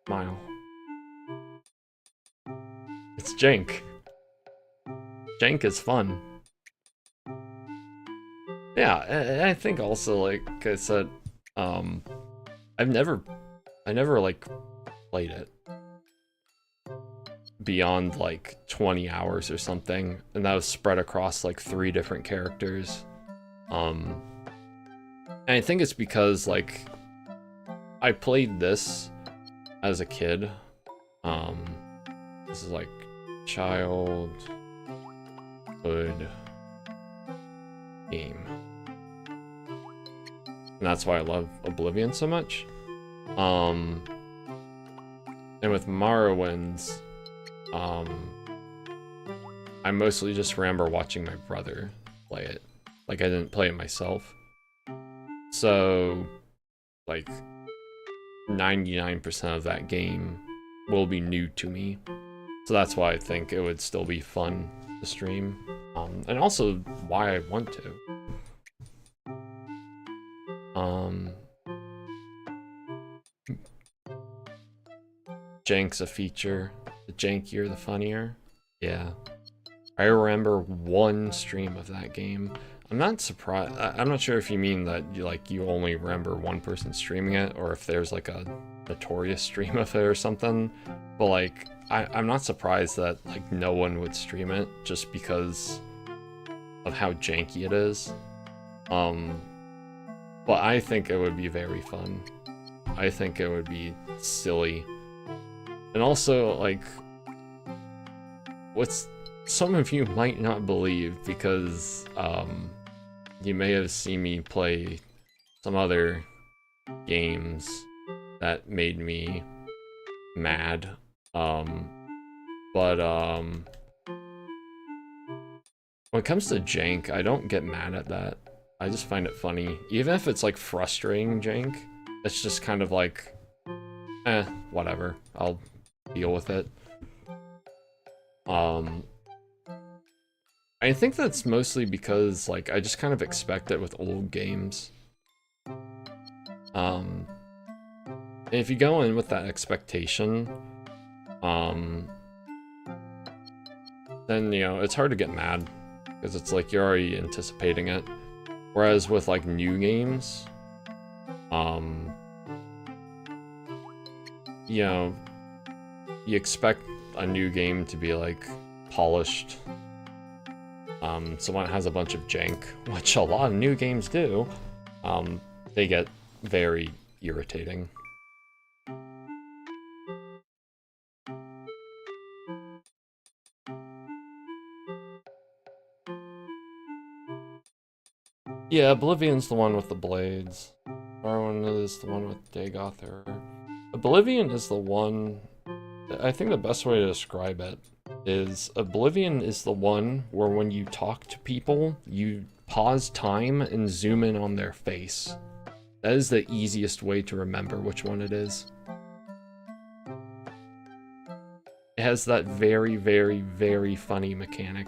Speaker 1: Smile. It's jank. Jank is fun. Yeah, I think also, like I said, I never like played it beyond like 20 hours or something, and that was spread across like 3 different characters. And I think it's because like I played this as a kid. This is like childhood game, and that's why I love Oblivion so much. And with Morrowind's, I mostly just remember watching my brother play it. Like, I didn't play it myself. So, like 99% of that game will be new to me. So that's why I think it would still be fun to stream. And also why I want to. Jank's a feature. The jankier, the funnier. Yeah. I remember one stream of that game. I'm not surprised. I'm not sure if you mean that you only remember one person streaming it, or if there's like a notorious stream of it or something. But like, I'm not surprised that like no one would stream it just because of how janky it is. But I think it would be very fun. I think it would be silly. And also, like, what's some of you might not believe, because you may have seen me play some other games that made me mad. But when it comes to jank, I don't get mad at that. I just find it funny. Even if it's like frustrating jank, it's just kind of like, whatever. I'll deal with it. I think that's mostly because like I just kind of expect it with old games. And if you go in with that expectation, then you know it's hard to get mad because it's like you're already anticipating it. Whereas with like new games, you know, you expect a new game to be like polished. So when it has a bunch of jank, which a lot of new games do, they get very irritating. Yeah, Oblivion's the one with the blades. Darwin is the one with Dagoth error. Oblivion is the one... I think the best way to describe it is Oblivion is the one where when you talk to people, you pause time and zoom in on their face. That is the easiest way to remember which one it is. It has that very, very, very funny mechanic.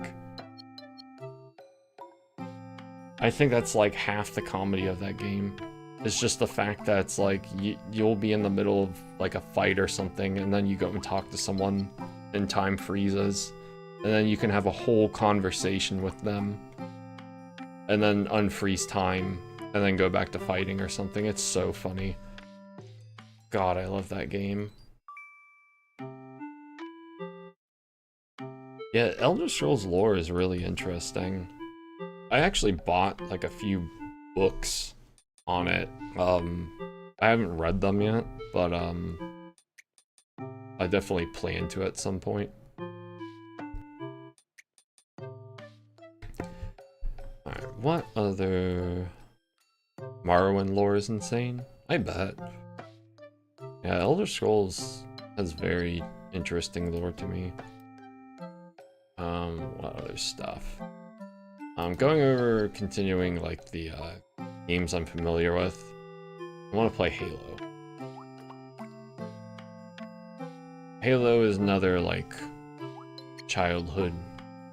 Speaker 1: I think that's like half the comedy of that game. It's just the fact that it's like you'll be in the middle of like a fight or something, and then you go and talk to someone and time freezes, and then you can have a whole conversation with them and then unfreeze time and then go back to fighting or something. It's so funny. God, I love that game. Yeah, Elder Scrolls lore is really interesting. I actually bought like a few books on it. I haven't read them yet, but I definitely plan to at some point. Alright, what other Morrowind lore is insane? I bet. Yeah, Elder Scrolls has very interesting lore to me. What other stuff? I'm going over continuing like the games I'm familiar with. I want to play Halo. Halo is another like childhood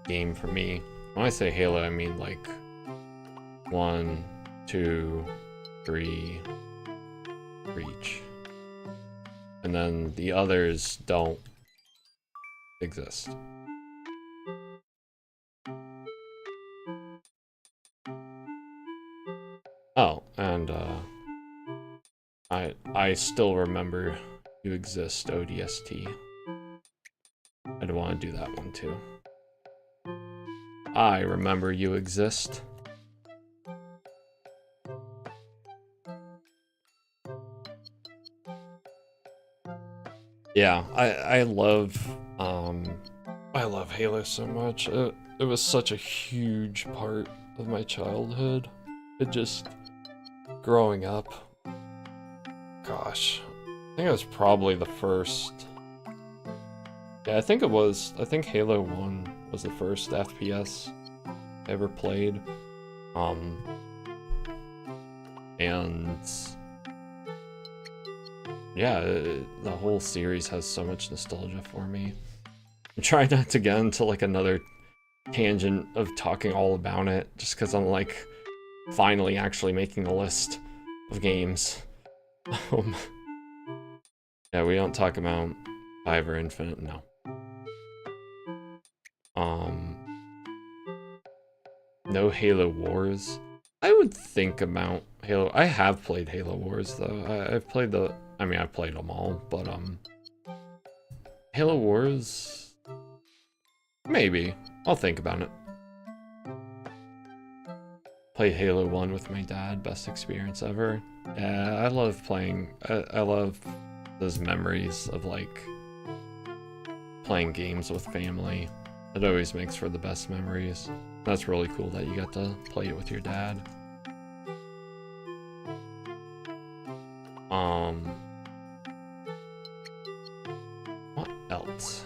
Speaker 1: game for me. When I say Halo, I mean like 1, 2, 3, Reach. And then the others don't exist. Oh, and I still remember You Exist, ODST. I'd want to do that one too. I remember You Exist. Yeah, I love Halo so much. It was such a huge part of my childhood. It just growing up. Gosh, I think it was probably the first. Yeah, I think it was. I think Halo 1 was the first FPS I ever played. And yeah, the whole series has so much nostalgia for me. I'm trying not to get into like another tangent of talking all about it, just because I'm like finally actually making a list of games. Yeah, we don't talk about Five or Infinite, no. No Halo Wars. I would think about Halo. I have played Halo Wars though. I've played I've played them all, but Halo Wars, maybe. I'll think about it. Played Halo 1 with my dad, best experience ever. Yeah, I love playing, I love those memories of like playing games with family. It always makes for the best memories. That's really cool that you got to play it with your dad. What else?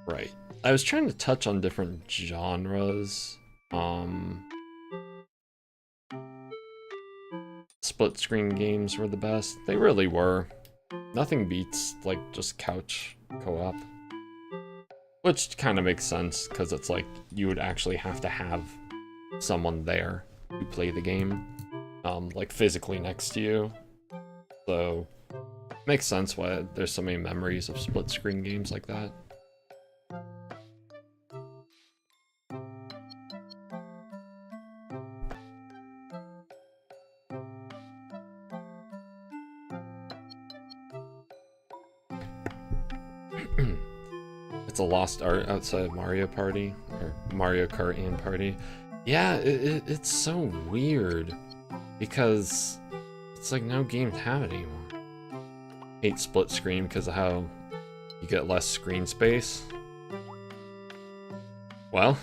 Speaker 1: Right. I was trying to touch on different genres. Split screen games were the best. They really were. Nothing beats like just couch co-op. Which kind of makes sense because it's like you would actually have to have someone there to play the game, like physically next to you. So makes sense why there's so many memories of split screen games like that. It's a lost art outside of Mario Party, or Mario Kart and Party. Yeah, it's so weird, because it's like no games have it anymore. Hate split screen because of how you get less screen space. Well,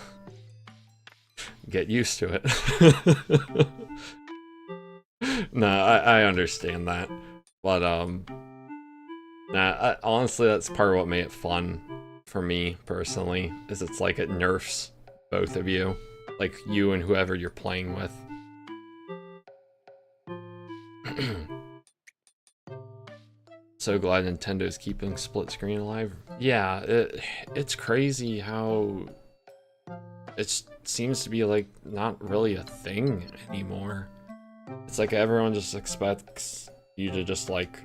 Speaker 1: get used to it. Nah, I understand that, but nah, honestly, that's part of what made it fun for me personally, is it's like it nerfs both of you, like you and whoever you're playing with. So glad Nintendo's keeping split screen alive. Yeah, it's crazy how it seems to be like not really a thing anymore. It's like everyone just expects you to just like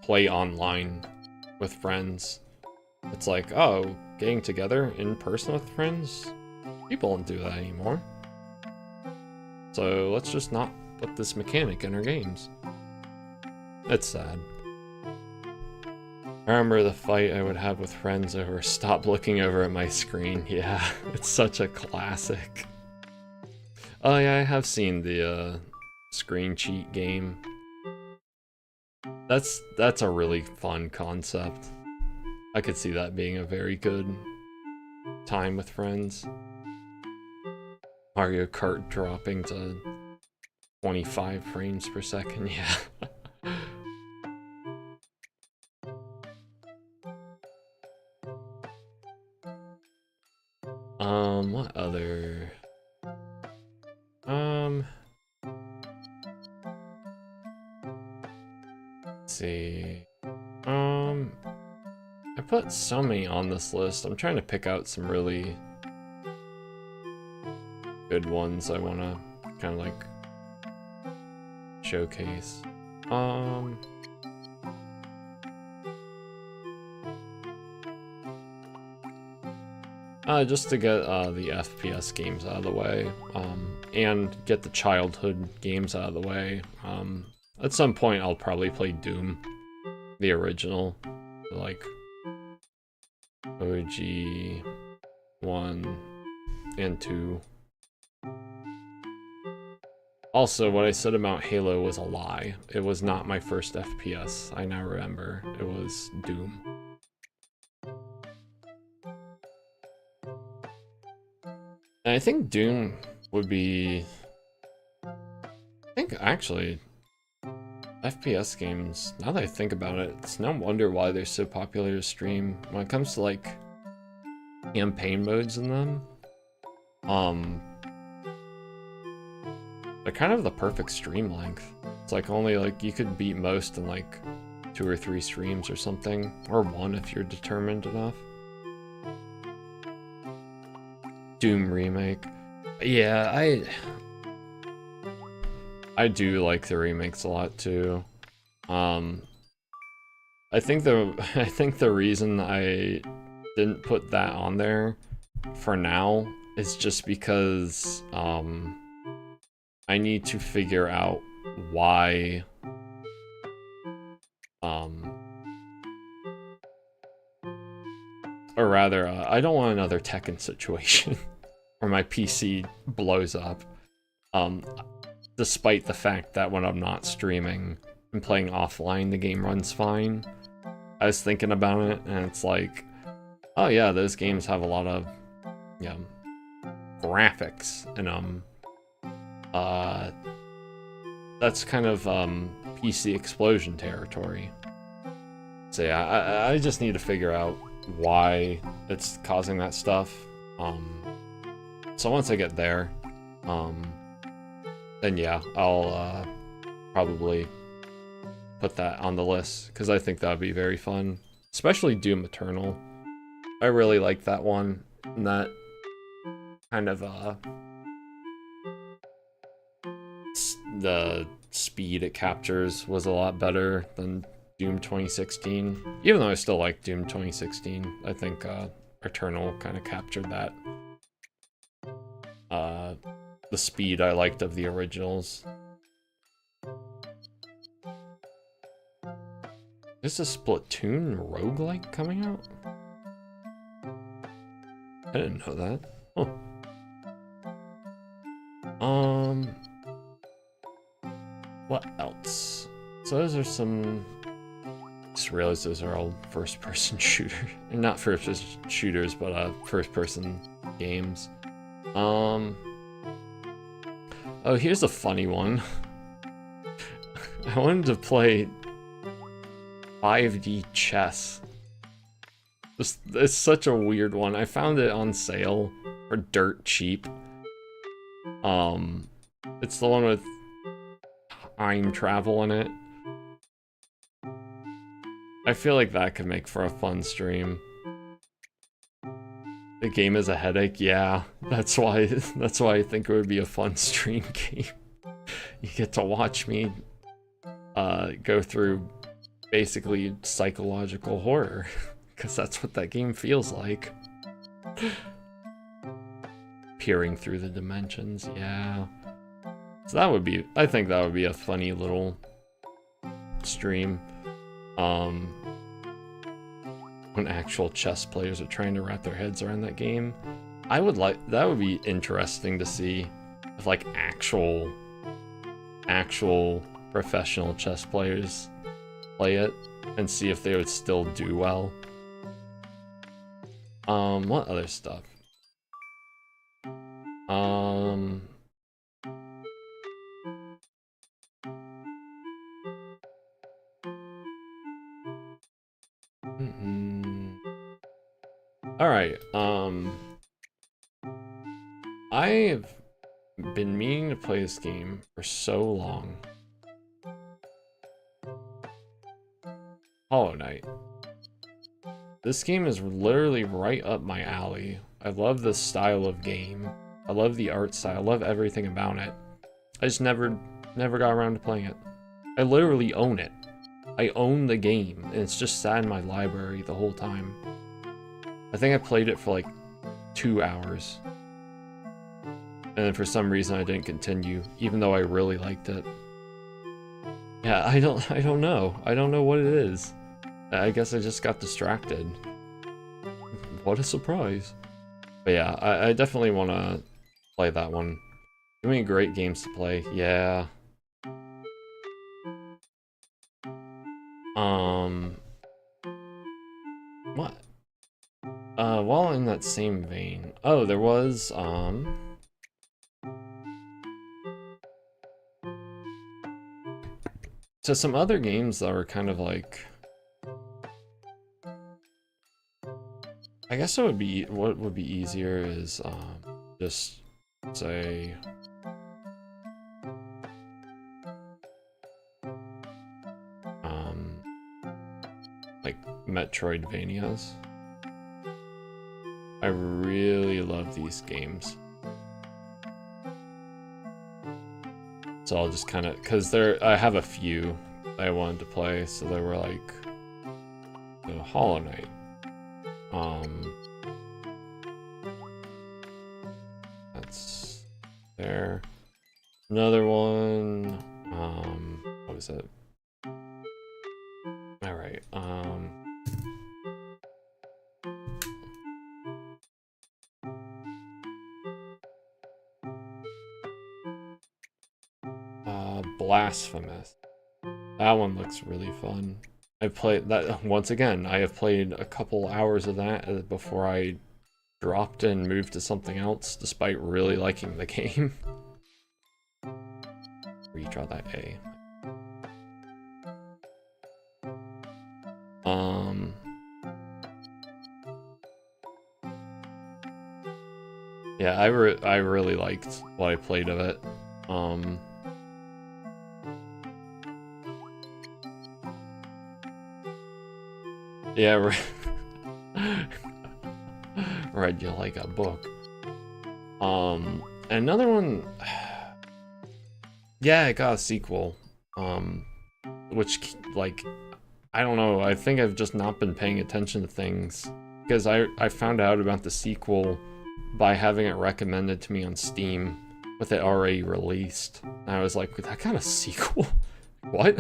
Speaker 1: play online with friends. It's like, oh, getting together in person with friends? People don't do that anymore. So let's just not put this mechanic in our games. It's sad. I remember the fight I would have with friends over stop looking over at my screen. Yeah, it's such a classic. Oh yeah, I have seen the screen cheat game. That's a really fun concept. I could see that being a very good time with friends. Mario Kart dropping to 25 frames per second, yeah. What other? Let's see. I put so many on this list. I'm trying to pick out some really good ones I want to kind of like showcase. Just to get the FPS games out of the way, and get the childhood games out of the way. At some point I'll probably play Doom, the original, like OG 1 and 2. Also, what I said about Halo was a lie. It was not my first FPS. I now remember. It was Doom. And I think Doom would be... I think, actually, FPS games, now that I think about it, it's no wonder why they're so popular to stream. When it comes to, like, campaign modes in them, they're kind of the perfect stream length. It's like only like you could beat most in like 2 or 3 streams or something, or 1 if you're determined enough. Doom remake. Yeah, I do like the remakes a lot too. I think the reason I didn't put that on there for now is just because I need to figure out why or rather I don't want another Tekken situation where my PC blows up. Despite the fact that when I'm not streaming and playing offline, the game runs fine. I was thinking about it, and it's like, oh yeah, those games have a lot of, yeah, graphics in them. That's kind of PC explosion territory. So yeah, I just need to figure out why it's causing that stuff. So once I get there, then yeah, I'll probably put that on the list, because I think that would be very fun. Especially Doom Eternal. I really like that one, and that kind of the speed it captures was a lot better than Doom 2016. Even though I still like Doom 2016, I think Eternal kind of captured that. The speed I liked of the originals. Is a Splatoon roguelike coming out? I didn't know that. Huh. What else? So those are some... Just realized those are all first-person shooter. Not first-person shooters, but first-person games. Oh, here's a funny one. I wanted to play 5D chess. It's such a weird one. I found it on sale for dirt cheap. It's the one with time travel in it. I feel like that could make for a fun stream. The game is a headache, yeah. That's why I think it would be a fun stream game. You get to watch me go through basically psychological horror, because that's what that game feels like. Peering through the dimensions, yeah. So that would be, I think that would be a funny little stream. When actual chess players are trying to wrap their heads around that game. That would be interesting to see if like actual professional chess players play it and see if they would still do well. What other stuff? Alright, I've been meaning to play this game for so long. Hollow Knight. This game is literally right up my alley. I love this style of game. I love the art style. I love everything about it. I just never got around to playing it. I literally own it. I own the game, and it's just sat in my library the whole time. I think I played it for like 2 hours. And then for some reason I didn't continue, even though I really liked it. Yeah, I don't know. I don't know what it is. I guess I just got distracted. What a surprise. But yeah, I definitely want to play that one. Too many great games to play. Yeah. What? While in that same vein. Oh, there was, so some other games that were kind of like... I guess what would be easier is, just say... like Metroidvanias. I really love these games. So I'll just kind of, cause I have a few I wanted to play, so they were like Hollow Knight. That's there. Another one. What was it? All right. Blasphemous. That one looks really fun. I played that once again. I have played a couple hours of that before I dropped and moved to something else, despite really liking the game. Redraw that A. Yeah, I really liked what I played of it. Yeah, read you like a book. Another one. Yeah, it got a sequel. Which, like, I don't know. I think I've just not been paying attention to things because I found out about the sequel by having it recommended to me on Steam with it already released. And I was like, that got a sequel? What?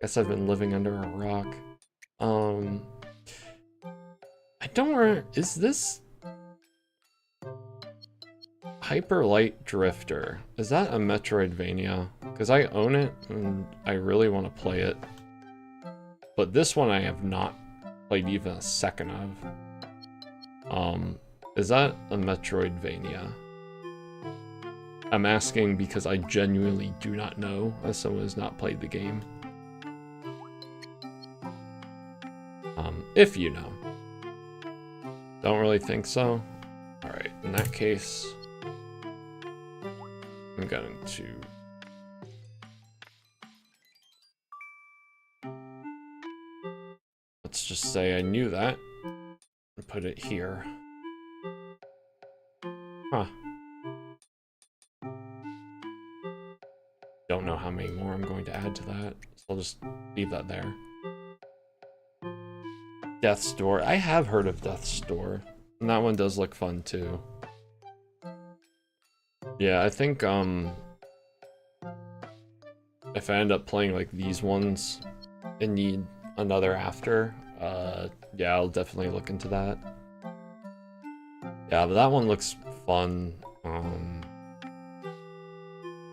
Speaker 1: Guess I've been living under a rock. I don't remember. Is this Hyper Light Drifter? Is that a Metroidvania? Because I own it and I really want to play it. But this one I have not played even a second of. Is that a Metroidvania? I'm asking because I genuinely do not know, as someone who has not played the game. If you know. Don't really think so? Alright, in that case, I'm going to... Let's just say I knew that, and put it here. Huh. Don't know how many more I'm going to add to that, so I'll just leave that there. Death's Door. I have heard of Death's Door, and that one does look fun too. Yeah, I think if I end up playing like these ones and need another after, yeah, I'll definitely look into that. Yeah, but that one looks fun.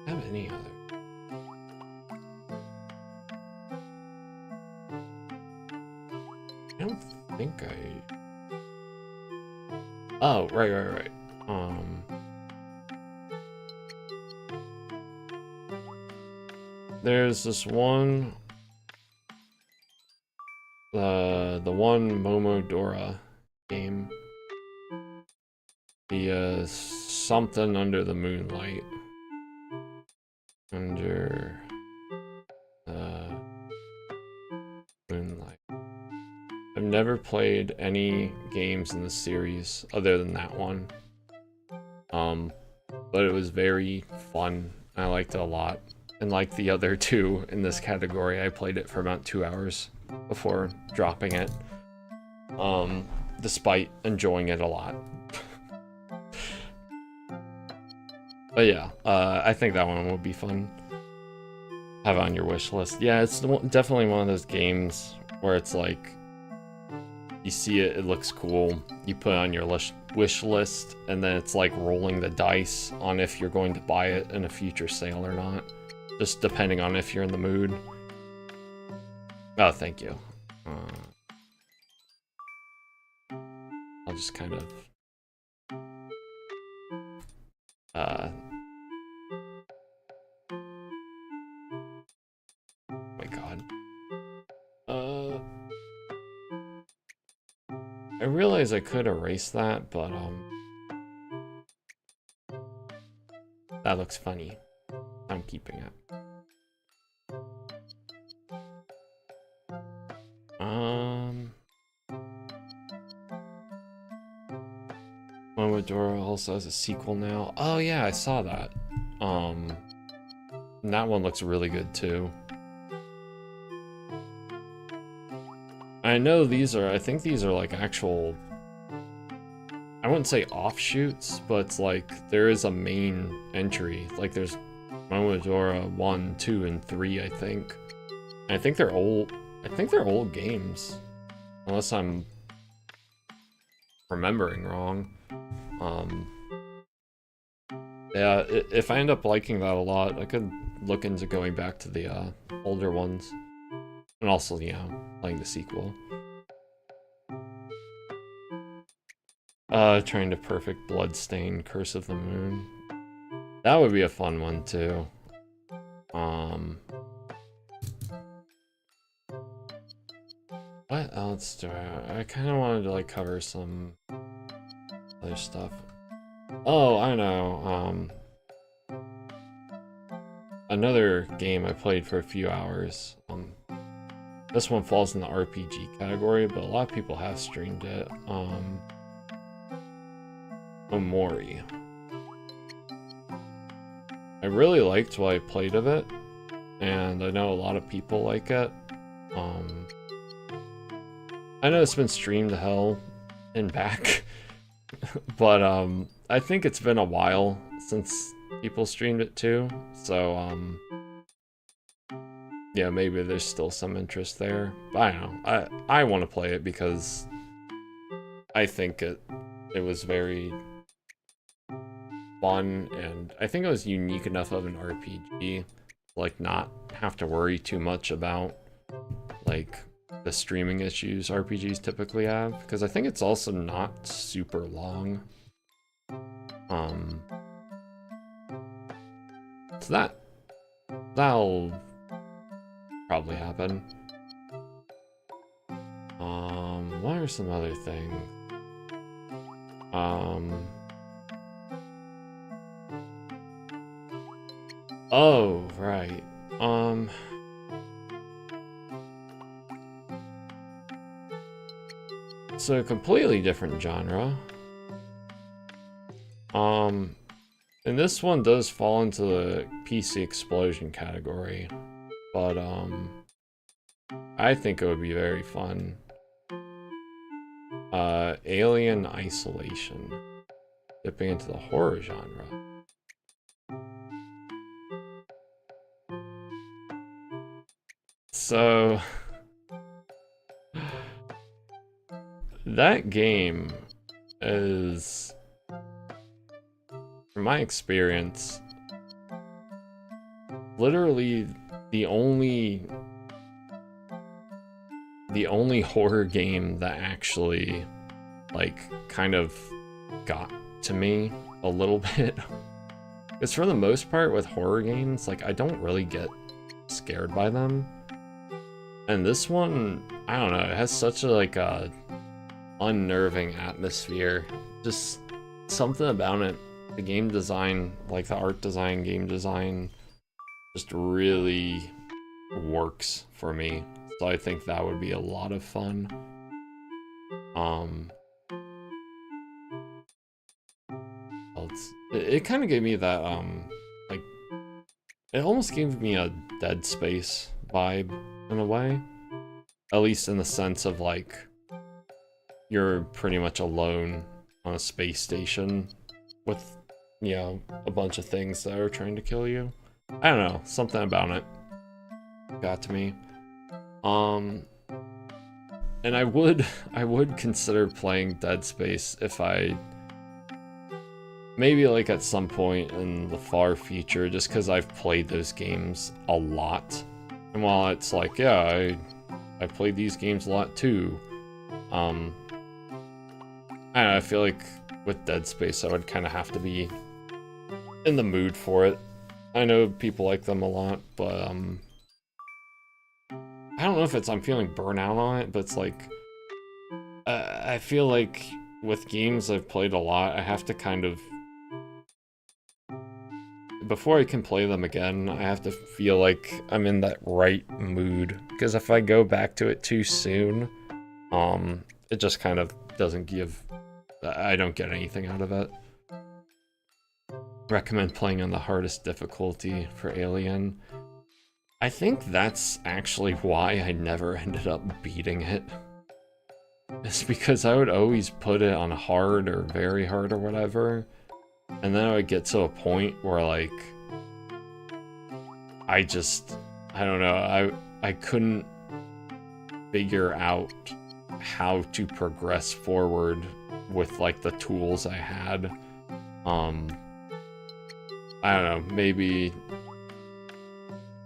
Speaker 1: Have any other? I don't think I... Oh, right. There's this one... the one Momodora game. The, something under the moonlight. Under... moonlight. I've never played any games in the series other than that one. But it was very fun. I liked it a lot. And like the other two in this category, I played it for about 2 hours before dropping it. Despite enjoying it a lot. But yeah, I think that one would be fun. Have on your wish list. Yeah, it's definitely one of those games where it's like, you see it, it looks cool, you put it on your wish list, and then it's like rolling the dice on if you're going to buy it in a future sale or not. Just depending on if you're in the mood. Oh, thank you. I'll just kind of... oh my god. I realize I could erase that, but, that looks funny. I'm keeping it. Momodora also has a sequel now. Oh yeah, I saw that. And that one looks really good too. I know I think these are like actual, I wouldn't say offshoots, but it's like there is a main entry. Like there's Momodora 1, 2, and 3, I think. And I think they're old. I think they're old games. Unless I'm remembering wrong. Yeah, if I end up liking that a lot, I could look into going back to the older ones. And also, you know, playing the sequel. Trying to perfect Bloodstain, Curse of the Moon. That would be a fun one too. What else do I kind of wanted to like cover some other stuff. Oh, I know. Another game I played for a few hours. This one falls in the RPG category, but a lot of people have streamed it. Omori. I really liked what I played of it, and I know a lot of people like it. I know it's been streamed to hell and back, but I think it's been a while since people streamed it too, so yeah, maybe there's still some interest there. But I don't know. I want to play it because I think it was very fun, and I think it was unique enough of an RPG, like not have to worry too much about like the streaming issues RPGs typically have, because I think it's also not super long. So that'll probably happen. What are some other things? Oh, right. So a completely different genre. And this one does fall into the PC explosion category, but I think it would be very fun. Alien Isolation. Dipping into the horror genre. So that game is, from my experience, literally the only horror game that actually like kind of got to me a little bit. Because for the most part with horror games, like I don't really get scared by them. And this one, I don't know, it has such a like a unnerving atmosphere. Just something about it. The game design, like the art design, game design, just really works for me. So I think that would be a lot of fun. It kind of gave me that like, it almost gave me a Dead Space vibe in a way. At least in the sense of like, you're pretty much alone on a space station with, you know, a bunch of things that are trying to kill you. I don't know, something about it got to me. And I would consider playing Dead Space if I, maybe like at some point in the far future, just because I've played those games a lot. And while it's like, yeah, I played these games a lot too, I don't know, I feel like with Dead Space I would kind of have to be in the mood for it. I know people like them a lot, but I don't know if it's I'm feeling burnout on it, but it's like I feel like with games I've played a lot, I have to kind of, before I can play them again, I have to feel like I'm in that right mood. Because if I go back to it too soon, it just kind of doesn't give... I don't get anything out of it. Recommend playing on the hardest difficulty for Alien. I think that's actually why I never ended up beating it. It's because I would always put it on hard or very hard or whatever, and then I would get to a point where, like, I don't know, I couldn't figure out how to progress forward with, like, the tools I had. I don't know, maybe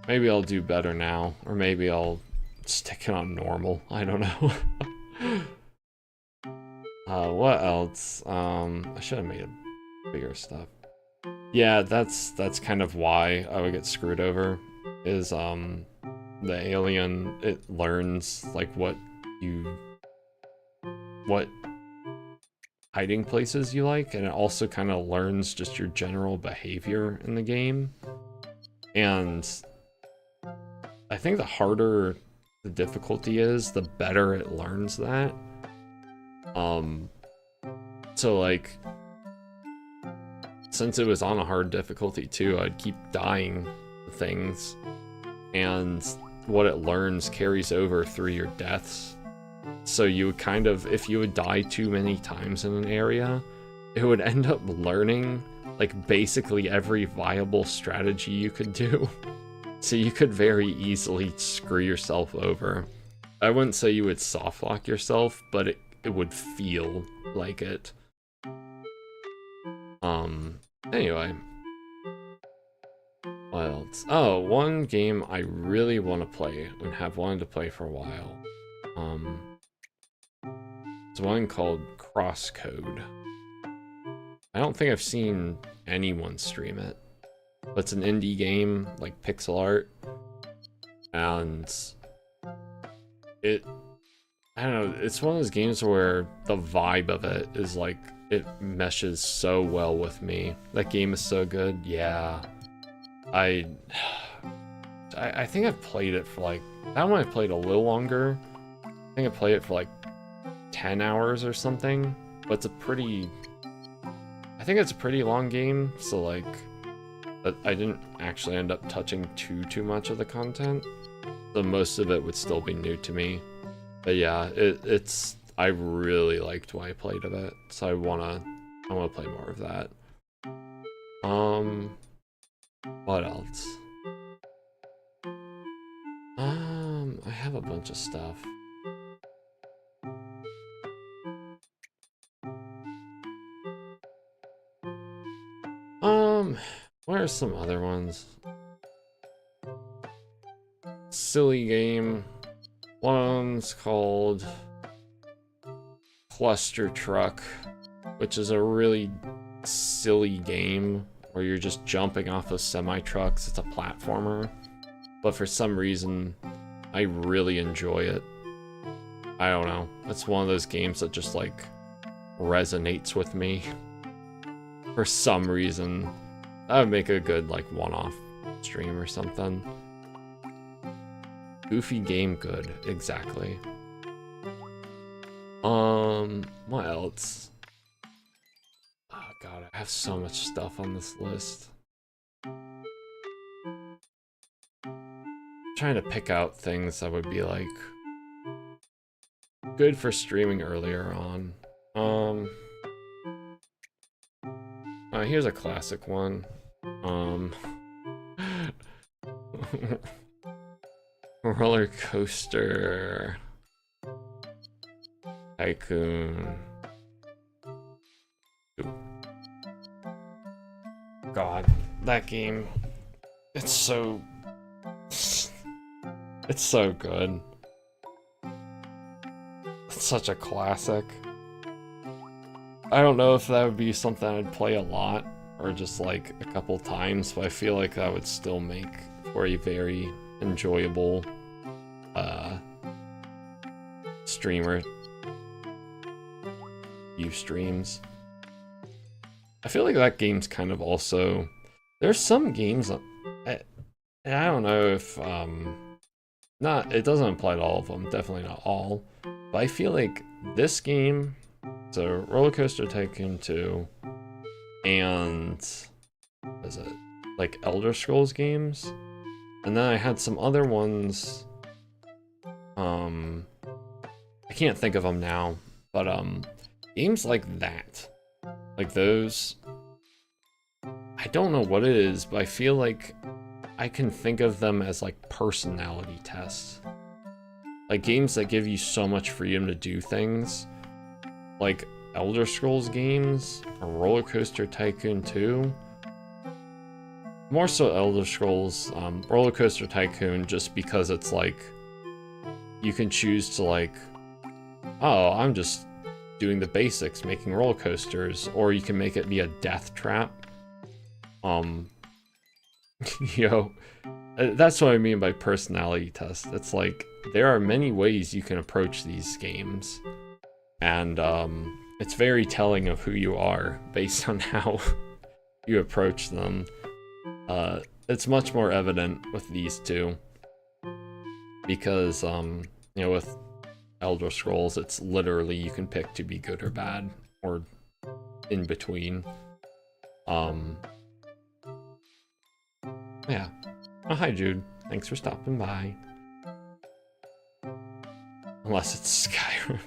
Speaker 1: I'll do better now, or maybe I'll stick it on normal. I don't know. What else? I should have made bigger stuff. Yeah, that's kind of why I would get screwed over. Is the alien, it learns like what hiding places you like, and it also kind of learns just your general behavior in the game. And I think the harder the difficulty is, the better it learns that. So like, since it was on a hard difficulty too, I'd keep dying to things, and what it learns carries over through your deaths. So you would kind of, if you would die too many times in an area, it would end up learning like basically every viable strategy you could do. So you could very easily screw yourself over. I wouldn't say you would soft lock yourself, but it would feel like it. Anyway. What else? Oh, one game I really want to play and have wanted to play for a while. It's one called Crosscode. I don't think I've seen anyone stream it. But it's an indie game, like pixel art. And I don't know, it's one of those games where the vibe of it is like, it meshes so well with me. That game is so good. Yeah. I think I've played it for like, that one I played a little longer. I think I played it for like 10 hours or something. But it's a pretty, I think it's a pretty long game. So like, but I didn't actually end up touching too much of the content. So most of it would still be new to me. But yeah, I really liked what I played of it, so I wanna play more of that. What else? I have a bunch of stuff. Where are some other ones? Silly game. One's called Cluster Truck, which is a really silly game where you're just jumping off of semi-trucks. It's a platformer, but for some reason I really enjoy it. I don't know, it's one of those games that just like resonates with me for some reason. That would make a good like one-off stream or something. Goofy game, good, exactly. What else? Oh god, I have so much stuff on this list. I'm trying to pick out things that would be like good for streaming earlier on. Here's a classic one. Roller Coaster Tycoon. God, that game, it's so good. It's such a classic. I don't know if that would be something I'd play a lot or just like a couple times, but I feel like that would still make for a very enjoyable streamer streams. I feel like that game's kind of also There's some games, I don't know if, it doesn't apply to all of them, definitely not all, but I feel like this game, so Roller Coaster Tycoon 2, and, what is it, like Elder Scrolls games, and then I had some other ones, I can't think of them now, but, games like that, like those, I don't know what it is, but I feel like I can think of them as like personality tests. Like games that give you so much freedom to do things, like Elder Scrolls games or Roller Coaster Tycoon 2. More so Elder Scrolls, Roller Coaster Tycoon, just because it's like you can choose to like, oh, I'm just doing the basics, making roller coasters, or you can make it be a death trap. You know, that's what I mean by personality test. It's like there are many ways you can approach these games, and it's very telling of who you are based on how you approach them. It's much more evident with these two because you know, with Elder Scrolls, it's literally you can pick to be good or bad or in between. Yeah. Oh, hi, Jude. Thanks for stopping by. Unless it's Skyrim.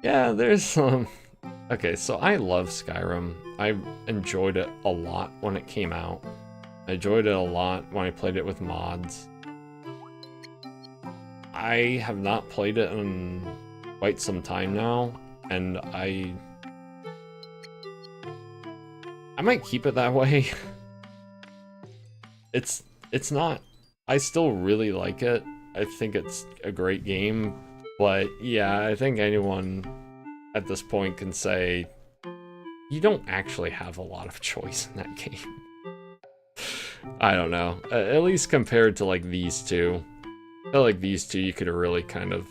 Speaker 1: Yeah, there's some. Okay, so I love Skyrim. I enjoyed it a lot when it came out. I enjoyed it a lot when I played it with mods. I have not played it in quite some time now, and I might keep it that way. It's not. I still really like it. I think it's a great game, but yeah, I think anyone at this point can say you don't actually have a lot of choice in that game. I don't know. At least compared to like these two. I feel like these two you could really kind of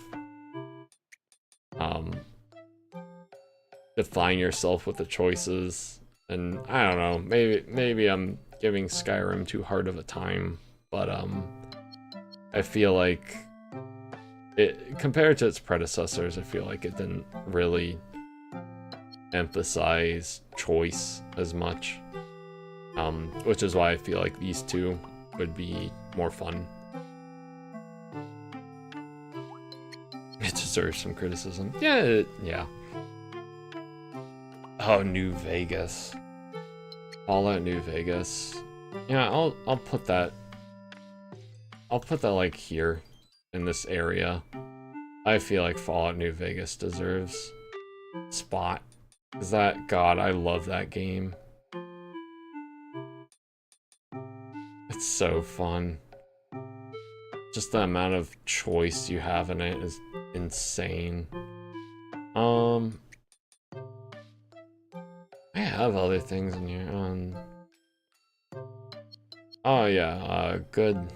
Speaker 1: define yourself with the choices. And I don't know, maybe I'm giving Skyrim too hard of a time, but I feel like it, compared to its predecessors, I feel like it didn't really emphasize choice as much, which is why I feel like these two would be more fun. It deserves some criticism. Yeah, yeah. Oh, New Vegas. Fallout New Vegas. Yeah, I'll put that. I'll put that like here in this area. I feel like Fallout New Vegas deserves spot. Is that, God, I love that game. It's so fun. Just the amount of choice you have in it is insane. I have other things in here. Oh yeah, good.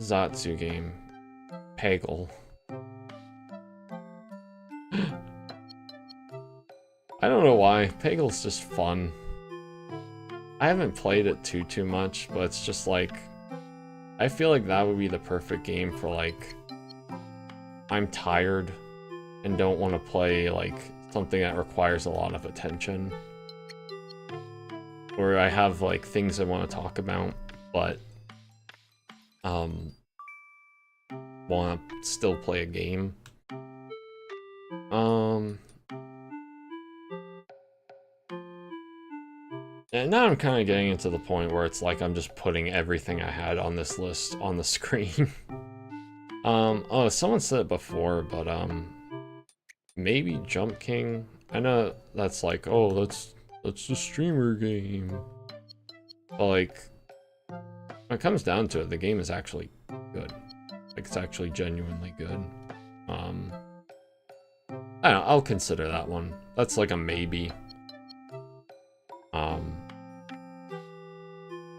Speaker 1: Zatsu game. Peggle. I don't know why. Peggle's just fun. I haven't played it too much, but it's just like, I feel like that would be the perfect game for like, I'm tired and don't want to play like something that requires a lot of attention. Or I have like things I want to talk about, but want to still play a game. And now I'm kind of getting into the point where it's like I'm just putting everything I had on this list on the screen. Oh, someone said it before, but maybe Jump King. I know that's like, oh, that's the streamer game. But like, when it comes down to it, the game is actually good. Like, it's actually genuinely good. I don't know, I'll consider that one. That's like a maybe.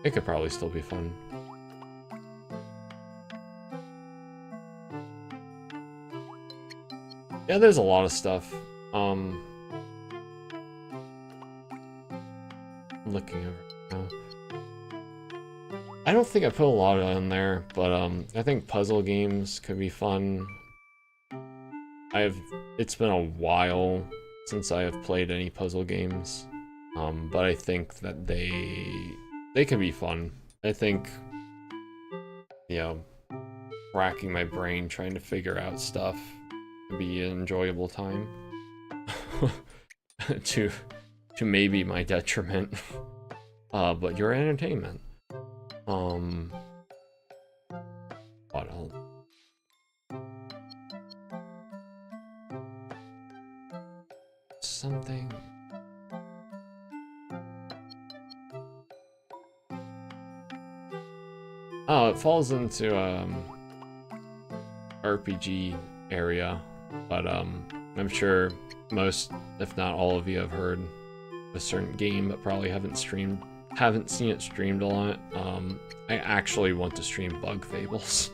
Speaker 1: It could probably still be fun. Yeah, there's a lot of stuff. looking over now. I don't think I put a lot in there, but I think puzzle games could be fun. It's been a while since I have played any puzzle games, but I think that they can be fun. I think, you know, racking my brain trying to figure out stuff would be an enjoyable time. to maybe my detriment, but your entertainment. What else? Something. Oh, it falls into RPG area, but I'm sure most, if not all of you, have heard of a certain game, but probably haven't seen it streamed a lot. I actually want to stream Bug Fables.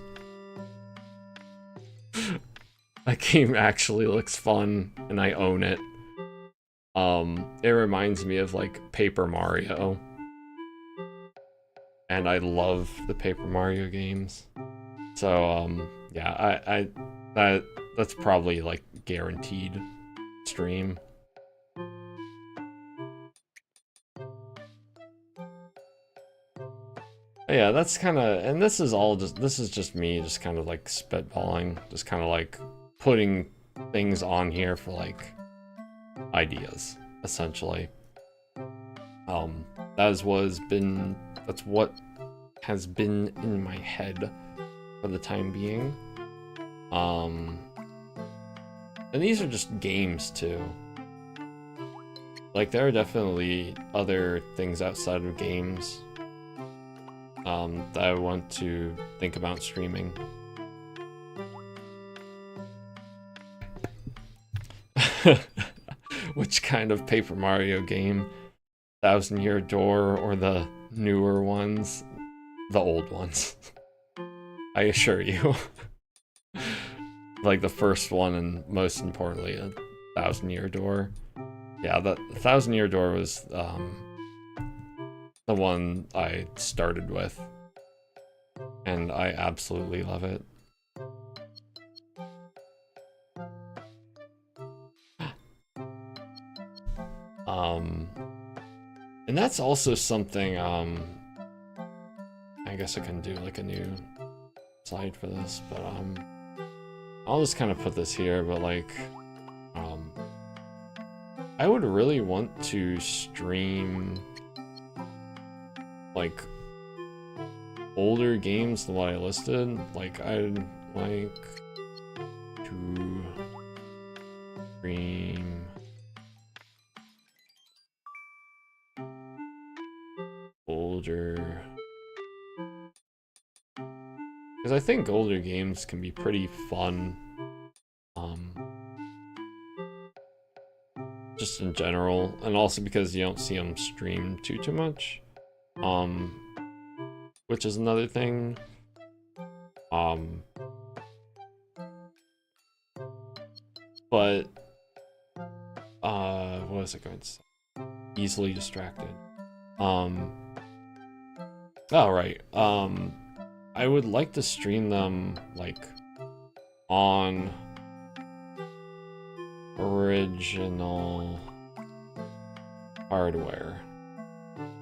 Speaker 1: That game actually looks fun, and I own it. It reminds me of like Paper Mario, and I love the Paper Mario games. So yeah, that's probably like guaranteed stream. Yeah, that's kind of, and this is just me just kind of like spitballing, just kind of like putting things on here for like ideas, essentially. That's what has been in my head for the time being. And these are just games too. Like, there are definitely other things outside of games that I want to think about streaming. Which kind of Paper Mario game? 1,000 Year Door or the newer ones? The old ones. I assure you. Like the first one, and most importantly, a 1,000 Year Door. Yeah, the 1,000 Year Door was the one I started with, and I absolutely love it. And that's also something, I guess I can do like a new slide for this, but I'll just kind of put this here, but like, I would really want to stream like older games than what I listed. Like, I'd like to stream older, because I think older games can be pretty fun, just in general, and also because you don't see them streamed too much, which is another thing. But what was I going to say? Easily distracted. Oh, right. I would like to stream them like on original hardware,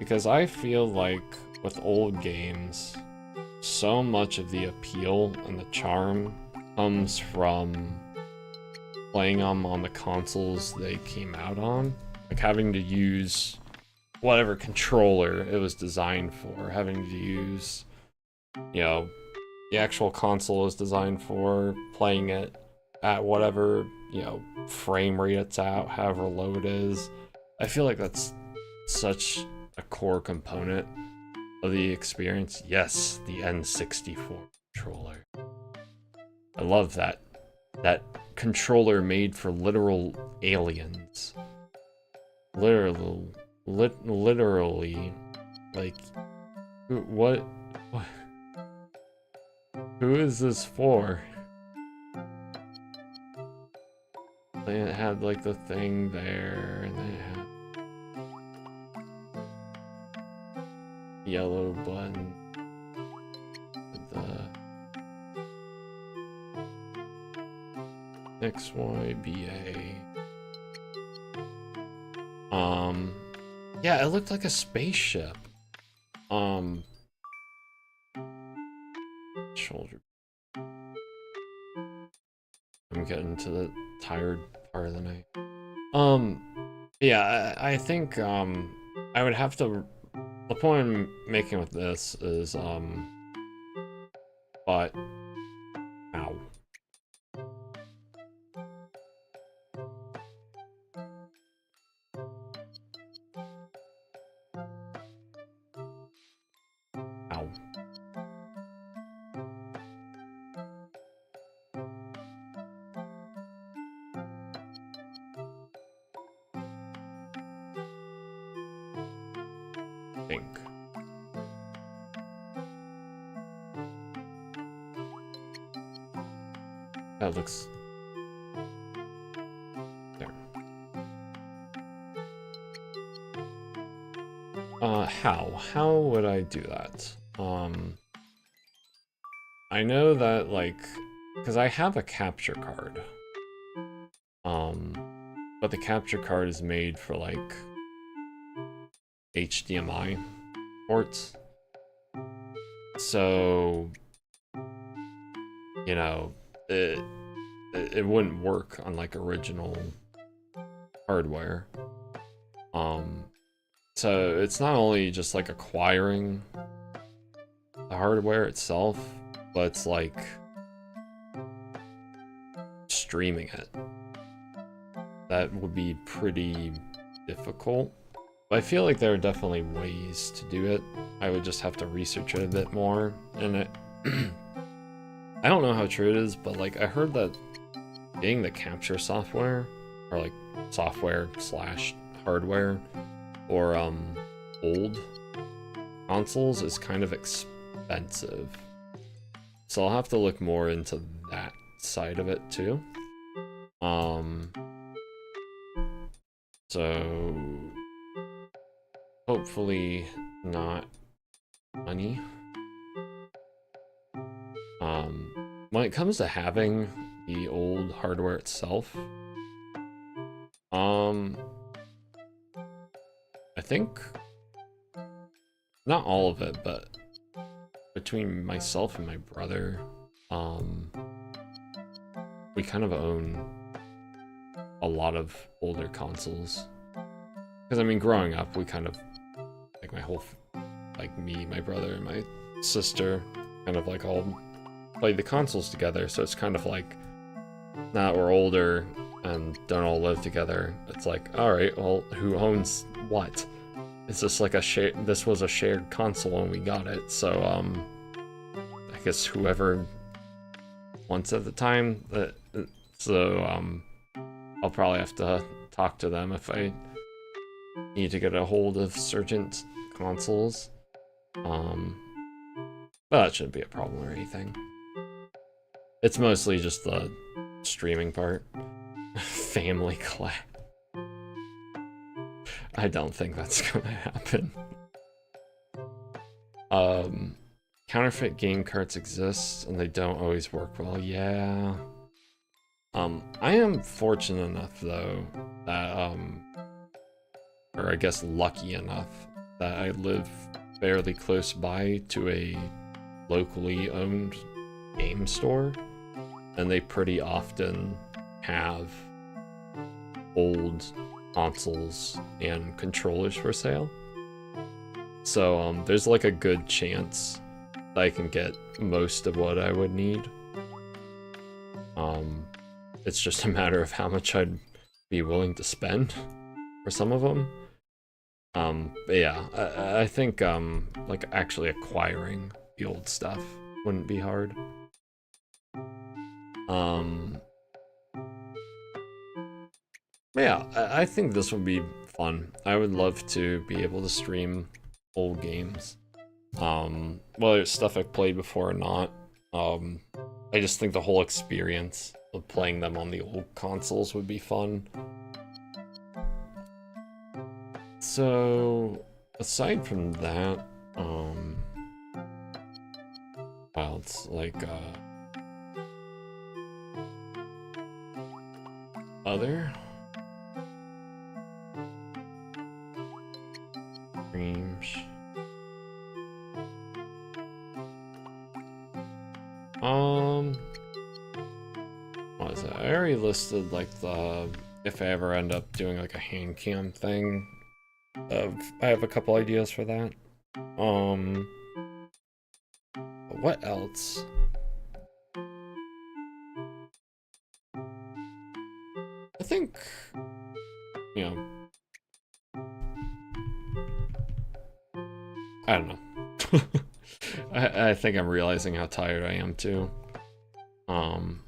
Speaker 1: because I feel like with old games, so much of the appeal and the charm comes from playing them on the consoles they came out on, like having to use whatever controller it was designed for, having to use, you know, the actual console is designed for, playing it at whatever, you know, frame rate it's at, however low it is. I feel like that's such a core component of the experience. Yes, the N64 controller. I love that controller made for literal aliens. Literally, like, what? Who is this for? Then it had like the thing there, and then it had yellow button. The XYBA. Yeah, it looked like a spaceship. Shoulder. I'm getting to the tired part of the night. Yeah, I think, I would have to, the point I'm making with this is, but, ow. Ow. Think. That looks... there. How would I do that? I know that, like, because I have a capture card. But the capture card is made for, like, HDMI ports. So, you know, it wouldn't work on, like, original hardware. So it's not only just, like, acquiring the hardware itself, but it's, like, streaming it. That would be pretty difficult. But I feel like there are definitely ways to do it. I would just have to research it a bit more. And it I don't know how true it is, but, like, I heard that getting the capture software, or, like, software slash hardware, or old consoles is kind of expensive. So I'll have to look more into that side of it too. So hopefully not money. When it comes to having the old hardware itself, I think not all of it, but between myself and my brother, we kind of own a lot of older consoles. Because, I mean, growing up, we kind of, like, my whole, like, me, my brother, and my sister, kind of, like, all played the consoles together, so it's kind of like, now that we're older and don't all live together, it's like, alright, well, who owns what? It's just like this was a shared console when we got it, so, I guess whoever wants at the time, so, I'll probably have to talk to them if I need to get a hold of certain consoles. But that shouldn't be a problem or anything. It's mostly just the streaming part. Family clap. I don't think that's gonna happen. Counterfeit game carts exist and they don't always work well. Yeah. I am fortunate enough though that or I guess lucky enough that I live fairly close by to a locally owned game store, and they pretty often have old consoles and controllers for sale. So there's like a good chance that I can get most of what I would need. It's just a matter of how much I'd be willing to spend for some of them. But yeah, I think like actually acquiring the old stuff wouldn't be hard. Yeah, I think this would be fun. I would love to be able to stream old games. Whether it's stuff I've played before or not. I just think the whole experience of playing them on the old consoles would be fun. So, aside from that, Well, it's like other streams. What is it? I already listed like the if I ever end up doing like a hand cam thing. I have a couple ideas for that. What else? I think, you know, I don't know. I think I'm realizing how tired I am too. I'm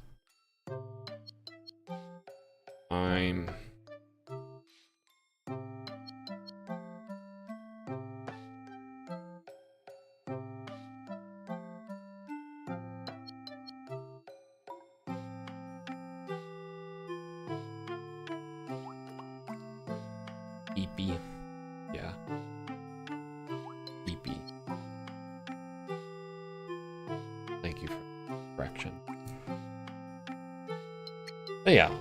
Speaker 1: beepy. Yeah. Beepy. Thank you for the correction. But yeah,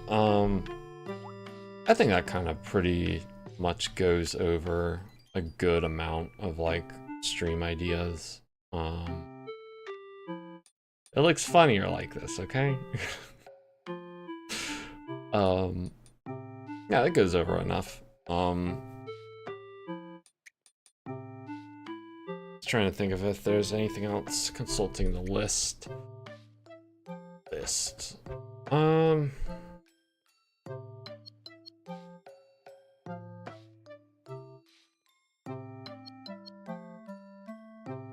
Speaker 1: I think that kind of pretty much goes over a good amount of like stream ideas. It looks funnier like this, okay? Yeah, that goes over enough. Just trying to think of if there's anything else. Consulting the list.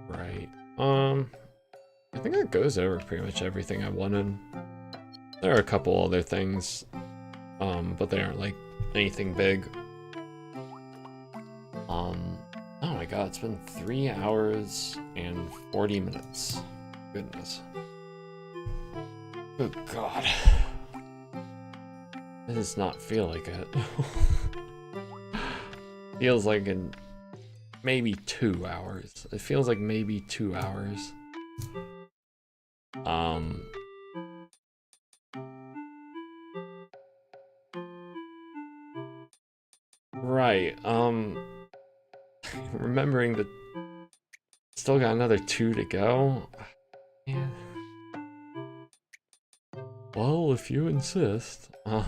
Speaker 1: Right. I think that goes over pretty much everything I wanted. There are a couple other things, but they aren't like anything big. Oh my god, it's been 3 hours and 40 minutes. Goodness. Oh god. It does not feel like it. Feels like in maybe 2 hours. It feels like maybe 2 hours. Right, remembering that still got another 2 to go. Yeah. Well, if you insist. I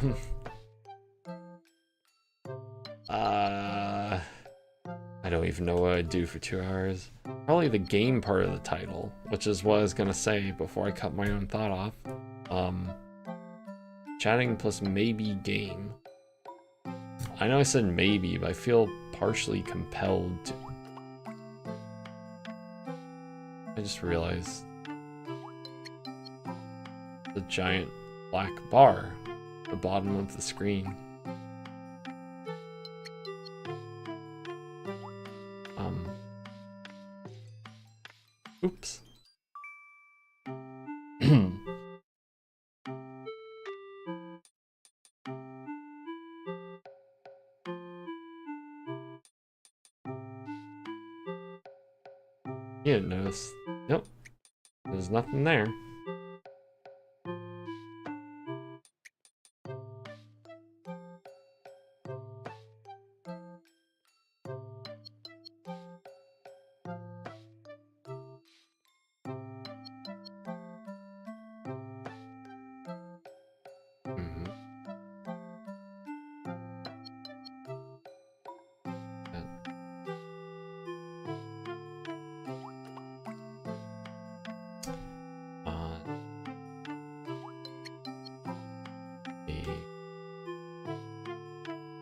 Speaker 1: don't even know what I'd do for 2 hours. Probably the game part of the title, which is what I was gonna say before I cut my own thought off. Chatting plus maybe game. I know I said maybe, but I feel partially compelled to. I just realized the giant black bar at the bottom of the screen. Oops. You didn't notice. Nope. There's nothing there.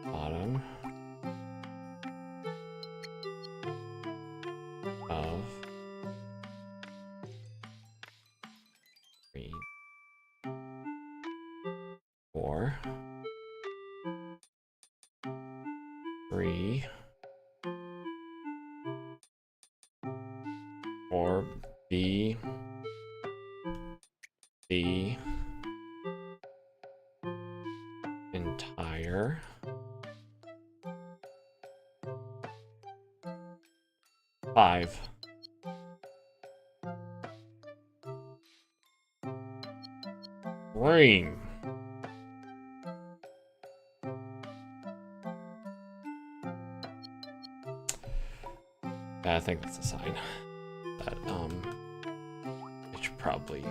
Speaker 1: Bottom of screen 4 3 or B the entire 5. Stream. Yeah, I think that's a sign that I should probably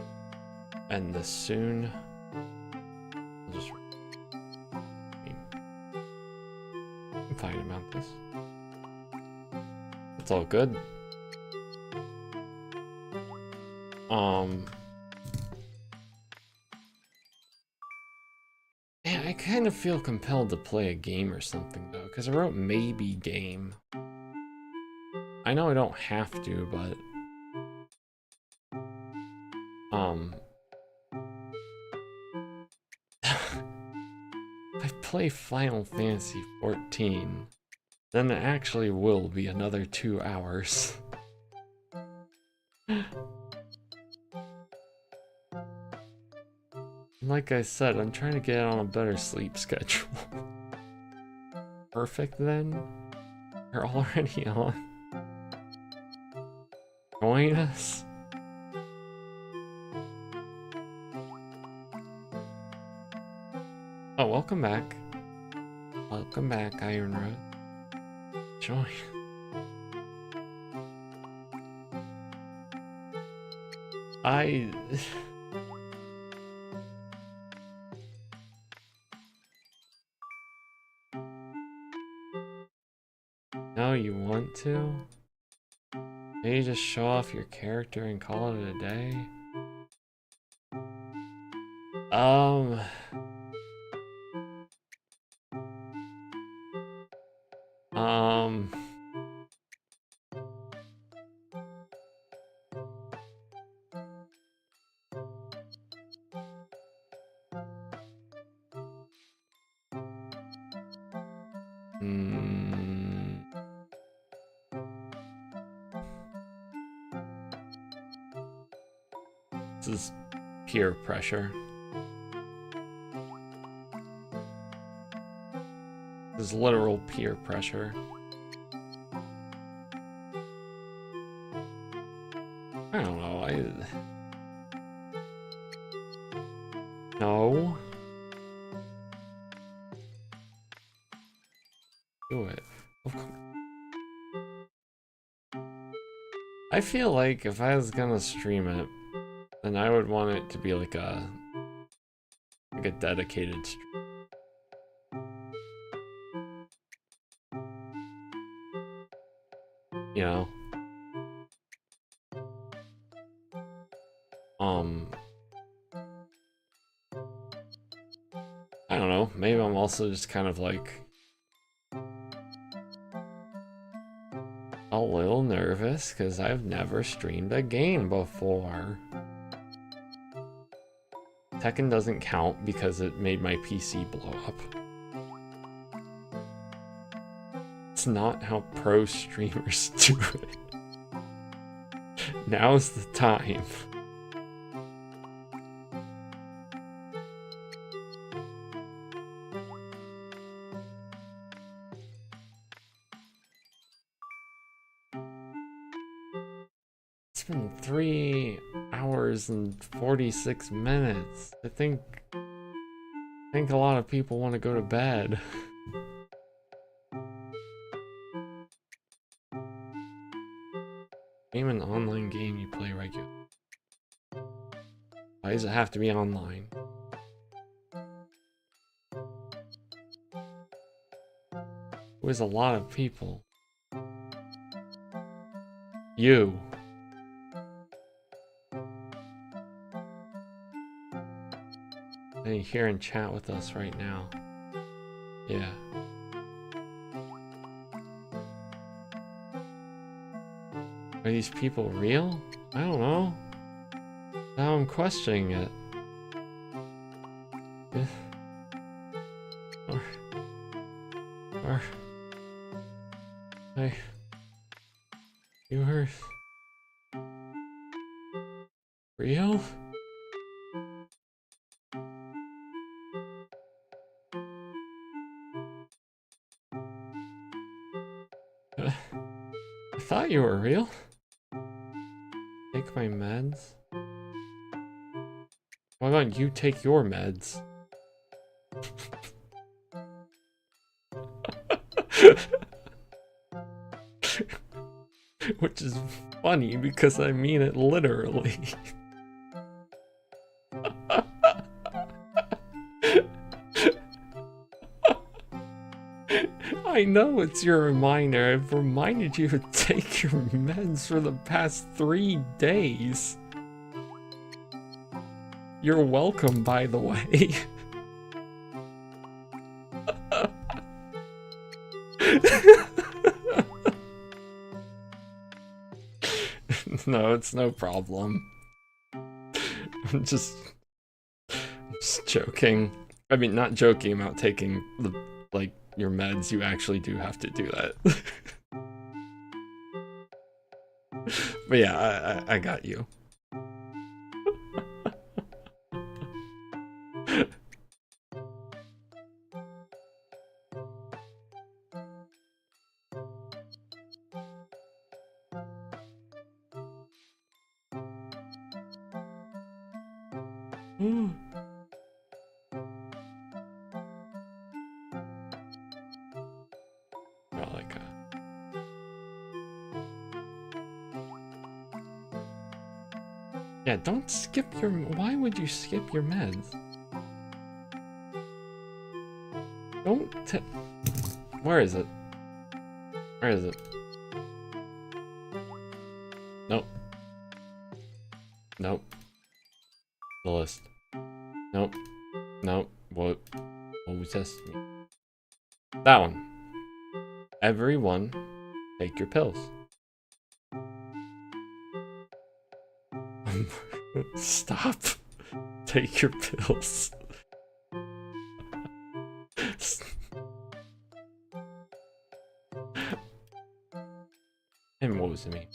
Speaker 1: end this soon. I'll just I'm fine about this. It's all good. Man, I kind of feel compelled to play a game or something though, because I wrote maybe game. I know I don't have to, but if I play Final Fantasy 14, then it actually will be another 2 hours. Like I said, I'm trying to get on a better sleep schedule. Perfect then? You're already on. Join us. Oh, welcome back. Welcome back, Iron Road. Join. No, you want to? Maybe just show off your character and call it a day? This is peer pressure. This is literal peer pressure. I don't know, No. Do it. I feel like if I was gonna stream it, then I would want it to be like a dedicated stream. You know? I don't know, maybe I'm also just kind of like a little nervous because I've never streamed a game before. Tekken doesn't count because it made my PC blow up. It's not how pro streamers do it. Now's the time. It's been 3 hours and 46 minutes. I think a lot of people want to go to bed. Name an online game you play regularly. Why does it have to be online? It was a lot of people. You. And you're here and chat with us right now. Yeah. Are these people real? I don't know. Now I'm questioning it. Or you were real? I thought you were real. Take my meds. Why don't you take your meds? Which is funny because I mean it literally. I know it's your reminder. I've reminded you to take your meds for the past 3 days. You're welcome, by the way. No, it's no problem. I'm just joking. I mean, not joking about taking the, like, your meds. You actually do have to do that. But yeah, I got you. Not like yeah, don't skip your... Why would you skip your meds? Don't Where is it? Where is it? Nope. Nope. The list. Nope. Nope. What was this? That one. Everyone, take your pills. Stop. Take your pills. And what was it mean?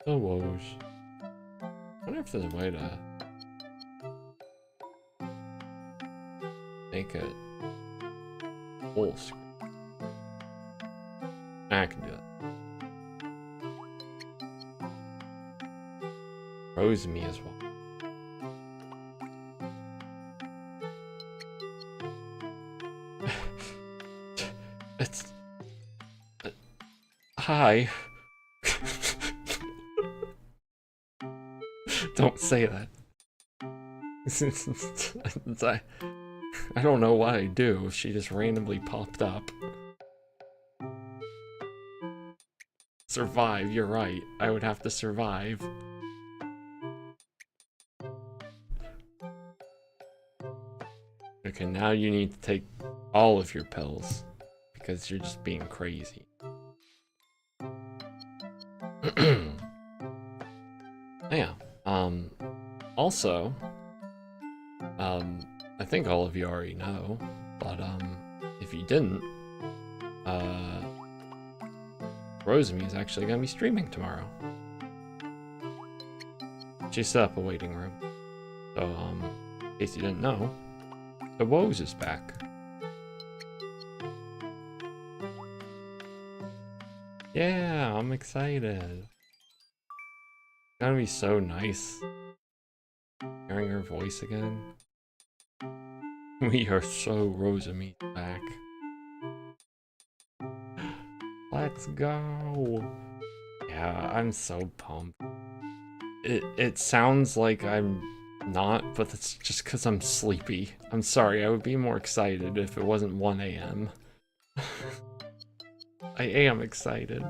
Speaker 1: Oh, woes. I wonder if there's a way to make it full screen. I can do that. Froze me as well. It's... hi. Don't say that. I don't know what I'd do if she just randomly popped up. Survive, you're right. I would have to survive. Okay, now you need to take all of your pills because you're just being crazy. Yeah. Also, I think all of you already know, but if you didn't, Rosemi is actually gonna be streaming tomorrow. She set up a waiting room. So, in case you didn't know, the Woes is back. Yeah, I'm excited. It's gonna be so nice hearing her voice again. We are so Rosemi back. Let's go. Yeah, I'm so pumped. It sounds like I'm not, but it's just because I'm sleepy. I'm sorry, I would be more excited if it wasn't 1 AM. I am excited.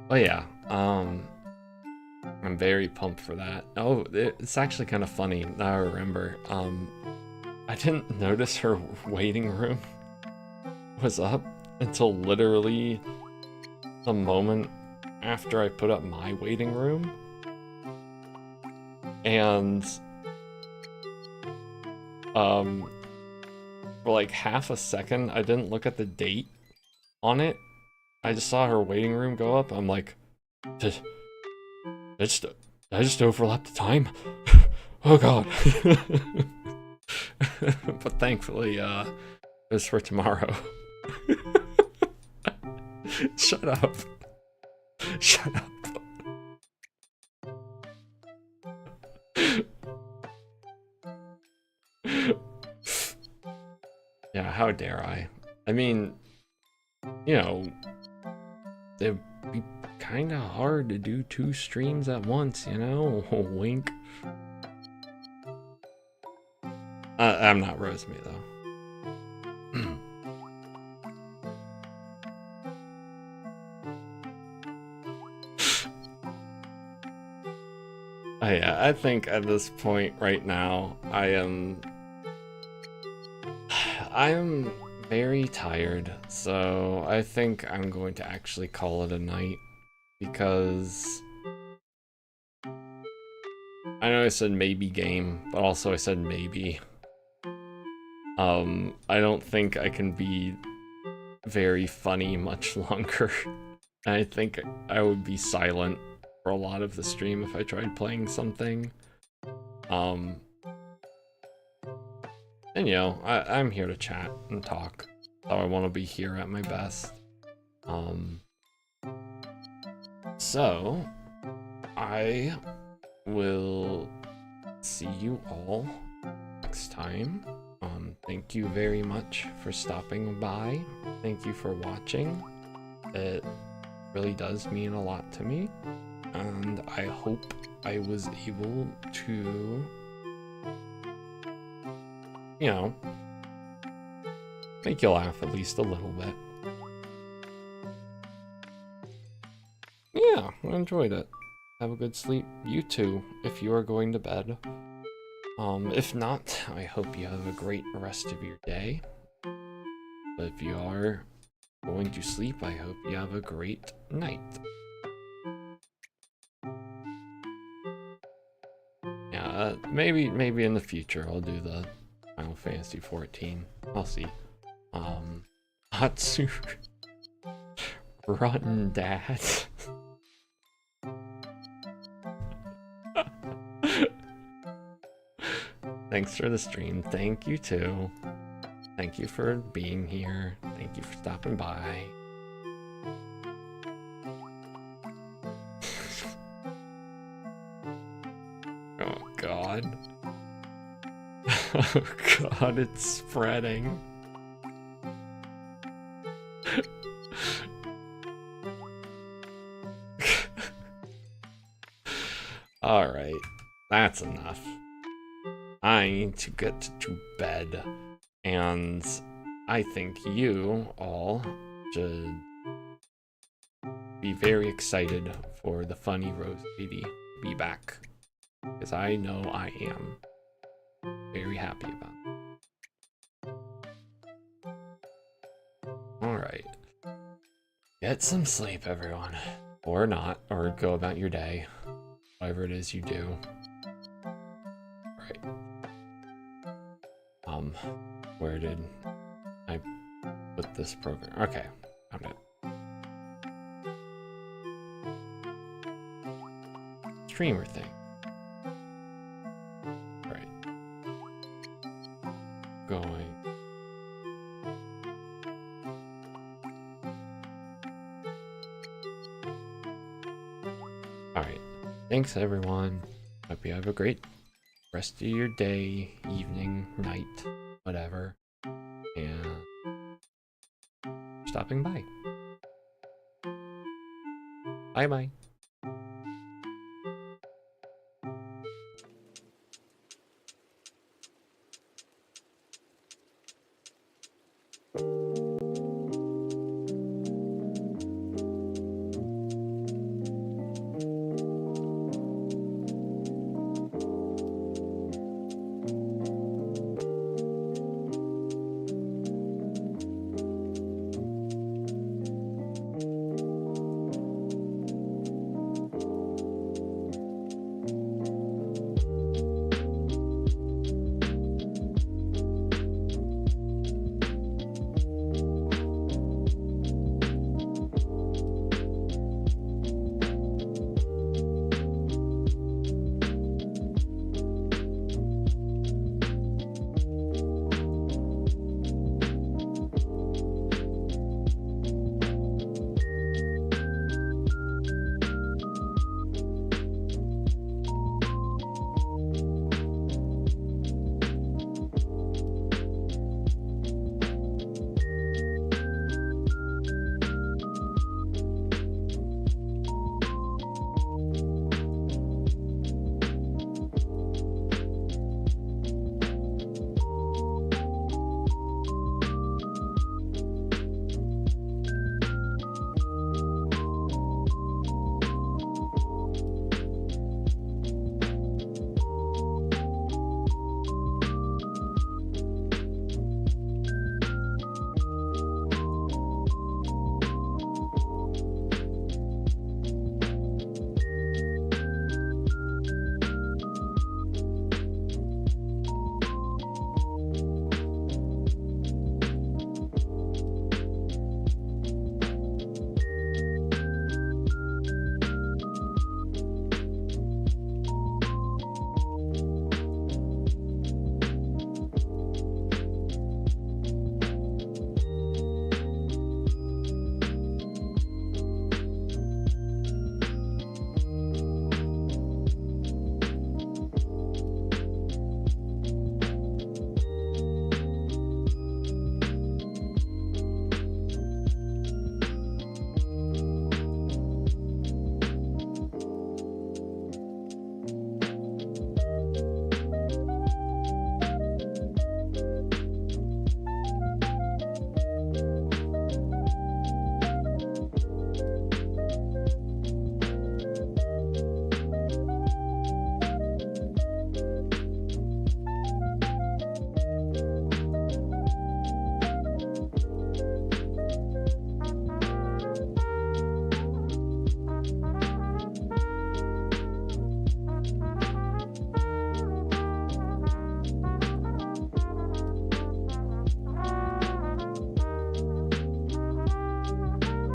Speaker 1: Oh yeah, I'm very pumped for that. Oh, it's actually kind of funny, now I remember. I didn't notice her waiting room was up until literally the moment after I put up my waiting room. And for like half a second, I didn't look at the date on it. I just saw her waiting room go up. I'm like, did I just overlap the time? Oh god. but thankfully, it was for tomorrow. Shut up. Shut up. Yeah, how dare I? I mean, you know, it'd be kind of hard to do 2 streams at once, you know? Wink. I'm not Rosemary, though. I think at this point right now, I am very tired, so I think I'm going to actually call it a night, because I know I said maybe game, but also I said maybe. I don't think I can be very funny much longer. I think I would be silent for a lot of the stream if I tried playing something. And you know, I'm here to chat and talk, so I want to be here at my best. So I will see you all next time. Thank you very much for stopping by. Thank you for watching. It really does mean a lot to me, and I hope I was able to, you know, make you laugh at least a little bit. Yeah, I enjoyed it. Have a good sleep. You too, if you are going to bed. If not, I hope you have a great rest of your day. But if you are going to sleep, I hope you have a great night. Yeah, maybe in the future I'll do the Final Fantasy 14. I'll see. Hatsu. Rotten Dad. Thanks for the stream. Thank you too. Thank you for being here. Thank you for stopping by. Oh god. Oh god, it's spreading. Alright, that's enough. I need to get to bed, and I think you all should be very excited for the funny Rose Lady to be back, because I know I am very happy about it. Alright. Get some sleep, everyone. Or not, or go about your day. Whatever it is you do. Right. Where did I put this program? Okay, found it. Streamer thing. Right. Going. Alright. Thanks, everyone. Hope you have a great rest of your day, evening, night, whatever. And stopping by. Bye-bye.